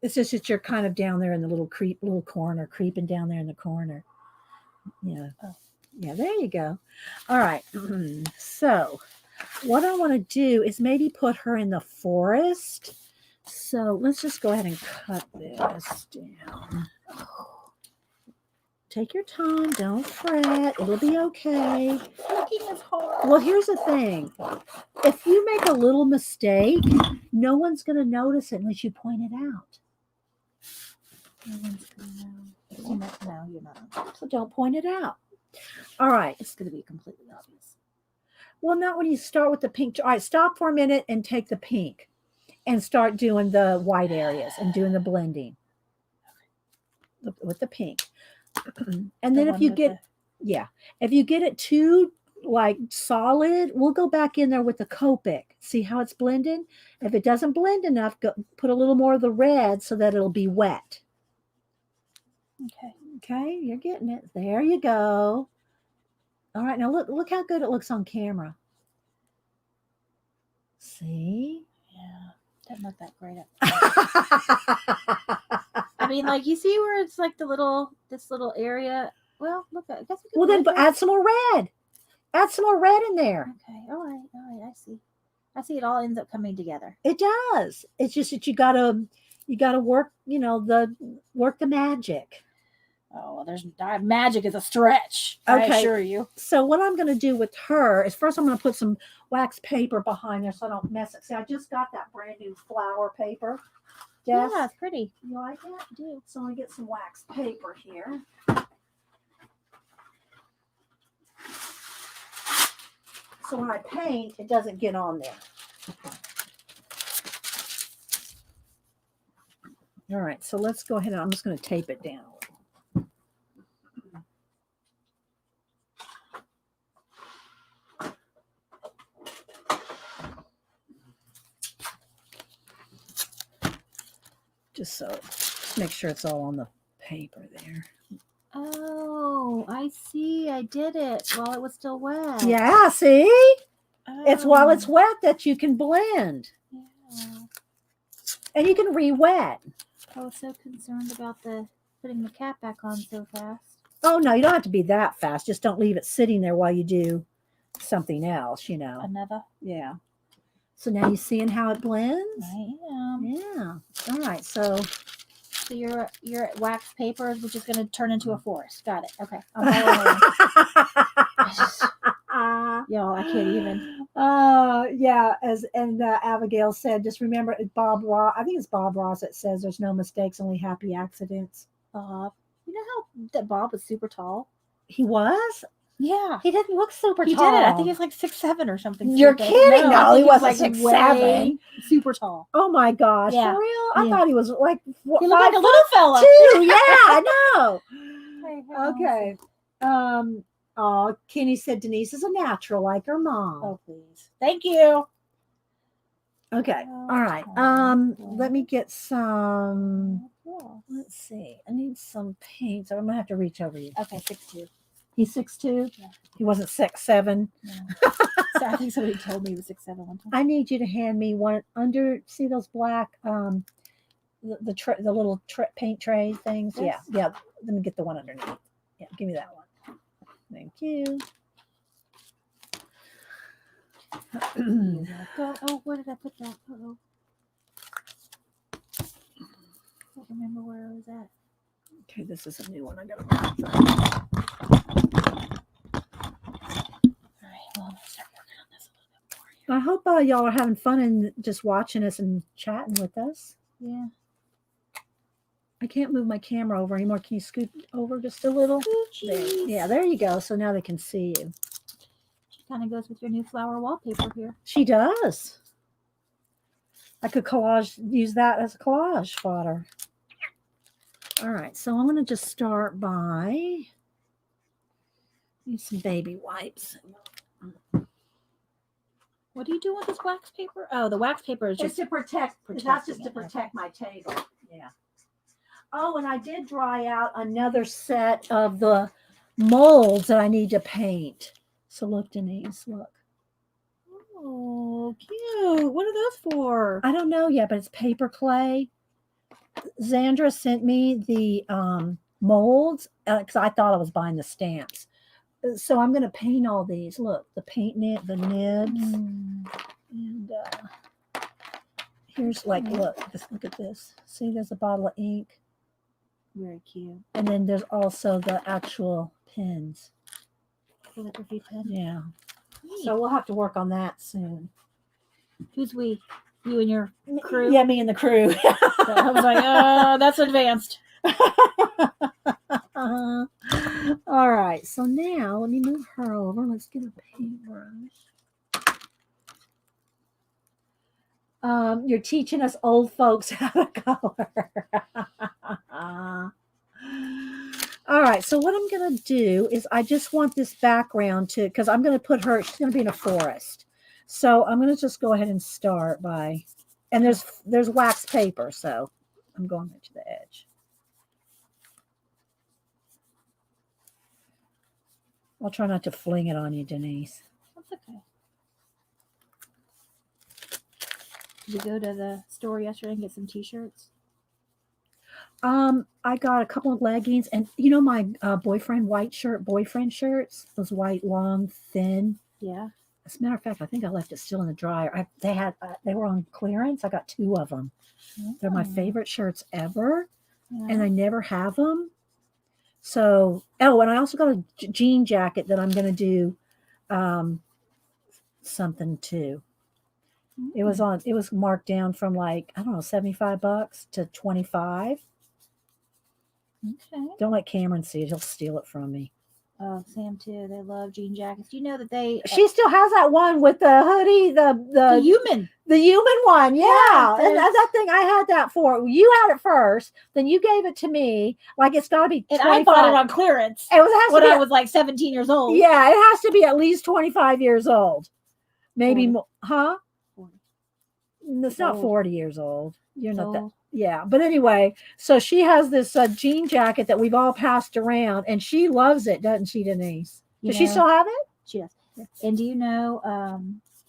It's just that you're kind of down there in the little corner, creeping down there in the corner. Yeah. Oh. Yeah, there you go. All right. So what I want to do is maybe put her in the forest. So let's just go ahead and cut this down. Take your time. Don't fret. It'll be okay. Looking is hard. Well, here's the thing. If you make a little mistake, no one's going to notice it unless you point it out. No one's gonna know. No, you're not. So don't point it out. All right. It's going to be completely obvious. Well, not when you start with the pink. All right, stop for a minute and take the pink and start doing the white areas and doing the blending with the pink. And then if you get, if you get it too like solid, we'll go back in there with the Copic. See how it's blended? If it doesn't blend enough, put a little more of the red so that it'll be wet. Okay. Okay, you're getting it. There you go. All right, now look how good it looks on camera. See? Yeah. Doesn't look that great. I mean, like, you see where it's like this little area. Well, look, I guess we could. Well, then blend it. add some more red. Add some more red in there. Okay. All right. I see. It all ends up coming together. It does. It's just that you gotta work, work the magic. Oh, well, magic is a stretch. I Okay. assure you. So what I'm going to do with her is first I'm going to put some wax paper behind there so I don't mess it. See, I just got that brand new flower paper. Jess, Yeah, it's pretty. you like it? I do. So I'm going to get some wax paper here. So when I paint, it doesn't get on there. All right, so let's go ahead and I'm just going to tape it down. Just make sure it's all on the paper there. Oh, I see. I did it while it was still wet. Yeah, see? Oh. It's while it's wet that you can blend. Yeah. And you can re-wet. I was so concerned about putting the cap back on so fast. Oh, no, you don't have to be that fast. Just don't leave it sitting there while you do something else, Another? Yeah. So now you seeing how it blends? I am. Yeah. All right. So your wax paper is just going to turn into a forest. Got it. Okay. I'm following. Y'all, I can't even. Yeah. And Abigail said, just remember Bob Ross. I think it's Bob Ross that says there's no mistakes, only happy accidents. Bob. You know how that Bob was super tall? He was? Yeah. He didn't look super He tall. did it. I think he's like 6'7" or something. You're stupid. kidding. No, he wasn't like 6'7". Super tall. Oh my gosh. Yeah. For real? I Yeah. thought he was like He looked like a little fella. too. Yeah, I know. Hey, Okay. Kenny said Denise is a natural like her mom. Oh, please. Thank you. Okay. All right. Let me get some. Let's see. I need some paint. So I'm gonna have to reach over you. Okay, 6'2". He's 6'2". Yeah. He wasn't 6'7". No. So I think somebody told me he was 6'7" one time. I need you to hand me one under. See those black the little paint tray things. Yes. Yeah. Let me get the one underneath. Yeah, give me that one. Thank you. Oh, where did I put that? Uh-oh. I don't remember where I was at. Okay, this is a new one. I gotta. All right, well, I'm gonna start working on this a little bit more. I hope y'all are having fun and just watching us and chatting with us. Yeah. I can't move my camera over anymore. Can you scoot over just a little? There. Yeah, there you go. So now they can see you. She kind of goes with your new flower wallpaper here. She does. I could use that as collage fodder. All right, so I'm going to just start by use some baby wipes. What do you do with this wax paper? Oh, the wax paper is just to protect. That's just to protect my table. Yeah. Oh, and I did dry out another set of the molds that I need to paint. So look, Denise, look. Oh, cute. What are those for? I don't know yet, but it's paper clay. Zandra sent me the molds because I thought I was buying the stamps. So I'm going to paint all these. Look, the the nibs. And here's like, look at this. See, there's a bottle of ink. Very cute. And then there's also the actual pins. Calligraphy pen. Yeah. Neat. So we'll have to work on that soon. Who's we? You and your crew? Yeah, me and the crew. So I was like, that's advanced. All right. So now let me move her over. Let's get a paintbrush. You're teaching us old folks how to color. All right. So what I'm going to do is I just want this background to, because I'm going to put her, she's going to be in a forest. So I'm going to just go ahead and start by, and there's wax paper. So I'm going right to the edge. I'll try not to fling it on you, Denise. That's okay. Did you go to the store yesterday and get some t-shirts? I got a couple of leggings and my boyfriend shirts, those white, long, thin. Yeah. As a matter of fact, I think I left it still in the dryer. They were on clearance. I got 2 of them. Oh. They're my favorite shirts ever, and I never have them. So, and I also got a jean jacket that I'm going to do something to. It was marked down from like, I don't know, $75 to $25. Okay. Don't let Cameron see it. He'll steal it from me. Oh, Sam too. They love jean jackets. Do you know that she still has that one with the hoodie, the human one. Yeah. And that thing, I had that for you. Had it first, then you gave it to me. Like it's got to be 25. And I bought it on clearance. It has when I was like 17 years old. Yeah, it has to be at least 25 years old. Maybe 40. more. Huh? 40. It's not 40 years old. You're not that. Old. Yeah, but anyway, so she has this jean jacket that we've all passed around, and she loves it, doesn't she, Denise? Does she still have it? She does. Yeah. And do you know,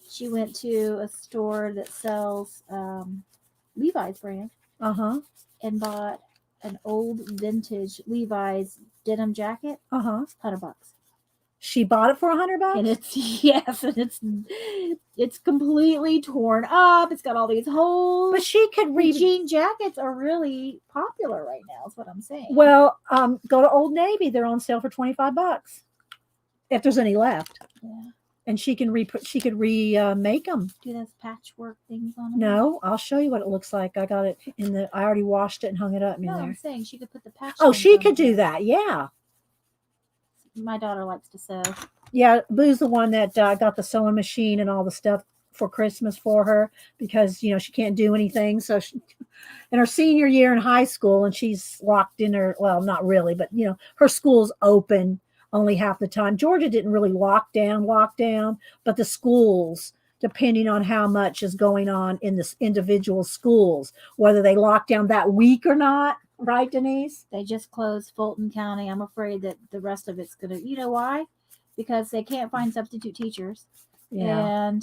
she went to a store that sells Levi's brand. And bought an old vintage Levi's denim jacket. $100. She bought it for $100, and it's completely torn up. It's got all these holes. But she could jean jackets are really popular right now. Is what I'm saying. Well, go to Old Navy. They're on sale for $25 if there's any left. Yeah. And she can remake them. Do those patchwork things on them? No, I'll show you what it looks like. I got it I already washed it and hung it up in there. I'm saying she could put the patch. Oh, she could do that. Yeah. My daughter likes to sew. Yeah, Boo's the one that got the sewing machine and all the stuff for Christmas for her because, she can't do anything. So in her senior year in high school, and she's locked in well, not really, but, her school's open only half the time. Georgia didn't really lock down, but the schools, depending on how much is going on in the individual schools, whether they lock down that week or not. Right, Denise? They just closed Fulton County. I'm afraid that the rest of it's going to, you know why? Because they can't find substitute teachers. Yeah. And,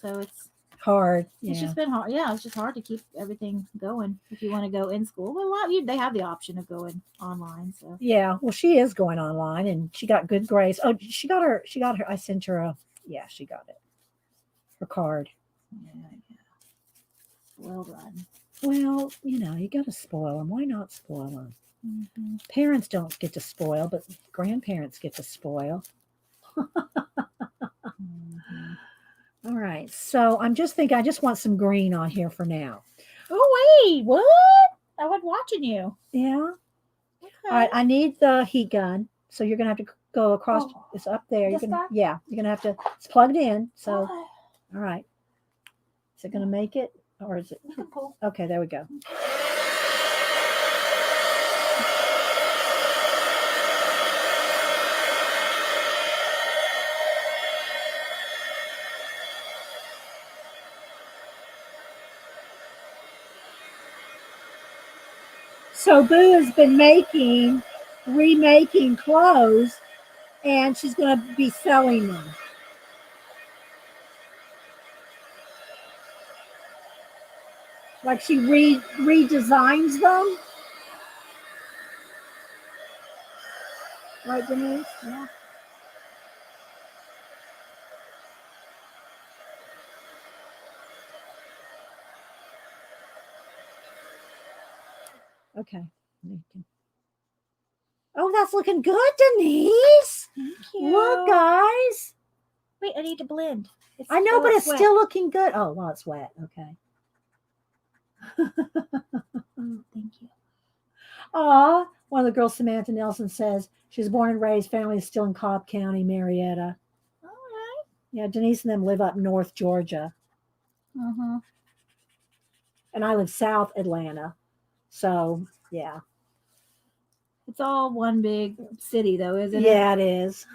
so it's hard. It's just been hard. Yeah, it's just hard to keep everything going if you want to go in school. Well, they have the option of going online. So yeah, well, she is going online, and she got good grades. Oh, she got her. I sent her she got it. Her card. Yeah. Well done. Well, you got to spoil them. Why not spoil them? Mm-hmm. Parents don't get to spoil, but grandparents get to spoil. Mm-hmm. All right. So I'm just thinking, I just want some green on here for now. Oh, wait, what? I was watching you. Yeah. Okay. All right. I need the heat gun. So you're gonna have to go across. Oh. It's up there. You're This gonna, guy? yeah. You're gonna have to. It's plugged in. So, Okay. all right. Is it gonna make it, or is it? You can pull. Okay. There we go. So Boo has been remaking clothes, and she's going to be selling them. Like she redesigns them. Right, Denise? Yeah. Okay. Oh, that's looking good, Denise. Thank you. Look, guys. Wait, I need to blend. I know, but it's wet. still looking good. Oh, well, it's wet. Okay. Thank you. Aw, one of the girls, Samantha Nelson, says she was born and raised. Family is still in Cobb County, Marietta. All right. Yeah, Denise and them live up north Georgia, Uh-huh. and I live south Atlanta. So yeah, It's all one big city, though, isn't it? yeah, it is.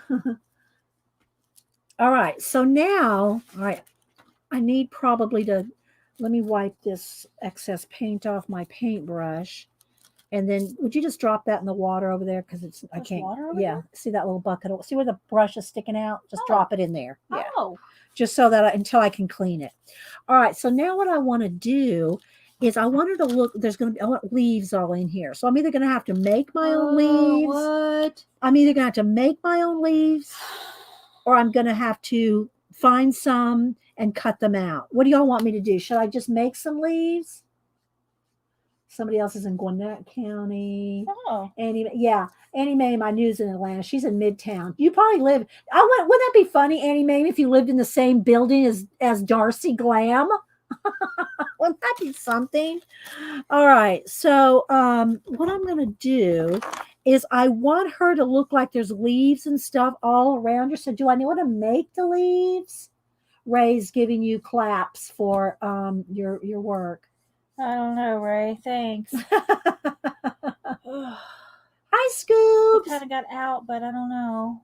All right, so now, all right, I need probably to let me wipe this excess paint off my paintbrush. And then would you just drop that in the water over there? Because it's I There's can't. water over Yeah. there? See that little bucket? See where the brush is sticking out? Just Oh. drop it in there. Yeah. Oh. Just so that until I can clean it. All right. So now what I want to do is I wanted to look. There's going to be I want leaves all in here. So I'm either going to have to make my own leaves. What? I'm either going to have to make my own leaves, or I'm going to have to find some and cut them out. What do y'all want me to do? Should I just make some leaves? Somebody else is in Gwinnett County. Oh. Annie Mae, my news in Atlanta. She's in Midtown. You probably live. Wouldn't that be funny, Annie Mae, if you lived in the same building as Darcy Glam? Wouldn't that be something? All right. So what I'm gonna do is I want her to look like there's leaves and stuff all around her. So do I know how to make the leaves? Ray's giving you claps for your work. I don't know, Ray. Thanks. Hi, We Scoops. kind of got out, but I don't know.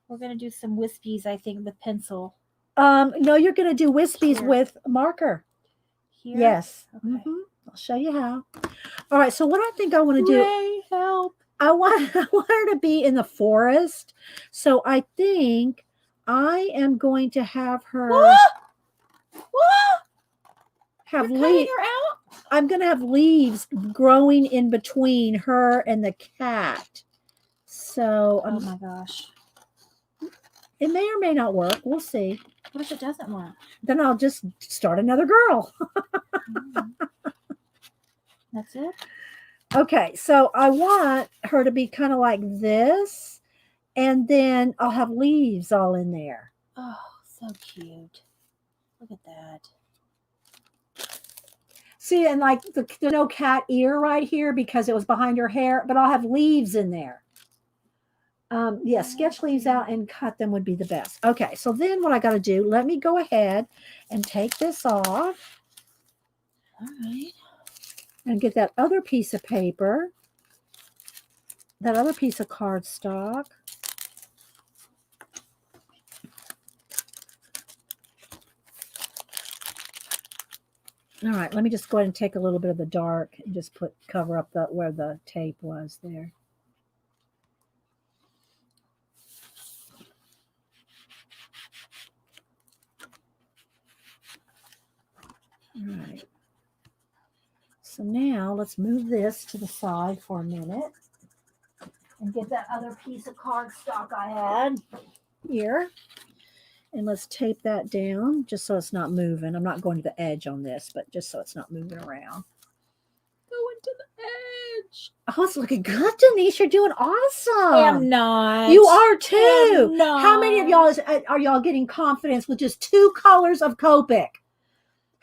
We're going to do some wispies, I think, with pencil. No, you're gonna do wispies Here. with marker. Here? Yes. Okay. Mhm. I'll show you how. All right. So what I think I want to do, Ray, help. I want her to be in the forest. So I think I am going to have her What? have You're cutting leaves. her out? I'm going to have leaves growing in between her and the cat. So Oh my gosh. it may or may not work. We'll see. What if it doesn't work? Then I'll just start another girl. That's it? Okay, so I want her to be kind of like this, and then I'll have leaves all in there. Oh, so cute. Look at that. See, and like there's no cat ear right here because it was behind her hair, but I'll have leaves in there. Yeah, sketch leaves out and cut them would be the best. Okay, so then what I got to do, let me go ahead and take this off. All right. And get that other piece of paper, that other piece of cardstock. All right, let me just go ahead and take a little bit of the dark and just cover up where the tape was there. All right. So now let's move this to the side for a minute and get that other piece of cardstock I had here. And let's tape that down just so it's not moving. I'm not going to the edge on this, but just so it's not moving around. Going to the edge. Oh, it's looking good, Denise. You're doing awesome. I'm not. You are too. I'm How many of y'all are y'all getting confidence with just 2 colors of Copic?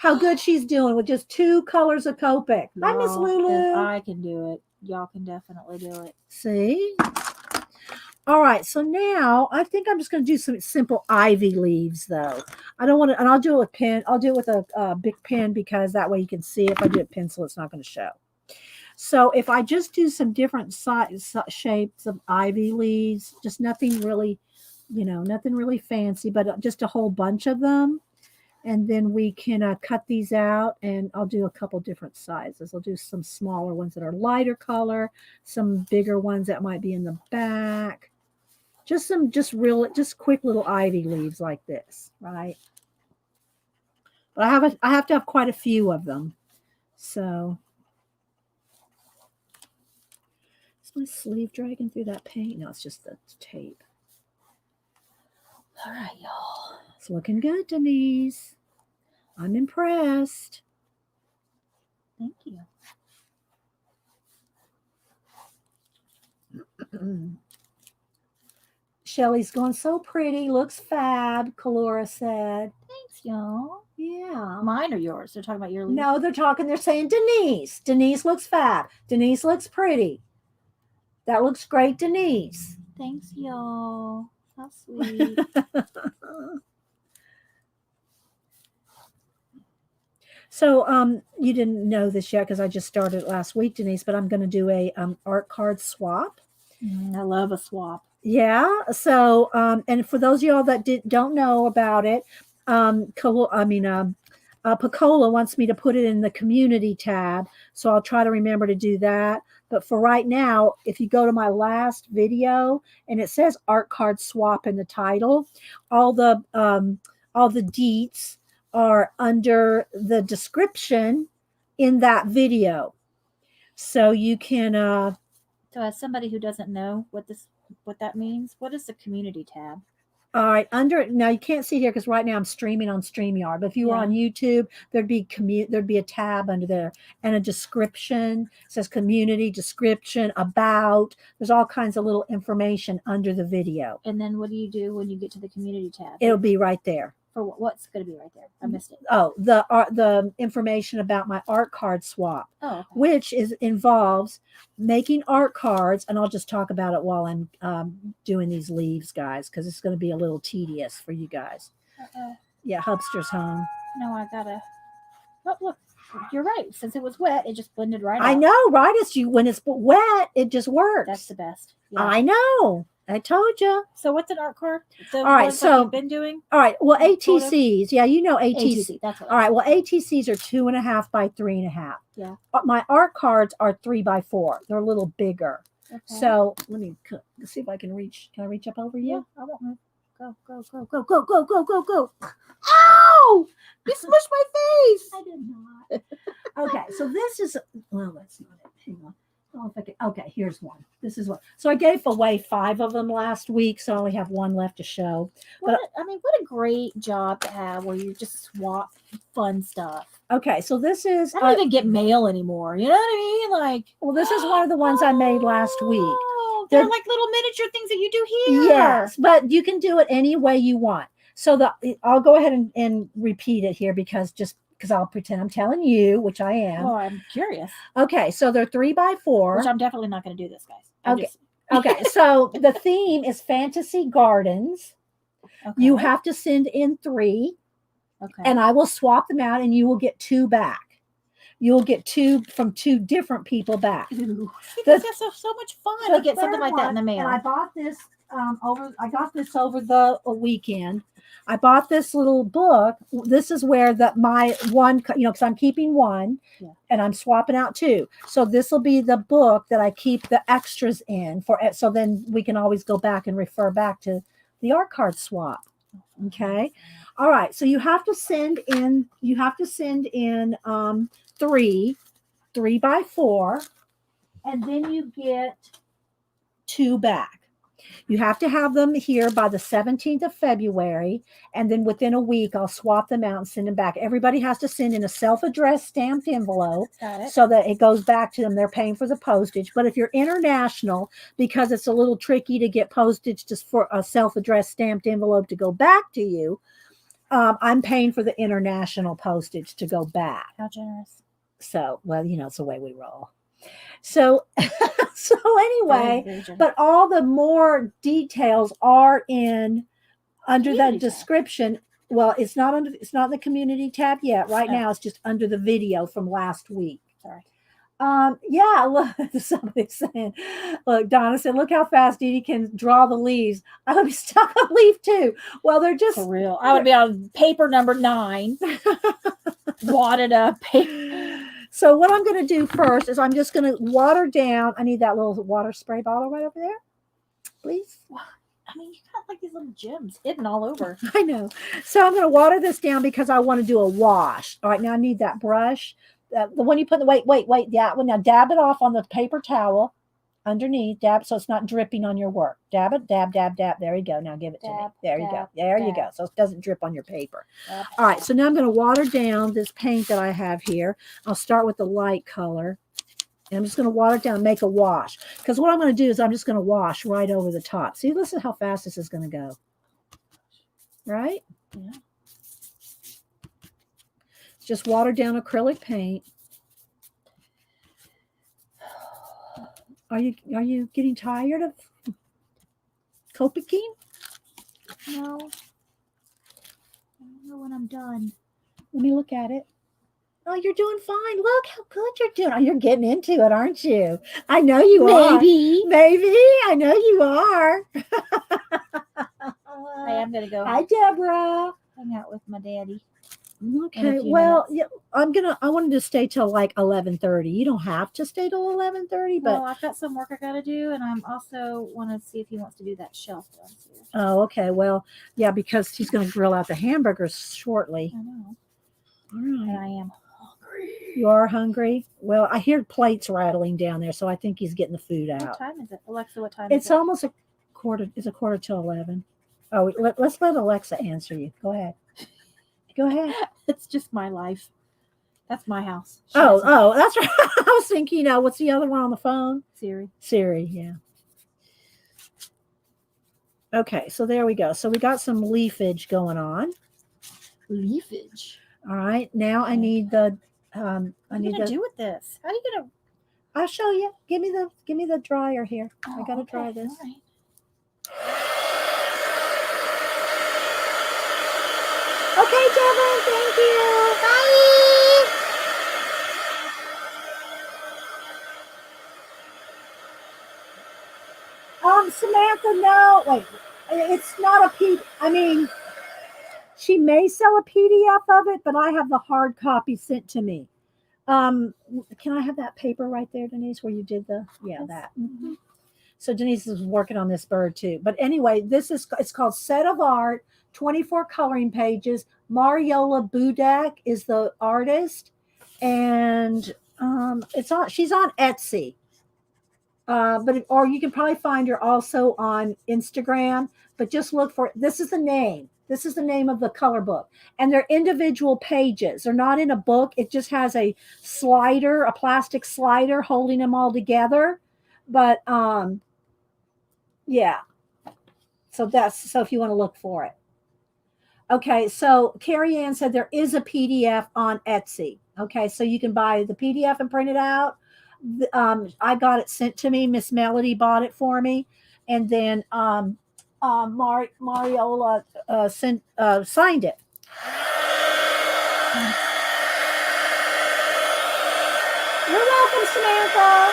how good she's doing with just 2 colors of Copic. Hi, Miss Y'all, if Lulu. I can do it, y'all can definitely do it. See? All right, so now I think I'm just going to do some simple ivy leaves, though. I don't want to, and I'll do it with pen. I'll do it with a big pen because that way you can see. If I do it pencil, it's not going to show. So if I just do some different shapes of ivy leaves, just nothing really, nothing really fancy, but just a whole bunch of them. And then we can cut these out, and I'll do a couple different sizes. I'll do some smaller ones that are lighter color, some bigger ones that might be in the back. Just quick little ivy leaves like this, right? But I have to have quite a few of them. So is my sleeve dragging through that paint? No, it's just the tape. All right, y'all. It's looking good, Denise. I'm impressed. Thank you. Shelly's going so pretty. Looks fab, Colora said. Thanks, y'all. Yeah. Mine or yours? They're talking about your leaves. No, they're saying Denise. Denise looks fab. Denise looks pretty. That looks great, Denise. Thanks, y'all. How sweet. So you didn't know this yet because I just started last week, Denise, but I'm going to do a art card swap. I love a swap. Yeah. So and for those of y'all that don't know about it, Picola wants me to put it in the community tab, so I'll try to remember to do that. But for right now, if you go to my last video and it says art card swap in the title, all the deets are under the description in that video, so you can. So as somebody who doesn't know what that means, what is the community tab? All right, now you can't see here because right now I'm streaming on StreamYard. But if you were on YouTube, there'd be a tab under there and a description. It says community, description, about. There's all kinds of little information under the video. And then what do you do when you get to the community tab? It'll be right there. For what's going to be right there? I missed it. Oh, the information about my art card swap, which involves making art cards, and I'll just talk about it while I'm doing these leaves, guys, because it's going to be a little tedious for you guys. Yeah, Hubster's home. No, I gotta. Oh, look, you're right. Since it was wet, it just blended right out. I know, right? When it's wet, it just works. That's the best. Yeah. I know. I told you. So what's an art card? All right, so you've been doing. All right. Well, ATCs. Yeah, you know ATC. That's what. All right. Well, ATCs are 2.5 by 3.5. Yeah. My art cards are 3 by 4. They're a little bigger. Okay. So let me see if I can reach. Can I reach up over you? Yeah, I won't move. Go. Oh! You smushed my face. I did not. Okay, so this is. Well, that's not it. Hang on. Oh, if I can, okay, here's one. This is one. So I gave away 5 of them last week, so I only have 1 left to show. What a great job to have where you just swap fun stuff. Okay, so this is. I don't even get mail anymore. You know what I mean? Like, well, this is one of the ones I made last week. They're like little miniature things that you do here. Yes, but you can do it any way you want. So I'll go ahead and repeat it here because I'll pretend I'm telling you, which I am. Oh, I'm curious. Okay, so they're 3 by 4. Which I'm definitely not going to do this, guys. Okay, so the theme is fantasy gardens. Okay. You have to send in 3. Okay. And I will swap them out, and you will get 2 back. You'll get 2 from 2 different people back. That's so much fun to get something like that in the mail. And I bought this I got this over the weekend. I bought this little book. This is where my one, because I'm keeping 1 and I'm swapping out 2. So this will be the book that I keep the extras in so then we can always go back and refer back to the art card swap. Okay. All right. So you have to send in 3 by 4, and then you get 2 back. You have to have them here by the 17th of February, and then within a week, I'll swap them out and send them back. Everybody has to send in a self-addressed stamped envelope so that it goes back to them. They're paying for the postage. But if you're international, because it's a little tricky to get postage just for a self-addressed stamped envelope to go back to you, I'm paying for the international postage to go back. How generous. So, well, it's the way we roll. So, so anyway, Very generous. but all the more details are under Community that tab. description. Well, it's not in the community tab yet. Right Oh. now, it's just under the video from last week. Sorry. Yeah, look, somebody's saying, look, Donna said, look how fast Dee Dee can draw the leaves. I would be stuck on leaf 2. Well, they're just For real. I would be on paper number 9. Wadded up paper. So what I'm going to do first is I'm just going to water down. I need that little water spray bottle right over there, please. I mean, you got like these little gems hidden all over. I know. So I'm going to water this down because I want to do a wash. All right, now I need that brush. The one you put in the, wait, that one. Now dab it off on the paper towel underneath. Dab so it's not dripping on your work. Dab it, dab. There you go. Now give it to me. There you go. There you go. So it doesn't drip on your paper. All right, so now I'm going to water down this paint that I have here. I'll start with the light color. And I'm just going to water it down and make a wash. Because what I'm going to do is I'm just going to wash right over the top. See, listen how fast this is going to go. Right? Yeah. Just water down acrylic paint. Are you getting tired of Copicing? No. I don't know when I'm done. Let me look at it. Oh, you're doing fine. Look how good you're doing. Oh, you're getting into it, aren't you? I know you are. Maybe. I know you are. I am going to go Hi, Deborah. hang out with my daddy. Okay. Well, yeah, I wanted to stay till like 11:30. You don't have to stay till 11:30, but Well, I've got some work I got to do, and I'm also want to see if he wants to do that shelf downstairs. oh, okay. Well, yeah, because he's going to grill out the hamburgers shortly. I know. All And right. I am hungry. You are hungry? Well, I hear plates rattling down there, so I think he's getting the food What out. time is it? Alexa, what time It's is it? almost a quarter. It's a quarter to 11. Oh, let's let Alexa answer you. Go ahead. Go ahead. It's just my life. That's my house. She Oh, doesn't- that's right. I was thinking, what's the other one on the phone? Siri. Siri, yeah. Okay, so there we go. So we got some leafage going on. Leafage. All right. Now I need the What are you gonna do with this? How are you gonna? I'll show you. Give me the dryer here. I Oh, gotta okay, dry this. all right. Okay, Devin, thank you. Bye. Samantha, no. Wait, it's not a P. I mean, she may sell a PDF of it, but I have the hard copy sent to me. Can I have that paper right there, Denise, where you did that? Mhm. So Denise is working on this bird too. But anyway, it's called Set of Art, 24 coloring pages. Mariola Budak is the artist, and she's on Etsy. Or you can probably find her also on Instagram. But just look for this is the name. This is the name of the color book, and they're individual pages. They're not in a book. It just has a slider, a plastic slider holding them all together. But yeah. So if you want to look for it. Okay, so Carrie Ann said there is a PDF on Etsy. Okay, so you can buy the PDF and print it out. I got it sent to me. Miss Melody bought it for me, and then Mariola signed it. You're welcome, Samantha.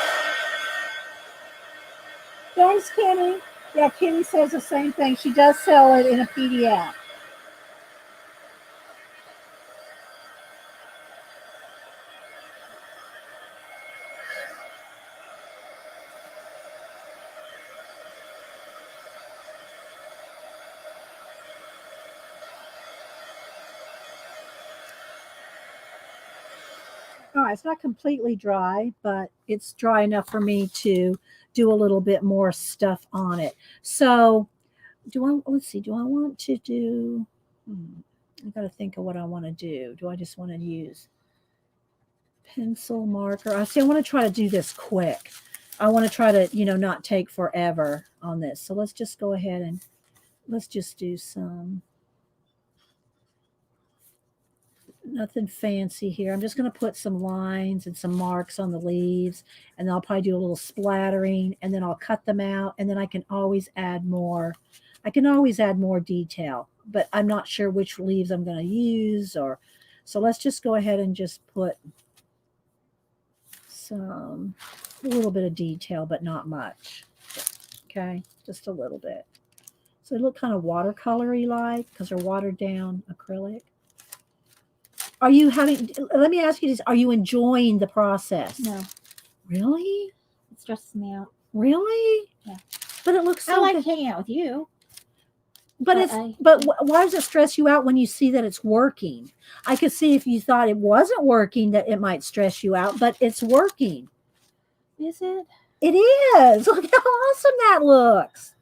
Thanks, Kenny. Yeah, Kenny says the same thing. She does sell it in a PDF. All right, it's not completely dry, but it's dry enough for me to do a little bit more stuff on it. So let's see, do I want to do, I got to think of what I want to do. Do I just want to use pencil marker? I want to try to do this quick. I want to try to, not take forever on this. So let's just go ahead and let's just do some Nothing fancy here. I'm just going to put some lines and some marks on the leaves, and then I'll probably do a little splattering, and then I'll cut them out, and then I can always add more. I can always add more detail, but I'm not sure which leaves I'm going to use. So let's just go ahead and just put a little bit of detail, but not much. Okay, just a little bit. So they look kind of watercolory like because they're watered down acrylic. Are you let me ask you this, are you enjoying the process? No, Really? it stresses me out. Really? Yeah. But it looks so I like good. hanging out with you. But why does it stress you out when you see that it's working? I could see if you thought it wasn't working that it might stress you out, but it's working. Is it? It is. Look how awesome that looks.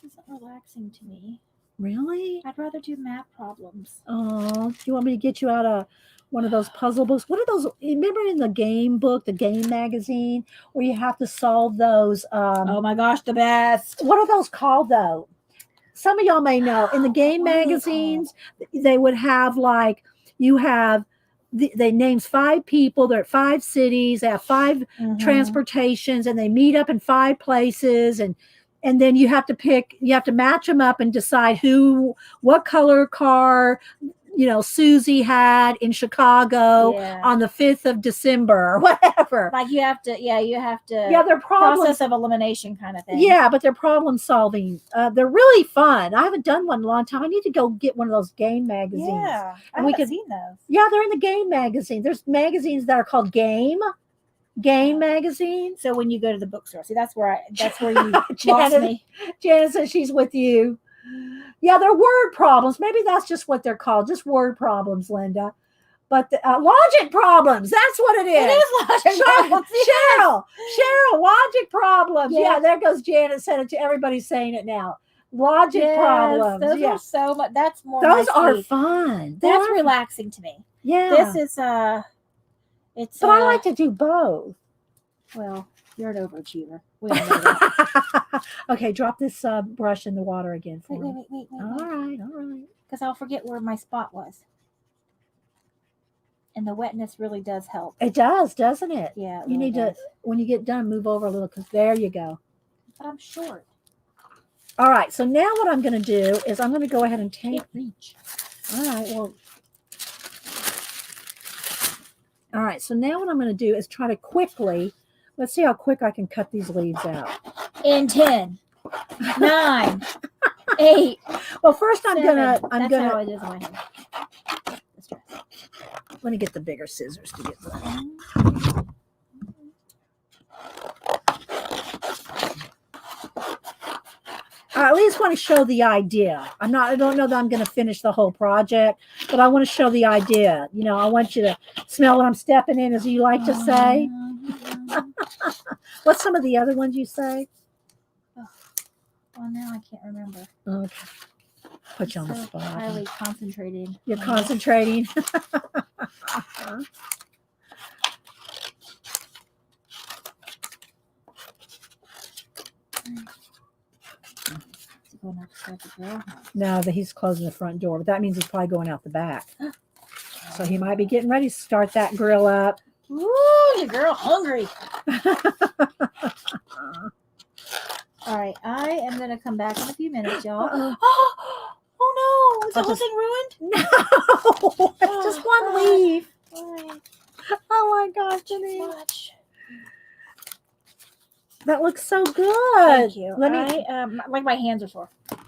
It's not relaxing to me. Really? I'd rather do math problems. Oh, do you want me to get you out of one of those puzzle books? What are those? Remember in the game book, the game magazine, where you have to solve those? Oh my gosh, the best. What are those called, though? Some of y'all may know. In the game What are they magazines, they would have like, you have, they names 5 people. They're at 5 cities. They have 5 transportations, and they meet up in 5 places, and then you have to match them up and decide what color car, Susie had in Chicago on the 5th of December or whatever. Like you have to. Yeah, they're process of elimination kind of thing. Yeah, but they're problem solving. They're really fun. I haven't done one in a long time. I need to go get one of those game magazines. Yeah, I And we haven't could- seen those. Yeah, they're in the game magazine. There's magazines that are called game magazine. So when you go to the bookstore, see that's where you lost Janet, me. Janet says she's with you. Yeah, they're word problems. Maybe that's just what they're called, just word problems, Linda. But logic problems. That's what it is. It is logic problems. Cheryl, logic problems. Yes. Yeah, there goes Janet. Said it to everybody's saying it now. Logic problems. Those Yeah. are so much. That's more. Those my are speed. fun. That's relaxing to me. Yeah. This is it's. But I like to do both. Well, you're an overachiever. We all know that. Okay, drop this brush in the water again for me. Wait. All right. Because I'll forget where my spot was. And the wetness really does help. It does, doesn't it? Yeah. You need to, when you get done, move over a little because there you go. But I'm short. All right. So now what I'm going to do is I'm going to go ahead and take. Can't reach. All right. Well. All right. So now what I'm going to do is try to quickly. Let's see how quick I can cut these leaves out. In 10, 9, 8. Well, first I'm 7. gonna. That's how it is in my head. Let me get the bigger scissors to get them. I at least want to show the idea. I don't know that I'm going to finish the whole project, but I want to show the idea. I want you to smell what I'm stepping in, as you like to say. What's some of the other ones you say? Well, now I can't remember. Okay. Put you on the So spot. highly concentrated. You're concentrating. Going out to start the grill. No, but he's closing the front door, but that means he's probably going out the back. So he might be getting ready to start that grill up. Ooh, your girl hungry. All right, I am going to come back in a few minutes, y'all. Oh no, is the whole thing ruined? No, it's just one leaf. All right, Oh my gosh, Denise. much. That looks so good. Thank you. Let me. Like my hands are sore. Give me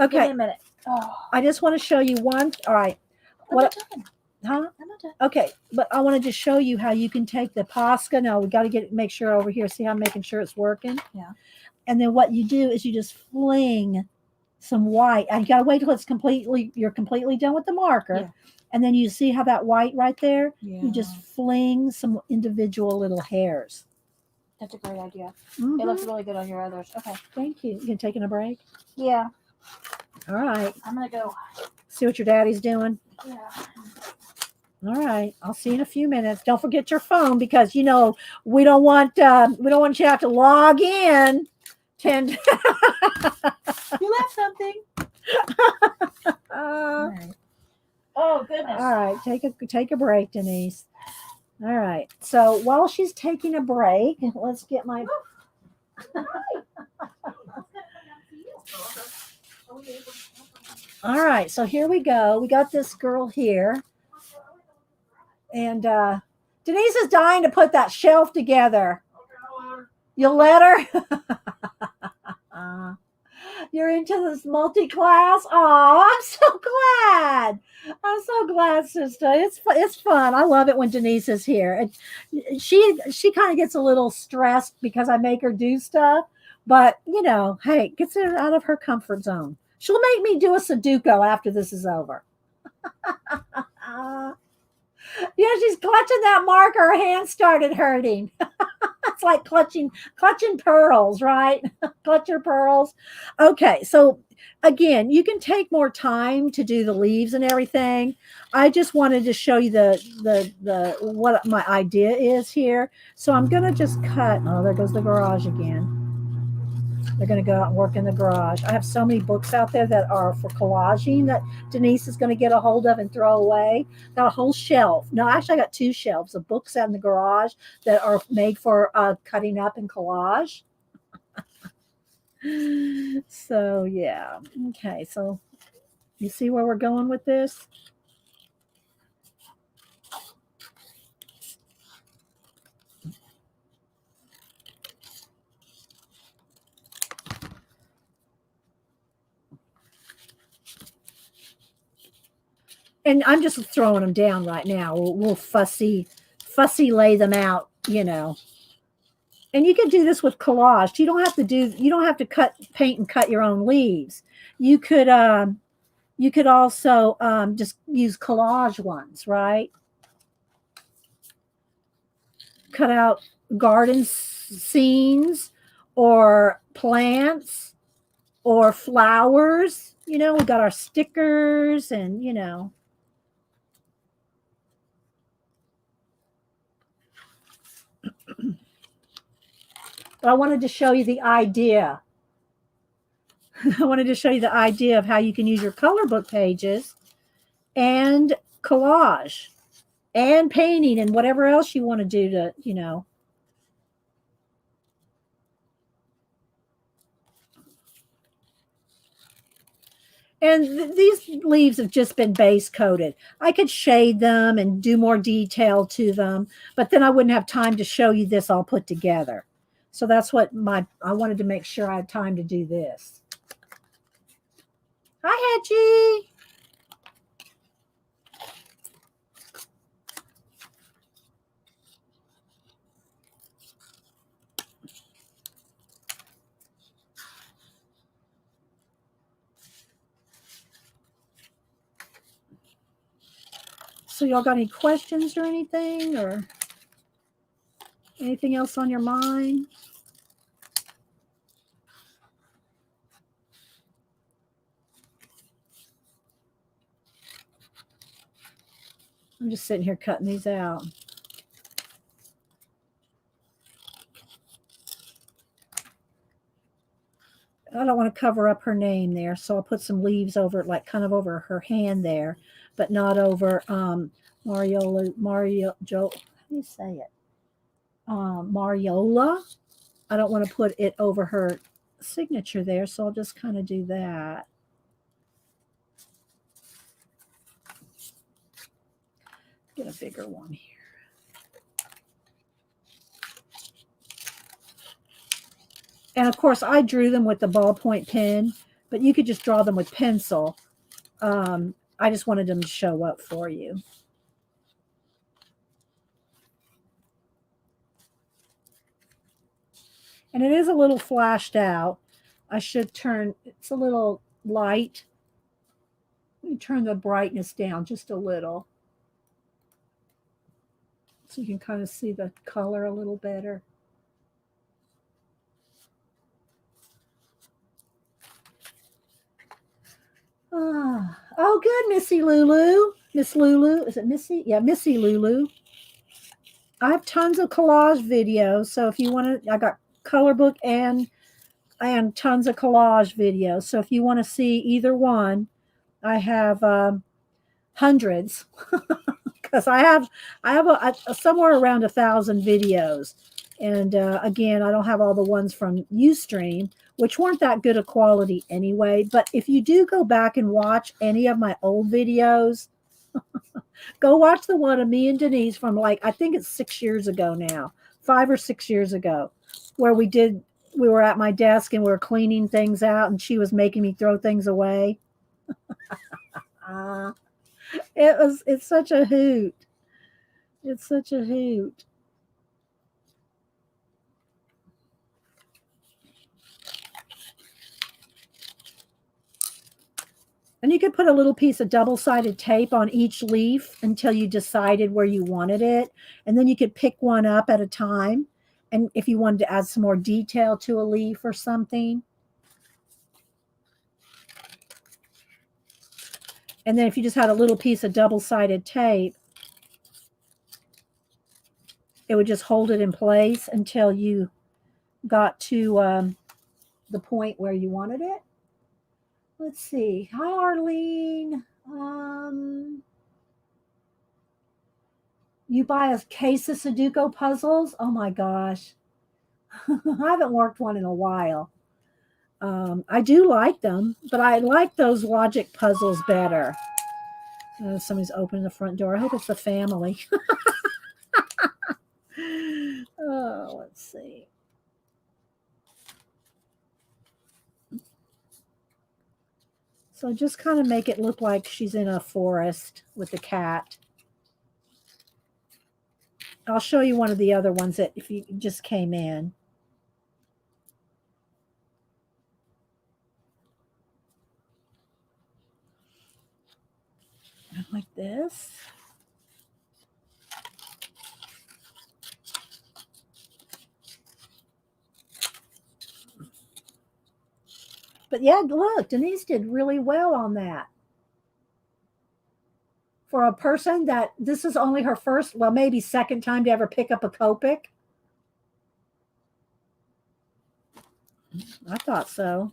Okay, a minute. Oh, I just want to show you one. All right. I'm What? not done. Huh? I'm not done. Okay, but I want to just show you how you can take the Posca. No, we got to make sure over here. See how I'm making sure it's working. Yeah. And then what you do is you just fling some white. And you got to wait till you're completely done with the marker. Yeah. And then you see how that white right there. Yeah. You just fling some individual little hairs. That's a great idea. Mhm. It looks really good on your others. Okay. Thank you. You taking a break? Yeah. All right. I'm gonna go. See what your daddy's doing. Yeah. All right. I'll see you in a few minutes. Don't forget your phone because we don't want you to have to log in. You left something. All right. Oh goodness. All right, take a break, Denise. All right. So while she's taking a break, let's get my. All right. So here we go. We got this girl here, and Denise is dying to put that shelf together. You'll let her. You're into this multi-class. Oh, I'm so glad. I'm so glad, sister. It's fun. I love it when Denise is here. And she kind of gets a little stressed because I make her do stuff, but hey, gets her out of her comfort zone. She'll make me do a Sudoku after this is over. She's clutching that marker. Her hand started hurting. It's like clutching pearls, right? Clutch your pearls. Okay, so again, you can take more time to do the leaves and everything. I just wanted to show you the what my idea is here. So I'm gonna just cut. Oh, there goes the garage again. They're going to go out and work in the garage. I have so many books out there that are for collaging that Denise is going to get a hold of and throw away. Got a whole shelf. No, actually, I got 2 shelves of books out in the garage that are made for cutting up and collage. So, yeah. Okay, so you see where we're going with this? And I'm just throwing them down right now. We'll fussy lay them out, And you can do this with collage. You don't have to paint and cut your own leaves. You could also just use collage ones, right? Cut out garden scenes or plants or flowers. We got our stickers and But I wanted to show you the idea. I wanted to show you the idea of how you can use your color book pages and collage and painting and whatever else you want to do to, And these leaves have just been base coated. I could shade them and do more detail to them, but then I wouldn't have time to show you this all put together. So that's what I wanted to make sure I had time to do this. Hi, Hedgie. So y'all got any questions or anything or anything else on your mind? I'm just sitting here cutting these out. I don't want to cover up her name there, so I'll put some leaves over it, like kind of over her hand there, but not over Mario. How do you say it? Mariola. I don't want to put it over her signature there, so I'll just kind of do that. Get a bigger one here. And of course, I drew them with the ballpoint pen, but you could just draw them with pencil. I just wanted them to show up for you. And it is a little flashed out. I should turn, it's a little light. Let me turn the brightness down just a little, so you can kind of see the color a little better. Oh, good, Missy Lulu. Miss Lulu. Is it Missy? Yeah, Missy Lulu. I have tons of collage videos. So if you want to, I got Colorbook and tons of collage videos. So if you want to see either one, I have hundreds, because I have a somewhere around 1,000 videos, and again, I don't have all the ones from Ustream, which weren't that good a quality anyway. But if you do go back and watch any of my old videos, go watch the one of me and Denise from, like, I think it's 6 years ago now, 5 or 6 years ago, where we were at my desk and we were cleaning things out, and she was making me throw things away. It's such a hoot. It's such a hoot. And you could put a little piece of double-sided tape on each leaf until you decided where you wanted it. And then you could pick one up at a time. And if you wanted to add some more detail to a leaf or something. And then if you just had a little piece of double-sided tape, it would just hold it in place until you got to the point where you wanted it. Let's see. Hi, Arlene. You buy a case of Sudoku puzzles? Oh my gosh. I haven't worked one in a while. I do like them, but I like those logic puzzles better. Somebody's opening the front door. I hope it's the family. Oh, let's see. So just kind of make it look like she's in a forest with a cat. I'll show you one of the other ones that if you just came in. Like this. But yeah, look, Denise did really well on that. For a person that this is only her first, well, maybe second time to ever pick up a Copic. I thought so.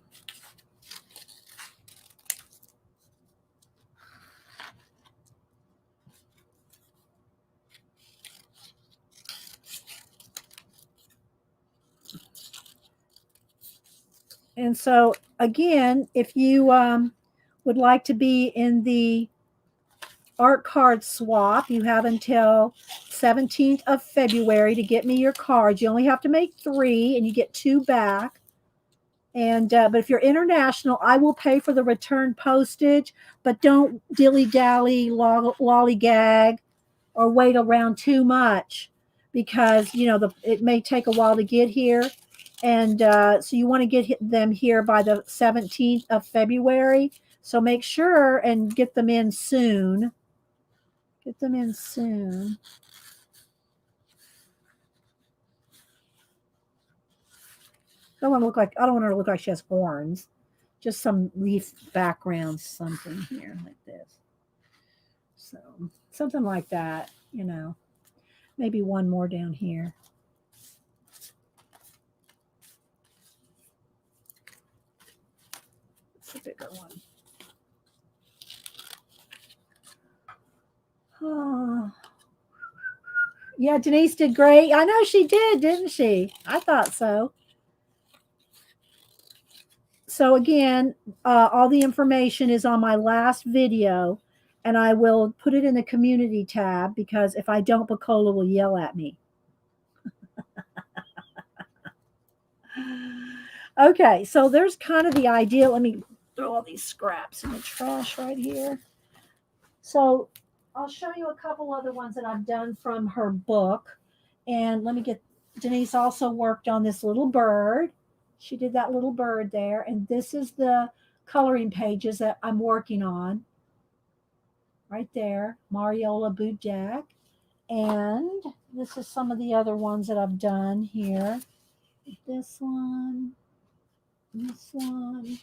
And so, again, if you would like to be in the art card swap, you have until 17th of February to get me your cards. You only have to make 3, and you get 2 back. And but if you're international, I will pay for the return postage, but don't dilly-dally, lollygag, or wait around too much, because it may take a while to get here. And so you want to get them here by the 17th of February. So make sure and get them in soon. Get them in soon. I don't want her to look like she has horns. Just some leaf background, something here like this. So something like that, Maybe one more down here. It's a bigger one. Oh. Yeah, Denise did great. I know she did, didn't she? I thought so. So again, all the information is on my last video, and I will put it in the community tab, because if I don't, Bacola will yell at me. Okay, so there's kind of the idea. Let me throw all these scraps in the trash right here. So I'll show you a couple other ones that I've done from her book. And let me get, Denise also worked on this little bird. She did that little bird there. And this is the coloring pages that I'm working on. Right there, Mariola Budak. And this is some of the other ones that I've done here. This one. This one.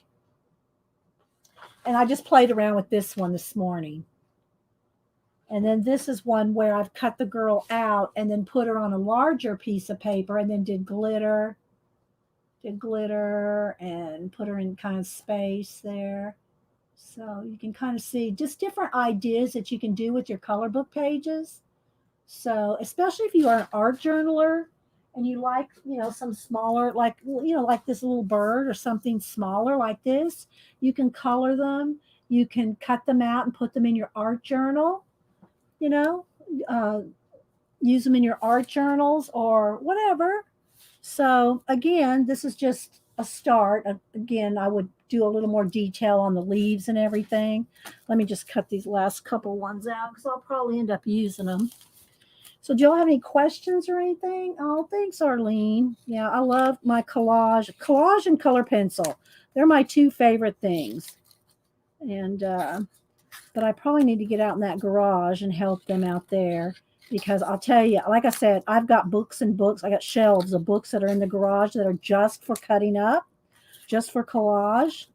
And I just played around with this one this morning. And then this is one where I've cut the girl out and then put her on a larger piece of paper, and then did glitter and put her in kind of space there. So you can kind of see just different ideas that you can do with your color book pages. So especially if you are an art journaler and you like, some smaller, like, like this little bird or something smaller like this, you can color them. You can cut them out and put them in your art journal, you know, uh, use them in your art journals or whatever. So again, this is just a start. Again, I would do a little more detail on the leaves and everything. Let me just cut these last couple ones out because I'll probably end up using them. So do y'all have any questions or anything? Oh, thanks, Arlene. Yeah, I love my collage. Collage and color pencil. They're my two favorite things. And but I probably need to get out in that garage and help them out there because I'll tell you, like I said, I've got books and books. I got shelves of books that are in the garage that are just for cutting up, just for collage.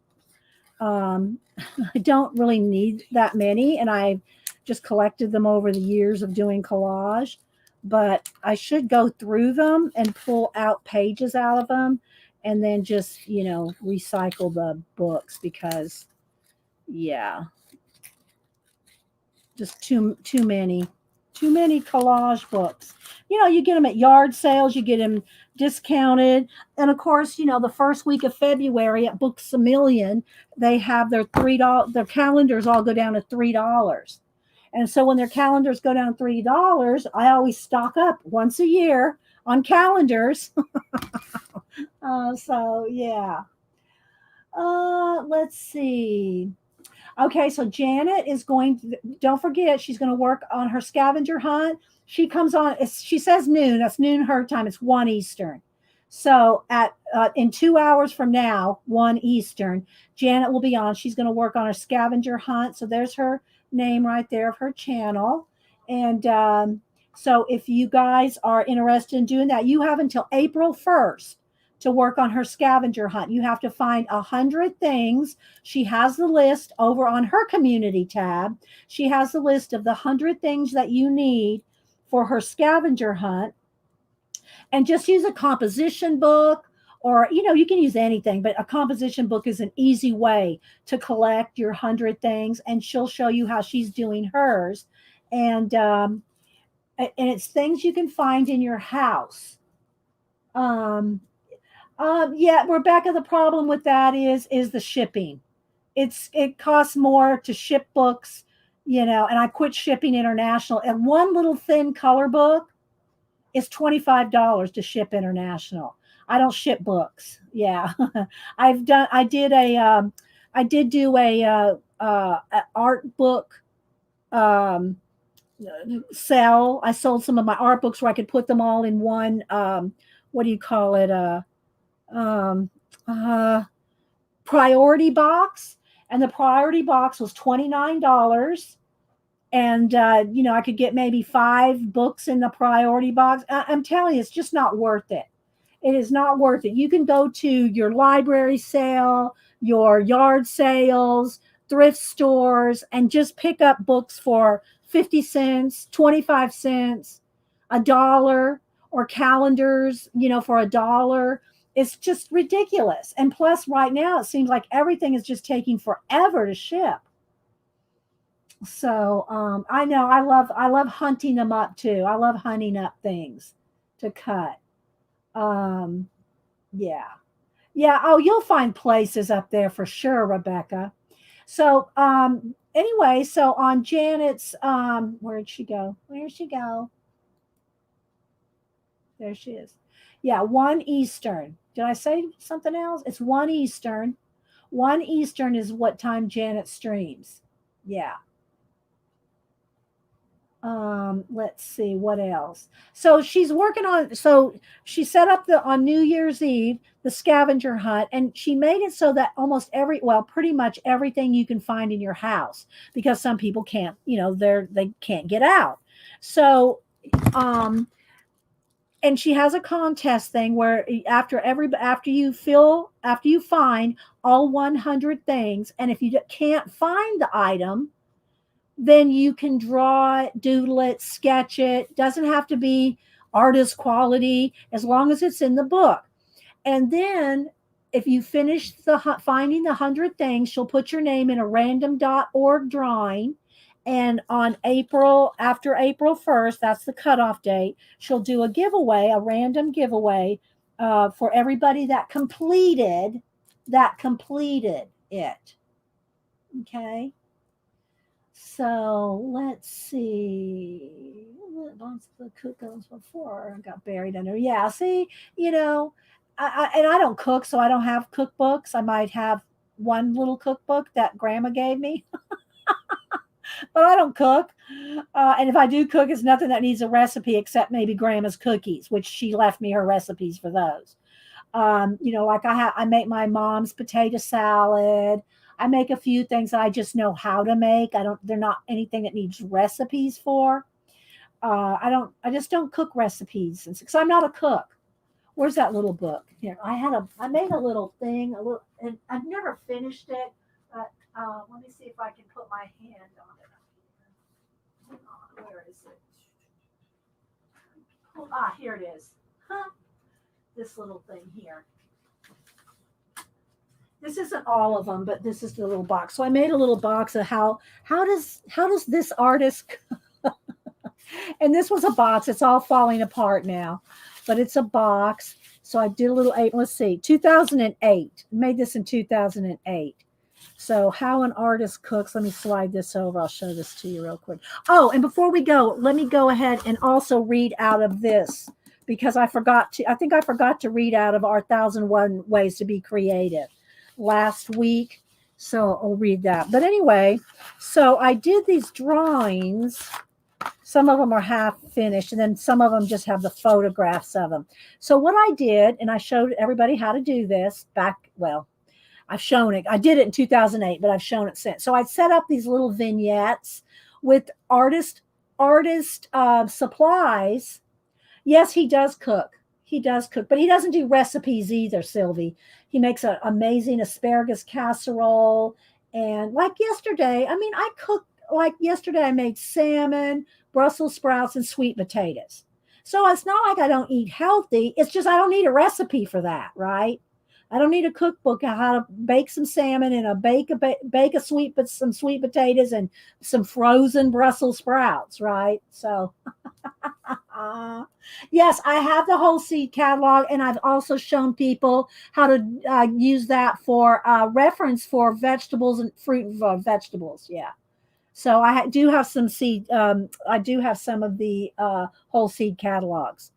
I don't really need that many, and I've just collected them over the years of doing collage. But I should go through them and pull out pages out of them and then just, recycle the books because, yeah, just too many collage books. You get them at yard sales, you get them discounted, and of course, the first week of February at Books a Million, they have their $3. Their calendars all go down to $3, and so when their calendars go down $3, I always stock up once a year on calendars. So yeah. Let's see. Okay, so Janet is don't forget, she's going to work on her scavenger hunt. She comes on, she says noon. That's noon her time. It's 1 Eastern. So in 2 hours from now, 1 Eastern, Janet will be on. She's going to work on her scavenger hunt. So there's her name right there of her channel. And so if you guys are interested in doing that, you have until April 1st to work on her scavenger hunt. You have to find 100 things. She has the list over on her community tab. She has the list of the 100 things that you need for her scavenger hunt. And just use a composition book, or, you can use anything, but a composition book is an easy way to collect your 100 things. And she'll show you how she's doing hers. And it's things you can find in your house. Yeah, Rebecca, the problem with that is the shipping. It costs more to ship books, and I quit shipping international. And one little thin color book is $25 to ship international. I don't ship books. Yeah. I did do a art book sell. I sold some of my art books where I could put them all in one what do you call it? Priority box, and the priority box was $29, and I could get maybe 5 books in the priority box. I'm telling you, it's just not worth it. It is not worth it. You can go to your library sale, your yard sales, thrift stores, and just pick up books for 50 cents, 25 cents, $1, or calendars, for $1. It's just ridiculous. And plus, right now, it seems like everything is just taking forever to ship. So I know I love hunting them up too. I love hunting up things to cut. Yeah. Oh, you'll find places up there for sure, Rebecca. So anyway, so on Janet's where'd she go? There she is. Yeah, 1 Eastern. Did I say something else? It's 1 Eastern. 1 Eastern is what time Janet streams. Yeah. Let's see what else. So she's working on, so she set up on New Year's Eve, the scavenger hunt, and she made it so that almost pretty much everything you can find in your house, because some people can't, they can't get out. So, and she has a contest thing where after you find all 100 things, and if you can't find the item, then you can draw it, doodle it, sketch it. Doesn't have to be artist quality, as long as it's in the book. And then if you finish finding the 100 things, she'll put your name in a random.org drawing. And on after April 1st, that's the cutoff date, she'll do a random giveaway for everybody that completed it. Okay. So let's see. The cook goes before I got buried under. Yeah, see, and I don't cook, so I don't have cookbooks. I might have one little cookbook that Grandma gave me, but I don't cook. And if I do cook, it's nothing that needs a recipe except maybe Grandma's cookies, which she left me her recipes for those. Like I make my mom's potato salad. I make a few things that I just know how to make. They're not anything that needs recipes for. I just don't cook recipes because I'm not a cook. Where's that little book? Here, I made a little thing, and I've never finished it, but let me see if I can put my hand on it. Where is it? Here it is. This little thing here. This isn't all of them, but this is the little box. So I made a little box of how does this artist and this was a box. It's all falling apart now, but it's a box. So I did a little 2008. Made this in 2008. So how an artist cooks. Let me slide this over. I'll show this to you real quick. Oh, and before we go, let me go ahead and also read out of this because I think I forgot to read out of our 1001 Ways to Be Creative last week. So I'll read that. But anyway, so I did these drawings. Some of them are half finished, and then some of them just have the photographs of them. So what I did, and I showed everybody how to do this I've shown it. I did it in 2008, but I've shown it since. So I set up these little vignettes with artist supplies. Yes, he does cook. But he doesn't do recipes either, Sylvie. He makes an amazing asparagus casserole. And like yesterday, I made salmon, Brussels sprouts, and sweet potatoes. So it's not like I don't eat healthy. It's just I don't need a recipe for that, right? I don't need a cookbook on how to bake some salmon and bake some sweet potatoes and some frozen Brussels sprouts, right? So yes, I have the whole seed catalog, and I've also shown people how to use that for reference for vegetables and fruit vegetables. Yeah. So I do have some seed. I do have some of the whole seed catalogs.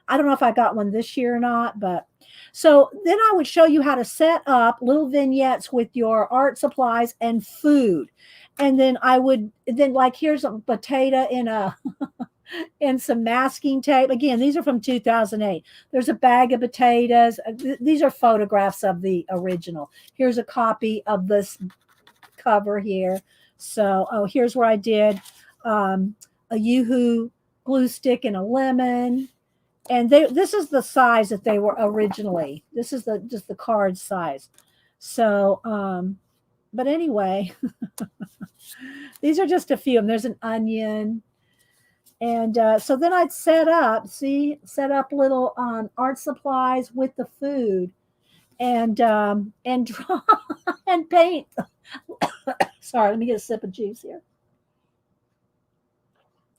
I don't know if I got one this year or not, but so then I would show you how to set up little vignettes with your art supplies and food. And then here's a potato in and some masking tape. Again, these are from 2008. There's a bag of potatoes. These are photographs of the original. Here's a copy of this cover here. So, here's where I did a Yoo-hoo glue stick and a lemon. And this is the size that they were originally. This is just the card size. So, but anyway, these are just a few of them. There's an onion. And so then I'd set up little art supplies with the food and draw and paint. Sorry, let me get a sip of juice here.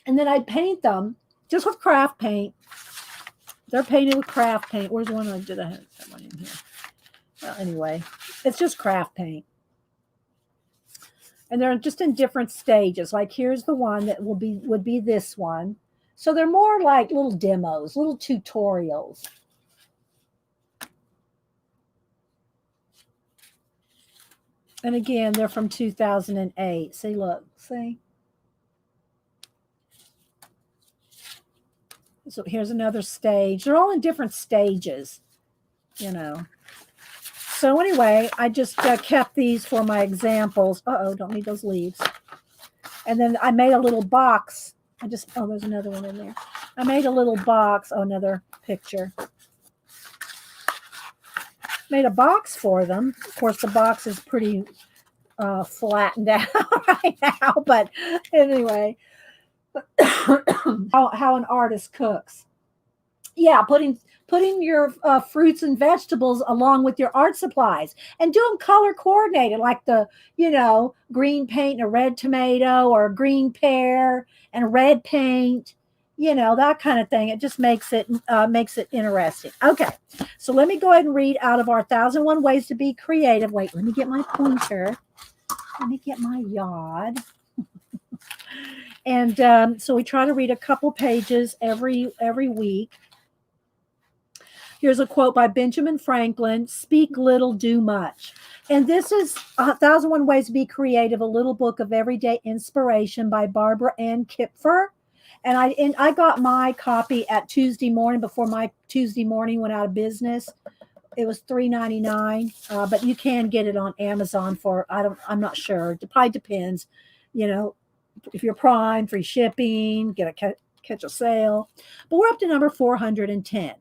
And then I'd paint them just with craft paint. They're painted with craft paint. Where's the one I did? I have that one in here. Well, anyway, it's just craft paint. And they're just in different stages. Like here's the one that would be this one. So they're more like little demos, little tutorials. And again, they're from 2008. See, look, see? So here's another stage. They're all in different stages, So anyway, I just kept these for my examples. Don't need those leaves. And then I made a little box. There's another one in there. I made a little box. Another picture. Made a box for them. Of course, the box is pretty flattened out right now. But anyway, how an artist cooks. Yeah, putting putting your fruits and vegetables along with your art supplies and do them color coordinated, like the, green paint and a red tomato, or a green pear and a red paint, that kind of thing. It just makes it interesting. Okay. So let me go ahead and read out of our 1001 Ways to Be Creative. Wait, let me get my pointer. Let me get my yod. And so we try to read a couple pages every week. Here's a quote by Benjamin Franklin: "Speak little, do much." And this is 1001 Ways to Be Creative, a little book of everyday inspiration by Barbara Ann Kipfer. And I got my copy at Tuesday morning, before my Tuesday morning went out of business. It was $3.99, but you can get it on Amazon for, I'm not sure. It probably depends, if you're Prime, free shipping, catch a sale. But we're up to number 410.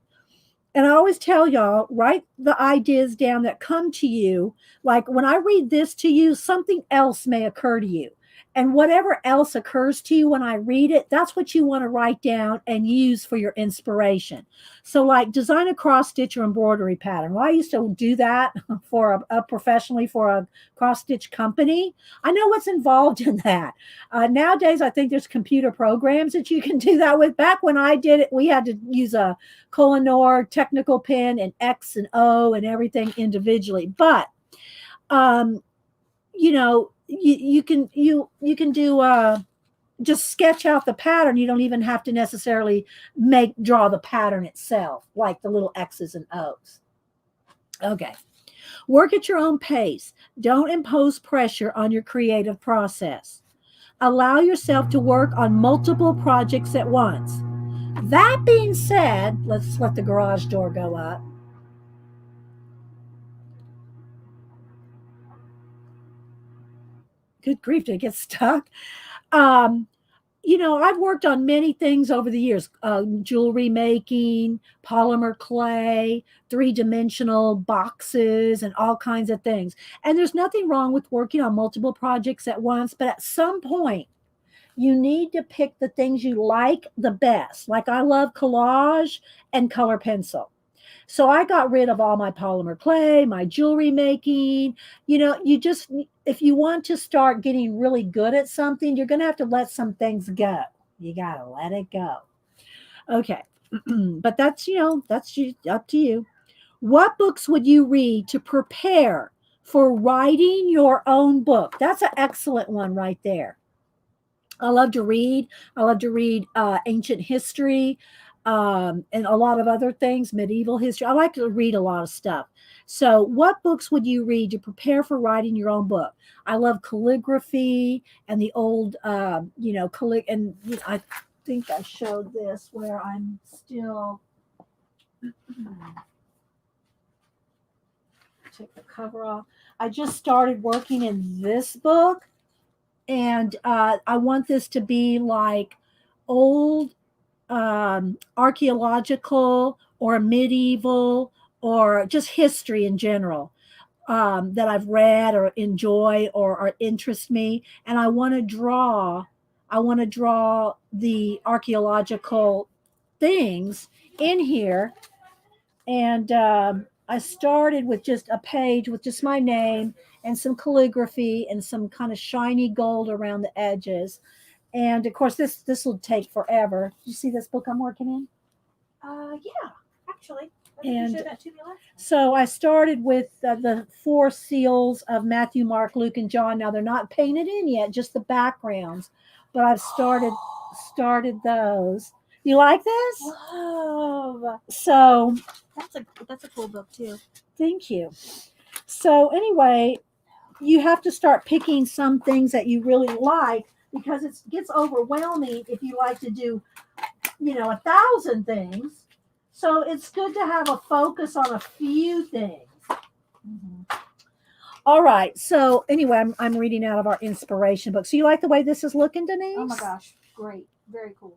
And I always tell y'all, write the ideas down that come to you. Like when I read this to you, something else may occur to you. And whatever else occurs to you when I read it, that's what you want to write down and use for your inspiration. So like design a cross stitch or embroidery pattern. Well, I used to do that for professionally for a cross stitch company. I know what's involved in that. Nowadays, I think there's computer programs that you can do that with. Back when I did it, we had to use a Colorbook technical pen and X and O and everything individually. But, you can do just sketch out the pattern. You don't even have to necessarily draw the pattern itself, like the little X's and O's. Okay. Work at your own pace. Don't impose pressure on your creative process. Allow yourself to work on multiple projects at once. That being said, let's let the garage door go up. Good grief, did it get stuck? I've worked on many things over the years, jewelry making, polymer clay, 3-dimensional boxes, and all kinds of things. And there's nothing wrong with working on multiple projects at once, but at some point, you need to pick the things you like the best. Like I love collage and color pencil. So I got rid of all my polymer clay, my jewelry making. If you want to start getting really good at something, you're going to have to let some things go. You got to let it go. Okay. But that's up to you. What books would you read to prepare for writing your own book? That's an excellent one right there. I love to read. Ancient history, and a lot of other things, medieval history. I like to read a lot of stuff. So what books would you read to prepare for writing your own book? I love calligraphy and the old, and I think I showed this where I'm still, take the cover off. I just started working in this book, and I want this to be like old archaeological or medieval or just history in general, that I've read or enjoy or interest me. And I want to draw the archaeological things in here. And I started with just a page with just my name and some calligraphy and some kind of shiny gold around the edges. And of course, this will take forever. You see this book I'm working in? Yeah, actually. And you showed that to me last time. So I started with the 4 seals of Matthew, Mark, Luke, and John. Now they're not painted in yet, just the backgrounds. But I've started those. You like this? Love. So That's a cool book too. thank you. So anyway, you have to start picking some things that you really like, because it gets overwhelming if you like to do, 1,000 things. So it's good to have a focus on a few things. Mm-hmm. All right. So anyway, I'm reading out of our inspiration book. So you like the way this is looking, Denise? Oh my gosh. Great. Very cool.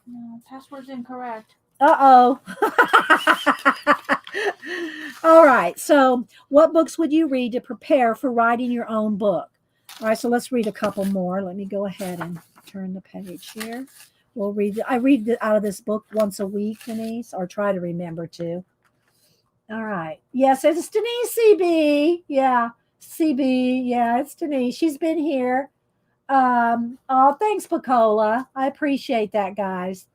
No, password's incorrect. Uh-oh. All right. So what books would you read to prepare for writing your own book? All right. So let's read a couple more. Let me go ahead and turn the page here. We'll read. I read out of this book once a week, Denise, or try to remember to. All right. Yes, it's Denise CB. Yeah, CB. Yeah, it's Denise. She's been here. Oh, thanks, Pacola. I appreciate that, guys.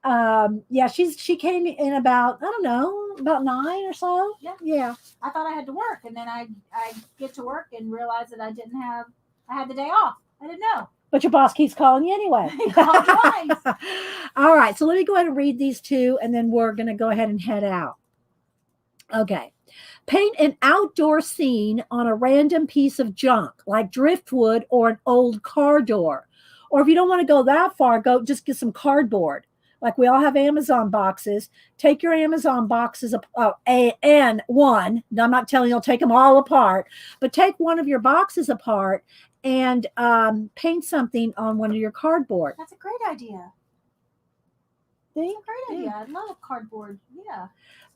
Yeah, she came in about, I don't know, about 9 or so. Yeah. Yeah. I thought I had to work, and then I get to work and realize that I had the day off. I didn't know. But your boss keeps calling you anyway. He called twice. All right, so let me go ahead and read these two, and then we're going to go ahead and head out. Okay. Paint an outdoor scene on a random piece of junk, like driftwood or an old car door. Or if you don't want to go that far, go just get some cardboard. Like we all have Amazon boxes. Take your Amazon boxes and one. I'm not telling you you'll take them all apart, but take one of your boxes apart and paint something on one of your cardboard. That's a great idea. See? That's a great idea. I love cardboard. Yeah.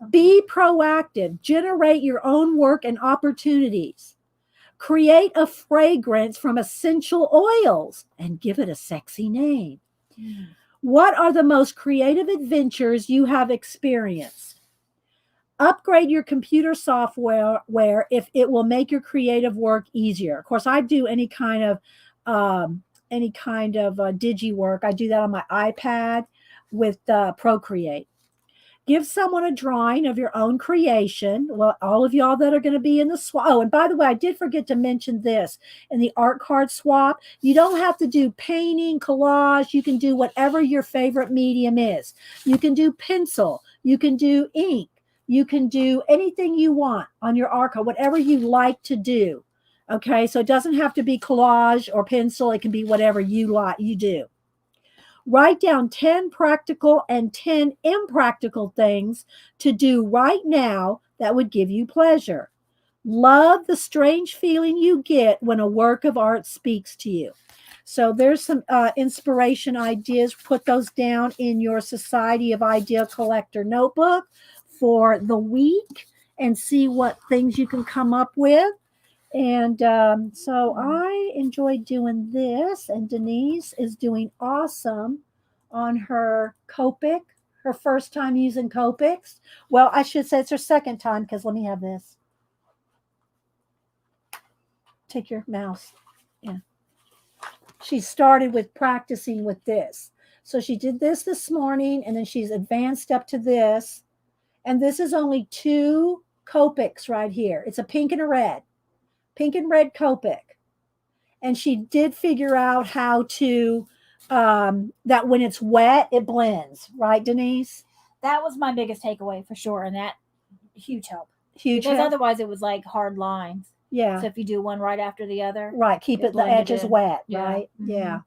Be proactive. Generate your own work and opportunities. Create a fragrance from essential oils and give it a sexy name. What are the most creative adventures you have experienced? Upgrade your computer software if it will make your creative work easier. Of course, I do any kind of digi work. I do that on my iPad with Procreate. Give someone a drawing of your own creation. Well, all of y'all that are going to be in the swap. Oh, and by the way, I did forget to mention this. In the art card swap, you don't have to do painting, collage. You can do whatever your favorite medium is. You can do pencil. You can do ink. You can do anything you want on your art card, whatever you like to do. Okay, so it doesn't have to be collage or pencil. It can be whatever you like, you do. Write down 10 practical and 10 impractical things to do right now that would give you pleasure. Love the strange feeling you get when a work of art speaks to you. So there's some inspiration ideas. Put those down in your Society of Idea Collector notebook for the week and see what things you can come up with. And so I enjoyed doing this, and Denise is doing awesome on her Copic, her first time using Copics. Well, I should say it's her second time, because let me have this. Take your mouse. Yeah. She started with practicing with this. So she did this morning, and then she's advanced up to this. And this is only 2 Copics right here. It's a pink and a red. Pink and red Copic. And she did figure out how to, that when it's wet, it blends. Right, Denise? That was my biggest takeaway for sure. And that huge help. Huge Because help. otherwise it was like hard lines. Yeah. So if you do one right after the other. Right. Keep it the blended edges in. wet. Yeah. Right. Mhm. Yeah.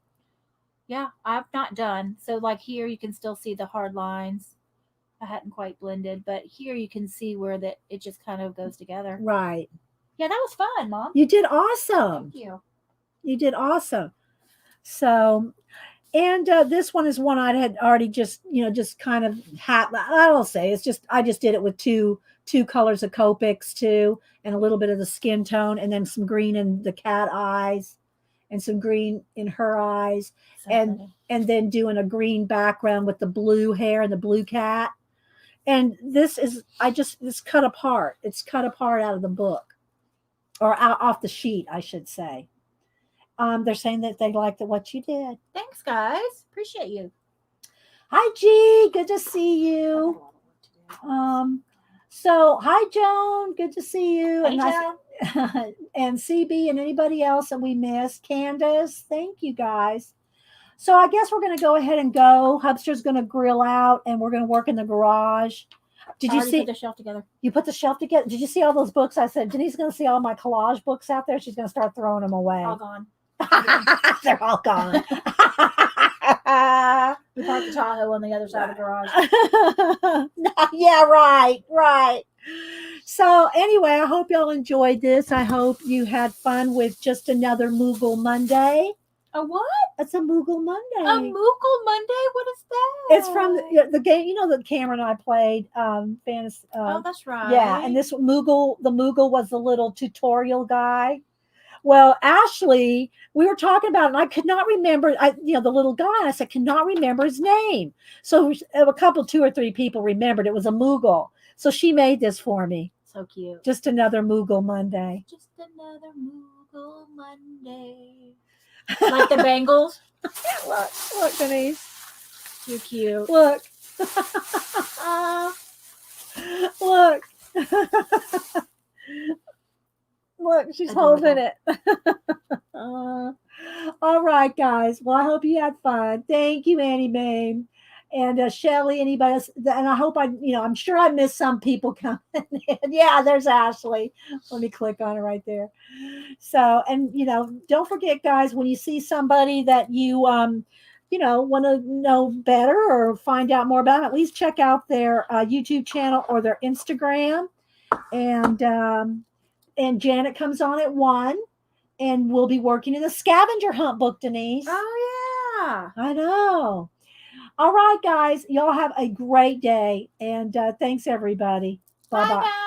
Yeah. I've not done. So like here you can still see the hard lines. I hadn't quite blended. But here you can see where that it just kind of goes together. Right. Yeah, that was fun, Mom. You did awesome. Thank you. You did awesome. So, and this one is one I had already just kind of had. I don't say it's just I just did it with two colors of Copics too, and a little bit of the skin tone, and then some green in the cat eyes, and some green in her eyes, So and funny. and then doing a green background with the blue hair and the blue cat. And this is it's cut apart. It's cut apart out of the book. Or out off the sheet, I should say. They're saying that they liked what you did. Thanks, guys. Appreciate you. Hi, G. Good to see you. So hi, Joan. Good to see you. Hey, Joan. And CB and anybody else that we missed. Candace, thank you guys. So I guess we're going to go ahead and go. Hubster's going to grill out, and we're going to work in the garage. Did you see put the shelf together? You put the shelf together? Did you see all those books? I said Denise is going to see all my collage books out there. She's going to start throwing them away. All gone. They're all gone. We parked the Tahoe on the other side of the garage. Yeah, right. So anyway, I hope y'all enjoyed this. I hope you had fun with just another Moogle Monday. A what? It's a Moogle Monday. A Moogle Monday? What is that? It's from the game, that Cameron and I played fantasy. Oh, that's right. Yeah, and the Moogle was the little tutorial guy. Well, Ashley, we were talking about it, and I could not remember. The little guy. And I said, cannot remember his name. So a couple, 2 or 3 people remembered. It was a Moogle. So she made this for me. So cute. Just another Moogle Monday. Just another Moogle Monday. Like the Bengals. Look, Denise. You're cute. Look. Look. Look, she's holding it. All right, guys. Well, I hope you had fun. Thank you, Annie Mae. And Shelly, anybody else? And I hope I'm sure I missed some people coming in. Yeah, there's Ashley. Let me click on it right there. So, and don't forget, guys, when you see somebody that you want to know better or find out more about, at least check out their YouTube channel or their Instagram. And Janet comes on at 1, and we'll be working in the scavenger hunt book, Denise. Oh, yeah. I know. All right, guys. Y'all have a great day. And thanks, everybody. Bye-bye. Bye, guys.